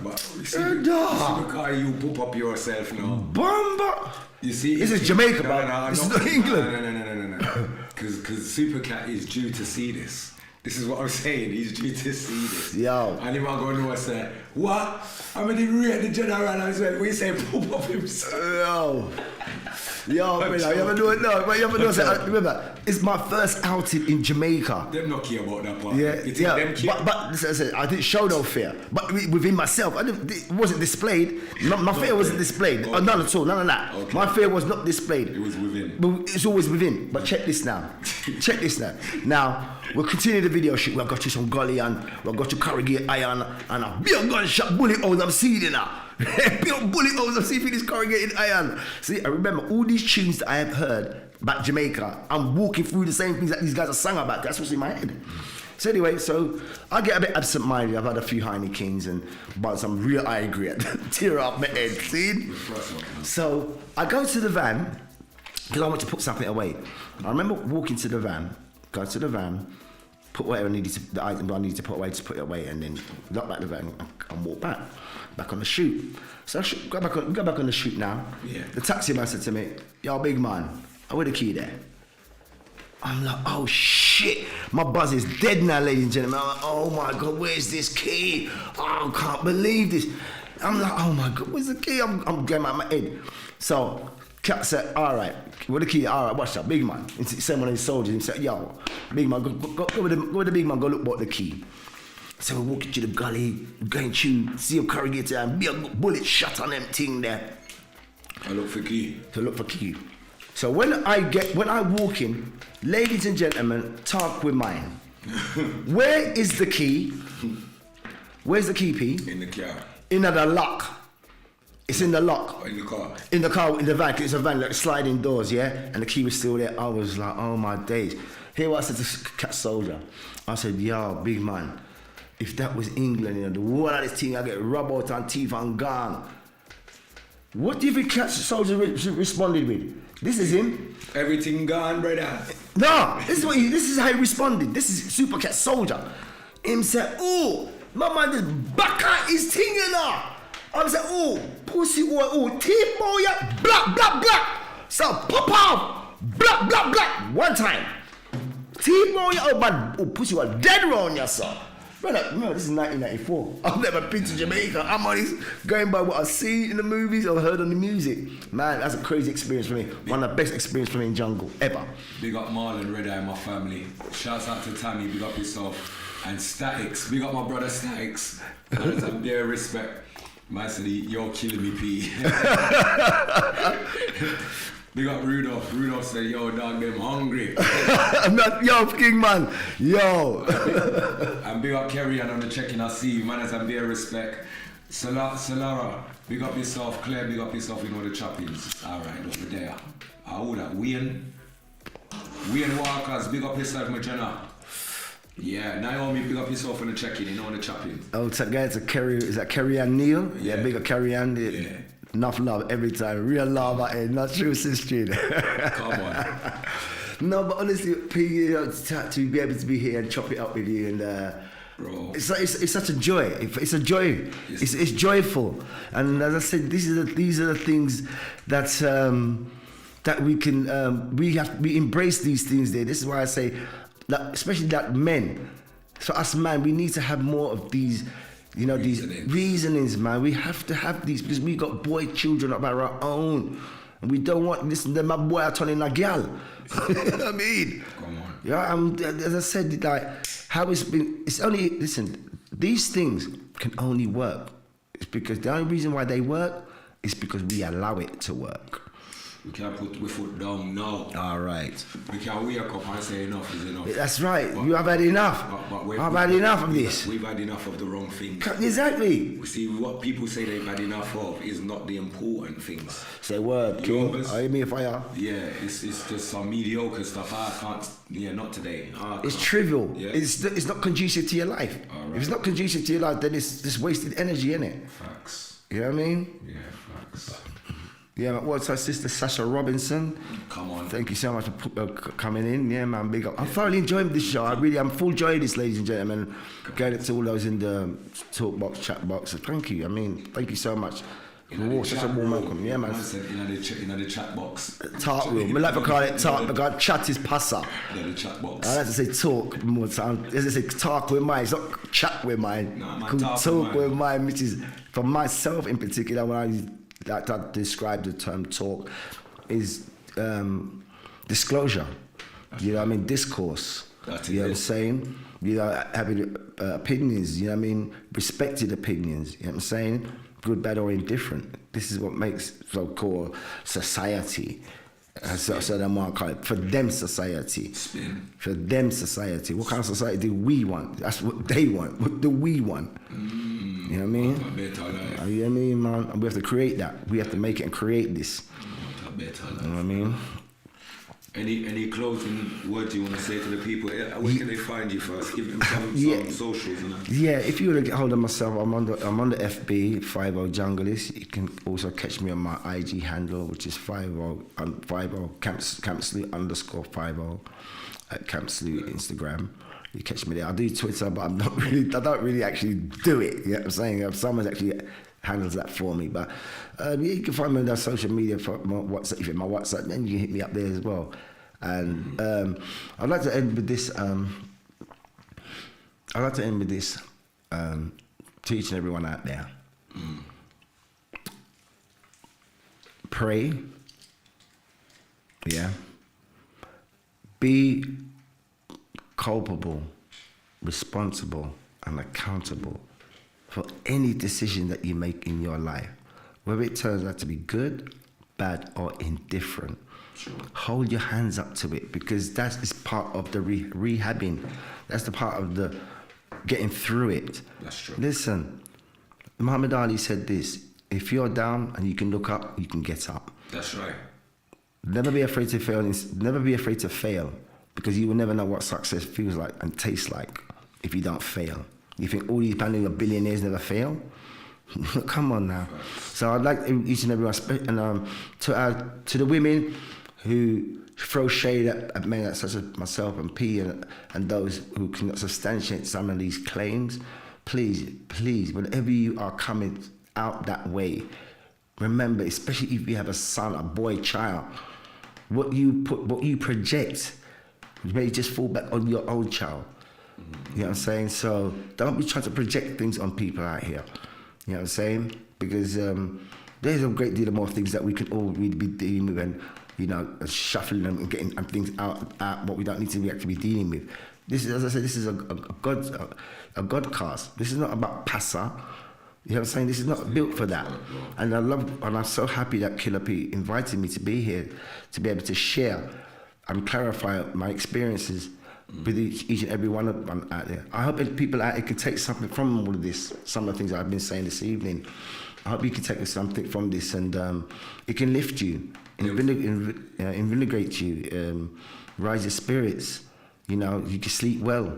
Speaker 1: but you see,
Speaker 3: dog.
Speaker 1: because you poop up yourself now.
Speaker 3: Bumba.
Speaker 1: You see,
Speaker 3: This is Jamaica,
Speaker 1: no,
Speaker 3: man.
Speaker 1: no,
Speaker 3: This is
Speaker 1: no,
Speaker 3: not England.
Speaker 1: No. Because Super Cat is due to see this. This is what I'm saying. He's due to see this.
Speaker 3: Yo.
Speaker 1: And he might go and say, what? I mean, he read the general as well. We say poop up himself.
Speaker 3: Yo, man, you ever do it? No, but you ever do it? Remember, it's my first outing in Jamaica.
Speaker 1: Them not care about that part.
Speaker 3: Yeah,
Speaker 1: You think
Speaker 3: yeah.
Speaker 1: them care?
Speaker 3: But as I said, I didn't show no fear. But within myself, it wasn't displayed. My fear wasn't displayed.
Speaker 1: Okay.
Speaker 3: None at all. None of that.
Speaker 1: Okay.
Speaker 3: My fear was not displayed.
Speaker 1: It was within.
Speaker 3: But it's always within. But check this now. Check this now. Now, we'll continue the video shoot. We've got you some gully and we've got you corrugate iron and a big gunshot bullet holes I'm seeing now. Big bullet holes I'm seeing this corrugated iron. See, I remember all these tunes that I have heard about Jamaica. I'm walking through the same things that these guys are sung about. That's what's in my head. So anyway, so I get a bit absent-minded. I've had a few Heinekens and bought some real eye grit. Tear up my head, see? So I go to the van because I want to put something away. I remember walking to the van, go to the van, put whatever the item I needed to put away, just put it away, and then lock back the van and walk back on the shoot. So I go back on the shoot now.
Speaker 1: Yeah.
Speaker 3: The taxi man said to me, "Yo, big man, where the key there?" I'm like, oh shit, my buzz is dead now, ladies and gentlemen. I'm like, oh my God, where's this key? Oh, I can't believe this. I'm like, oh my God, where's the key? I'm going out of my head. So, Cat said, all right, where the key? All right, watch that, big man. He sent one of his soldiers and said, yo, big man, go with the big man, go look about the key. So we're walking to the gully, going to see him corrugated and be a bullet shot on them thing there.
Speaker 1: I look for key.
Speaker 3: To look for key. So when I walk in, ladies and gentlemen, talk with mine. Where is the key? Where's the key, P?
Speaker 1: In the car.
Speaker 3: In the lock. It's in the lock.
Speaker 1: In the car.
Speaker 3: In the car, in the van. It's a van, like sliding doors, yeah? And the key was still there. I was like, oh my days. Here what I said to Cat Soldier. I said, yo, big man, if that was England, you know, the whole of this thing, I get rubbed out and teeth and gone. What do you think Cat Soldier responded with? This is him.
Speaker 1: Everything gone, brother.
Speaker 3: No, this is how he responded. This is Super Cat Soldier. Him said, oh, my man just back out his thing, you know. I said, oh, pussy boy, oh, teeth boy, yeah, black, black, black. So pop off, black, black, black, one time. Teeth boy, oh, man, oh, pussy was dead round you, sir. Brother, no, this is 1994. I've never been to Jamaica. I'm only going by what I've seen in the movies or heard on the music. Man, that's a crazy experience for me. One of the best experiences for me in jungle, ever.
Speaker 1: Big up Marlon, Red Eye, my family. Shouts out to Tammy, big up yourself. And Statics, big up my brother Statics. And some dear respect. Man said, you're killing me, P. Big up Rudolph. Rudolph said, yo, dog, them hungry.
Speaker 3: I'm not, yo, King man, yo.
Speaker 1: And big up Kerry and on the check-in, I see you, man, as I'm bare respect. Solara, big up yourself. Claire, big up yourself, you know the choppings. All right, over there. Who that? Wayne Walkers, big up yourself, my Jenna. Yeah, Naomi, big up yourself on the check-in, you know the choppings.
Speaker 3: Oh, it's a guy, is that Kerry Ann Neal? Yeah, big up Kerry Ann.
Speaker 1: Yeah.
Speaker 3: Enough love every time. Real love, and not true, sister.
Speaker 1: Come on.
Speaker 3: No, but honestly, P, you know, to be able to be here and chop it up with you, and
Speaker 1: Bro.
Speaker 3: it's such a joy. It's a joy.
Speaker 1: Yes.
Speaker 3: It's joyful. And as I said, these are the things that that we can we embrace these things. There. This is why I say that, especially that men. So us man, we need to have more of these. You know, these reasonings, man. We have to have these because we got boy children of our own. And we don't want this, my boy are turning a gal. I mean,
Speaker 1: Come on.
Speaker 3: yeah, as I said, like, how it's only, listen, these things can only work. It's because the only reason why they work is because we allow it to work.
Speaker 1: We can't put we foot down now.
Speaker 3: All right.
Speaker 1: We can't wake up and say enough is enough.
Speaker 3: That's right. You have had enough. I've had enough of this.
Speaker 1: We've had enough of the wrong things.
Speaker 3: Exactly.
Speaker 1: We see what people say they've had enough of is not the important things.
Speaker 3: Say word, King.
Speaker 1: Yours?
Speaker 3: Are you me fire?
Speaker 1: Yeah, it's just some mediocre stuff. I can't. Yeah, not today.
Speaker 3: It's trivial.
Speaker 1: Yeah.
Speaker 3: It's not conducive to your life.
Speaker 1: All right.
Speaker 3: If it's not conducive to your life, then it's just wasted energy, innit?
Speaker 1: Facts.
Speaker 3: You know what I mean?
Speaker 1: Yeah, facts.
Speaker 3: Yeah, man. What's our sister Sasha Robinson?
Speaker 1: Come on.
Speaker 3: Thank you so much for coming in. Yeah, man, big up. I'm thoroughly enjoying this show. I'm full joy of this, ladies and gentlemen. Going to all those in the talk box, chat box. Thank you. I mean, thank you so much. Such a warm welcome. Yeah, man.
Speaker 1: In the chat box.
Speaker 3: Talk room. We like to call it talk because chat is passa.
Speaker 1: In the chat box.
Speaker 3: I like to say talk more time. As I say, talk with mine. It's not chat with mine.
Speaker 1: No, man,
Speaker 3: Could
Speaker 1: talk
Speaker 3: talk
Speaker 1: with
Speaker 3: with mine, which is for myself in particular. When I like to describe the term talk, is disclosure. You know what I mean? Discourse.
Speaker 1: That
Speaker 3: You know what I'm
Speaker 1: is it.
Speaker 3: saying? You know, having opinions. You know what I mean? Respected opinions. You know what I'm saying? Good, bad, or indifferent. This is what makes so-called society. So them want to call it for them society.
Speaker 1: Spin.
Speaker 3: For them society. What kind of society do we want? That's what they want. What do we want? You know what I mean?
Speaker 1: A better life.
Speaker 3: You know what I mean, man? And we have to create that. We have to make it and create this.
Speaker 1: A better life.
Speaker 3: You know what I mean?
Speaker 1: Any closing words you want to say to the people? Where can they find you first? Give them some socials and that.
Speaker 3: Yeah, if you want to get hold of myself, I'm on the FB 50 Junglist. You can also catch me on my IG handle, which is 50 Camp Salute _50 at Camp Salute Instagram. You catch me there. I do Twitter, but I don't really actually do it. You know what I'm saying? Someone's actually handles that for me. But yeah, you can find me on that social media for my WhatsApp. If you have my WhatsApp, then you can hit me up there as well. And I'd like to end with this. To each and everyone out there. Pray. Yeah. Be culpable, responsible, and accountable for any decision that you make in your life, whether it turns out to be good, bad, or indifferent.
Speaker 1: Sure.
Speaker 3: Hold your hands up to it, because that is part of the rehabbing. That's the part of the getting through it.
Speaker 1: That's true.
Speaker 3: Listen, Muhammad Ali said this: if you're down and you can look up, you can get up.
Speaker 1: That's right.
Speaker 3: Never be afraid to fail. Never be afraid to fail, because you will never know what success feels like and tastes like if you don't fail. You think all these billionaires never fail? Come on now. So I'd like each and everyone, and to the women who throw shade at men such as myself and P and those who cannot substantiate some of these claims, please, whenever you are coming out that way, remember, especially if you have a son, a boy, child, what you project may just fall back on your own child. You know what I'm saying? So don't be trying to project things on people out here. You know what I'm saying? Because there's a great deal of more things that we could all really be dealing with, and shuffling them and getting things out what we don't need to be actually be dealing with. This is, as I said, this is a Godcast. This is not about passa. You know what I'm saying? This is not built for that. And I'm so happy that Killer P invited me to be here, to be able to share and clarify my experiences with each and every one of them out there. I hope that people out there can take something from all of this, some of the things I've been saying this evening. I hope you can take something from this, and it can lift you, invigorate you, rise your spirits. You can sleep well.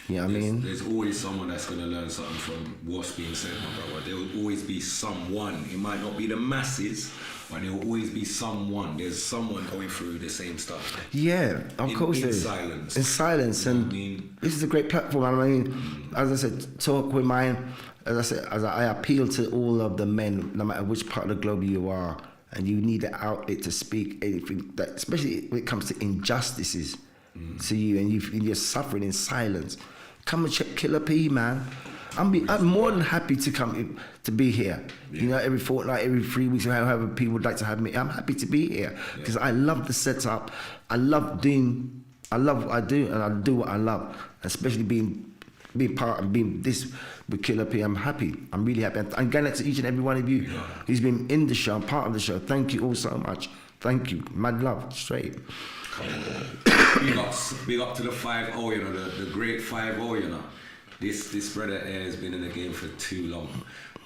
Speaker 3: You know what I mean?
Speaker 1: There's always someone that's going to learn something from what's being said, my brother. There will always be someone. It might not be the masses, but there will always be someone. There's someone going through the same stuff.
Speaker 3: Yeah, of course there
Speaker 1: in
Speaker 3: is.
Speaker 1: silence.
Speaker 3: In silence.
Speaker 1: You know
Speaker 3: And
Speaker 1: what I mean?
Speaker 3: this is a great platform. I mean, as I said, talk with mine. As I said, I appeal to all of the men, no matter which part of the globe you are, and you need an outlet to speak anything, that, especially when it comes to injustices to you, and you're suffering in silence. Come and check Killer P, man. I'm more than happy to come to be here. Yeah. Every fortnight, every 3 weeks, however people would like to have me. I'm happy to be here because I love the setup. I love what I do, and I do what I love. Especially being part of being this with Killer P. I'm happy. I'm really happy. I'm going out to each and every one of you who's been in the show, part of the show. Thank you all so much. Thank you. Mad love, straight.
Speaker 1: Big up to the 5-0, you know, the great 5-0, you know. This brother here has been in the game for too long.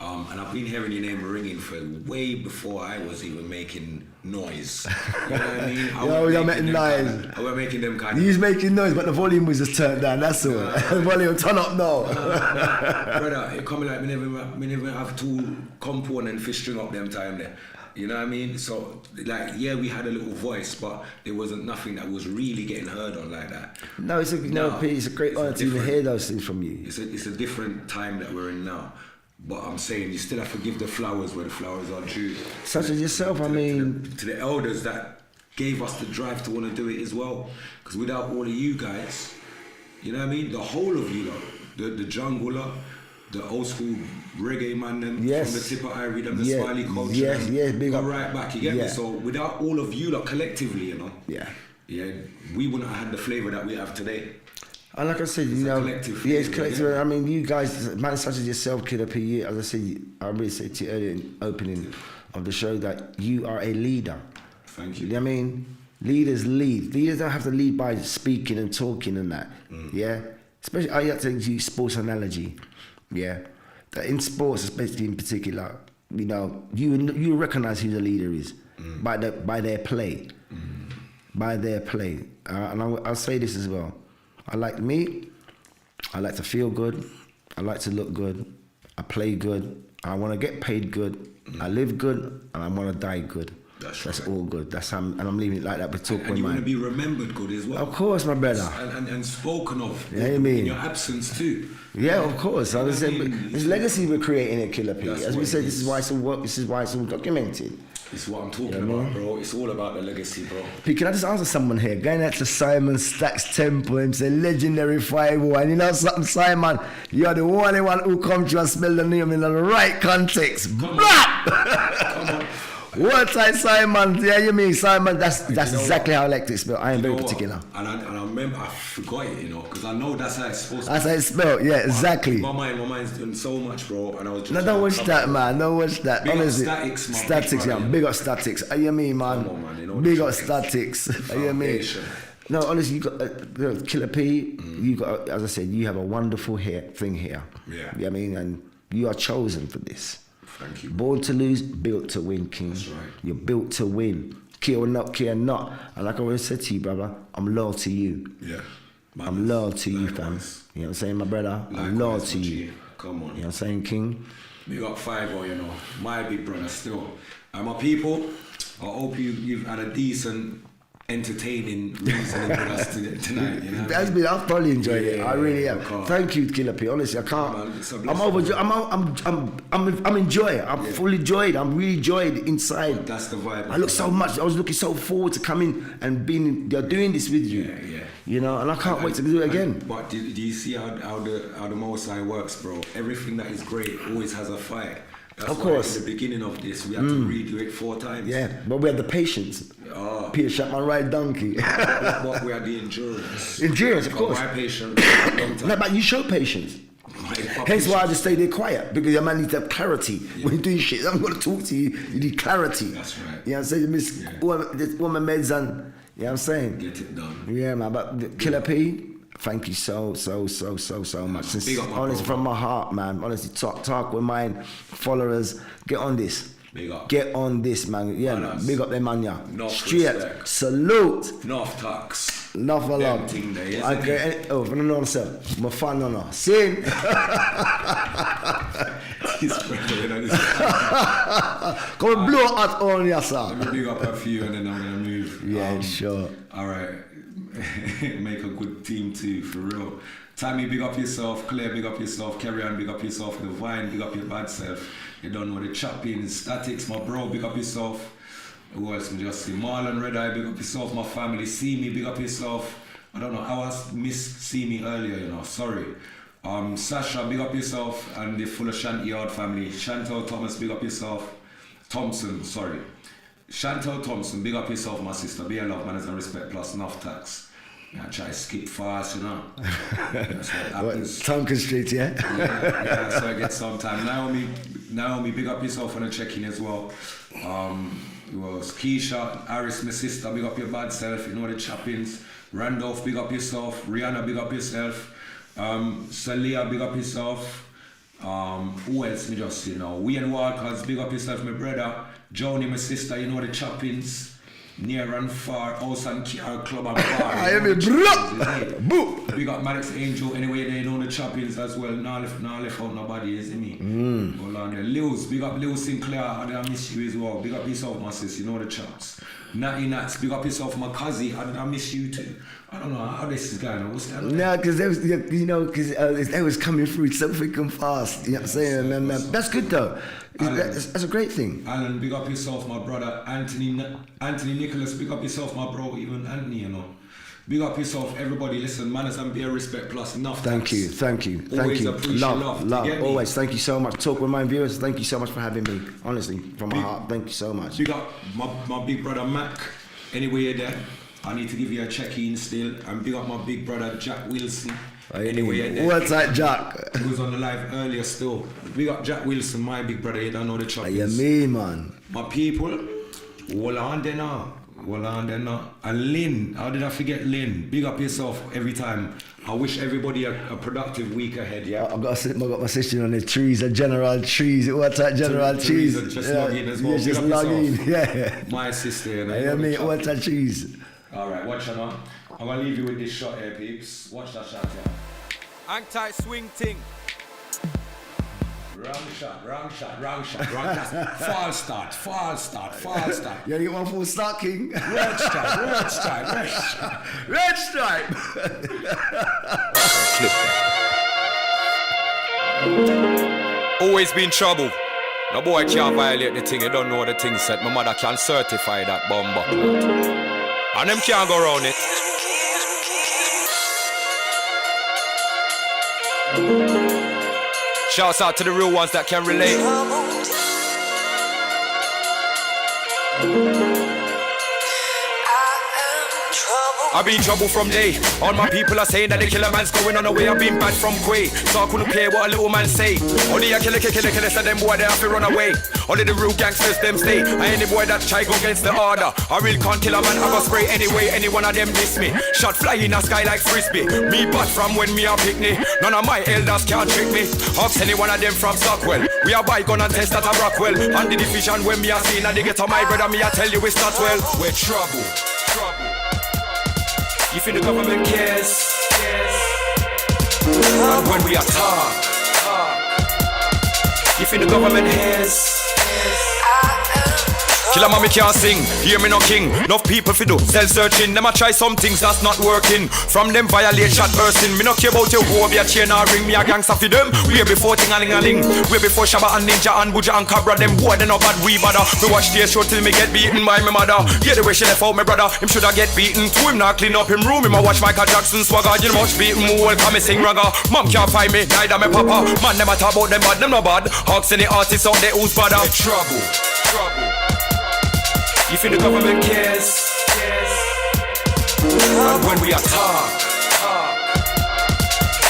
Speaker 1: And I've been hearing your name ringing for way before I was even making noise. You know what I mean?
Speaker 3: You're making noise.
Speaker 1: I was making them kind of...
Speaker 3: He's making noise, but the volume was just turned down, that's all. The volume turn up now.
Speaker 1: Brother, it coming like me never have two component fish string up them time there. You know what I mean? So, like, yeah, we had a little voice, but there wasn't nothing that was really getting heard on like that.
Speaker 3: No, it's a great honour to even hear those things from you.
Speaker 1: It's a different time that we're in now. But I'm saying you still have to give the flowers where the flowers are due.
Speaker 3: Such as yourself,
Speaker 1: to the elders that gave us the drive to want to do it as well. Because without all of you guys, you know what I mean? The whole of you lot, the jungle lot, the old school reggae man them,
Speaker 3: yes.
Speaker 1: from the tip of Ivory, them, the
Speaker 3: Yeah.
Speaker 1: Smiley culture,
Speaker 3: Yes, yes, big
Speaker 1: go
Speaker 3: up.
Speaker 1: right back, you get
Speaker 3: Yeah.
Speaker 1: me? So without all of you lot collectively, you know,
Speaker 3: Yeah.
Speaker 1: we wouldn't have had the flavour that we have today.
Speaker 3: And like I said,
Speaker 1: It's
Speaker 3: you
Speaker 1: a
Speaker 3: know,
Speaker 1: collective
Speaker 3: yeah, it's
Speaker 1: feeling,
Speaker 3: collective.
Speaker 1: yeah.
Speaker 3: I mean, you guys, man such as yourself, Killer P, as I said, I really said to you earlier in opening of the show that you are a leader.
Speaker 1: Thank
Speaker 3: You
Speaker 1: you.
Speaker 3: know what I mean? Leaders lead. Leaders don't have to lead by speaking and talking and that. Yeah? Especially, I have to use sports analogy. Yeah? That in sports, especially in particular, you know, you recognize who the leader is by their play. By their play. And I'll say this as well. I like to feel good. I like to look good. I play good. I want to get paid good. I live good, and I want to die good.
Speaker 1: That's
Speaker 3: That's
Speaker 1: right.
Speaker 3: all good. That's how and I'm leaving it like that with talk
Speaker 1: And
Speaker 3: with
Speaker 1: you want to
Speaker 3: mine.
Speaker 1: be remembered good as well.
Speaker 3: Of course, my brother.
Speaker 1: And spoken of
Speaker 3: Yeah, I mean.
Speaker 1: in your absence too.
Speaker 3: Yeah, of course. I was
Speaker 1: I
Speaker 3: saying,
Speaker 1: mean,
Speaker 3: it's legacy we're creating at Killer P.
Speaker 1: That's
Speaker 3: As we
Speaker 1: what
Speaker 3: said,
Speaker 1: it
Speaker 3: this is
Speaker 1: is.
Speaker 3: why it's all work. This is why it's all documented.
Speaker 1: It's what I'm talking
Speaker 3: Yeah,
Speaker 1: about,
Speaker 3: man.
Speaker 1: bro. It's all about the legacy, bro.
Speaker 3: P, can I just answer someone here? Going out to Simon Stacks Temple, him say legendary 5-1. You know something, Simon? You're the only one who come to and spell the name in the right context.
Speaker 1: Come on.
Speaker 3: Blah!
Speaker 1: Come on.
Speaker 3: What I Simon? Yeah, you mean Simon? That's
Speaker 1: You know
Speaker 3: exactly
Speaker 1: what?
Speaker 3: how I like to spell. I am
Speaker 1: You
Speaker 3: very
Speaker 1: know what?
Speaker 3: particular.
Speaker 1: And I remember, I forgot it, you know, because I know that's how it's supposed to
Speaker 3: That's how it's spelled. Yeah, exactly.
Speaker 1: My mind's doing so much, bro. And I was just
Speaker 3: No,
Speaker 1: trying
Speaker 3: don't
Speaker 1: to
Speaker 3: watch
Speaker 1: cover
Speaker 3: that,
Speaker 1: it.
Speaker 3: man. Don't watch that.
Speaker 1: Big up
Speaker 3: Honestly,
Speaker 1: Statics, man.
Speaker 3: Statics,
Speaker 1: Big
Speaker 3: yeah.
Speaker 1: brother.
Speaker 3: Big up Statics. You mean, man?
Speaker 1: Come on, man, you know
Speaker 3: Big
Speaker 1: the
Speaker 3: up
Speaker 1: truth.
Speaker 3: Statics. You mean?
Speaker 1: Foundation.
Speaker 3: No, honestly, you got Killer P. You got, as I said, you have a wonderful thing here.
Speaker 1: Yeah.
Speaker 3: You know what I mean, and you are chosen for this.
Speaker 1: Thank you.
Speaker 3: Born to lose, built to win, King.
Speaker 1: That's right.
Speaker 3: You're built to win. Care or not, care not. And like I always said to you, brother, I'm loyal to you.
Speaker 1: Yeah.
Speaker 3: I'm loyal to you, fam.
Speaker 1: Likewise.
Speaker 3: You know what I'm saying, my brother? I'm
Speaker 1: Likewise,
Speaker 3: loyal
Speaker 1: my
Speaker 3: to you.
Speaker 1: G. Come on.
Speaker 3: You know what I'm saying, King?
Speaker 1: Big up 5-0, you know. My big brother still. And my people, I hope you've had a decent, entertaining reasoning with us tonight. You know what I
Speaker 3: That's
Speaker 1: mean?
Speaker 3: been, I've probably enjoyed it. I really have.
Speaker 1: okay.
Speaker 3: Thank you, Killer P. Honestly, I can't.
Speaker 1: Man, it's a
Speaker 3: I'm
Speaker 1: blessing.
Speaker 3: overjoyed. I'm enjoying. I'm fully joyed. I'm really joyed inside.
Speaker 1: That's the vibe.
Speaker 3: I look so much. I was looking so forward to coming and being. They're doing this with you.
Speaker 1: Yeah, yeah.
Speaker 3: You know, and I can't wait to do it again.
Speaker 1: But do you see how the Most High works, bro? Everything that is great always has a fight. That's
Speaker 3: Of
Speaker 1: why
Speaker 3: course.
Speaker 1: in the beginning of this, we had to redo it 4 times.
Speaker 3: Yeah, but we had the patience.
Speaker 1: Oh.
Speaker 3: Peter shot my right donkey.
Speaker 1: But we had the endurance.
Speaker 3: Endurance, of
Speaker 1: But
Speaker 3: course.
Speaker 1: My patience. a long time.
Speaker 3: No, but you show patience.
Speaker 1: My
Speaker 3: Hence why I just stay there quiet, because your man needs to have clarity. When you do shit, I'm going to talk to you, you need clarity.
Speaker 1: That's right.
Speaker 3: You know what I'm saying? You miss all my meds and, you know what I'm saying?
Speaker 1: Get it done.
Speaker 3: Yeah, man, but Killer P, thank you so much.
Speaker 1: Big up, my
Speaker 3: Honestly,
Speaker 1: bro.
Speaker 3: from my heart, man. Honestly, talk with mine followers. Get on this.
Speaker 1: Big up.
Speaker 3: Get on this, man. Yeah,
Speaker 1: Manas.
Speaker 3: big up them, man, yeah.
Speaker 1: Enough
Speaker 3: Straight.
Speaker 1: respect.
Speaker 3: Salute.
Speaker 1: Enough talks.
Speaker 3: Enough for
Speaker 1: Them
Speaker 3: long.
Speaker 1: thing there, isn't
Speaker 3: Okay, oh, for the non-self. My fan, no. Sin.
Speaker 1: This brother, you know, this-
Speaker 3: Come and blow out on yourself.
Speaker 1: Let me big up a few and then I'm gonna move.
Speaker 3: Yeah, sure.
Speaker 1: All right, make a good team too, for real. Tammy, big up yourself. Claire, big up yourself. Carry on, big up yourself. Divine, big up your bad self. You don't know the chopping, Statics, my bro, big up yourself. Who else can just see? Marlon Red Eye, big up yourself. My family, see me, big up yourself. I don't know how I missed see me earlier, you know. Sorry. Sasha, big up yourself, and the full of Shanty Yard family. Chantal Thomas, big up yourself. Thompson, sorry. Chantal Thompson, big up yourself, my sister. Be a love, manners and respect, plus enough tax. I try to skip fast, you know. That's what happens.
Speaker 3: Tonkin Street, yeah?
Speaker 1: Yeah, so I get some time. Naomi, big up yourself on a check-in as well. Who else? Keisha, Harris, my sister, big up your bad self. You know the choppings. Randolph, big up yourself. Rihanna, big up yourself. Salia, big up yourself. Who else me just see now? Wayne Walkers, big up yourself, my brother. Joni, my sister, you know the choppings. Near and far, house and car, club and bar.
Speaker 3: I am a bro.
Speaker 1: Big up Maddox Angel, anyway, they know the choppings as well. Now left out nobody, you see me? Hold on there. Lewis, big up Lewis Sinclair, I miss you as well. Big up yourself, my sis, you know the chops. Natty Nats, big up yourself, my cousin, I miss you too. I don't know how this is going on. What's that?
Speaker 3: No, because they was coming through so freaking fast. You know what I'm saying? And, that's good though. That's a great thing.
Speaker 1: Alan, big up yourself, my brother. Anthony Nicholas, big up yourself, my bro. Even Anthony, you know. Big up yourself, everybody. Listen, manners and beer, respect plus enough.
Speaker 3: Thank you.
Speaker 1: Always appreciate love.
Speaker 3: Always. Thank you so much. Talk with my viewers. Thank you so much for having me. Honestly, from my heart. Thank you so much.
Speaker 1: Big up my big brother Mac. Anyway, you're there. I need to give you a check-in still. And big up my big brother Jack Wilson. Anyway, you're there.
Speaker 3: What's that, Jack?
Speaker 1: He was on the live earlier still. Big up Jack Wilson, my big brother. You don't know the choppers.
Speaker 3: You mean, man?
Speaker 1: My people, hold on there now. And Lynn, how did I forget Lynn? Big up yourself every time. I wish everybody a productive week ahead, yeah?
Speaker 3: I got my sister on the trees, a general trees. What's that, general trees?
Speaker 1: Just log in as well.
Speaker 3: Yeah, just log in, yeah.
Speaker 1: My sister, you know.
Speaker 3: Yeah, mate, what's that trees?
Speaker 1: Alright, watch it now. I'm gonna leave you with this shot here, peeps. Watch that shot here.
Speaker 4: Hang tight swing thing.
Speaker 1: Wrong shot. False start.
Speaker 3: Yeah, you want full start, King?
Speaker 1: Red stripe.
Speaker 3: Red stripe!
Speaker 5: Always been trouble. No boy can't violate the thing, you don't know the thing set. My mother can certify that bomber. And them can't go around it. Shouts out to the real ones that can relate. I've been in trouble from day. All my people are saying that the killer man's going on the way. I've been bad from Quay, so I couldn't care what a little man say. Only a killer, so them boy they have to run away. Only the real gangsters them stay. And any boy that try go against the order, I really can't kill a man. I go spray anyway. Any one of them diss me. Shot fly in the sky like frisbee. Me bad from when me a picnic. None of my elders can't trick me. Ask any one of them from Stockwell. We are bygone and test that a Rockwell. And the division when me a seen and they get on my brother, me I tell you it's not well. We're trouble. You think the government cares? And when we attack, you think the government hears? Killer mommy can't sing, hear me no king. Enough people fi do self-searching. Them a try some things that's not working. From them violate shot bursting. Me no care about your war, be a chain or ring. Me a gangster fi them. Way before ting-a-ling-a-ling. Way before Shabba and Ninja and Buja and Cabra. Them boy they no bad, we bother. Me watch the show till me get beaten by my mother. Yeah, the way she left out my brother, him shoulda get beaten. To him not clean up him room. Him a watch Michael Jackson swagger. You much beaten, me welcome me sing ragga. Mom can't find me, neither me papa. Man them a talk about them bad, them no bad. Hawks any artists out there who's bad. Trouble. You think the government cares? And when we attack,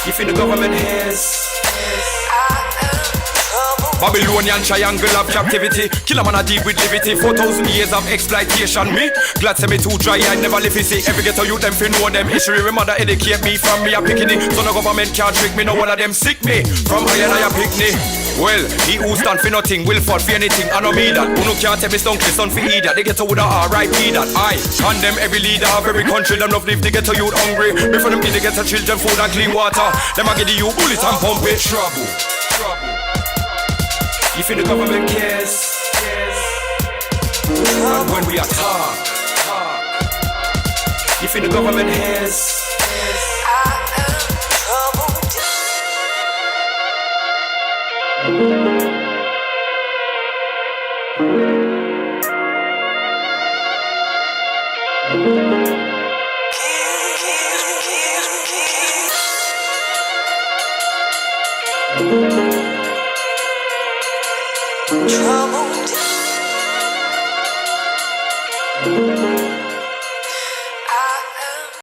Speaker 5: you think the government hears? Babylonian triangle of captivity. Killer man a deal with liberty. 4,000 years of exploitation. Me glad say me too dry. I never live to see. Every ghetto you them fi know them history. My mother educate me from me a picnic. So no government can't trick me. No one of them sick me. From high and I a picnic. Well, he who stand for nothing will fall for anything. I know me that. Who no can't tell me stunk son for idiot. They get to with a R.I.P. that. I condemn every leader of every country. Them love live the ghetto youth hungry. Before them give the ghetto children food and clean water. Them a get the youth bullet and pump it. Trouble. You think the government cares? And when we attack, you think the government hears? I am troubled.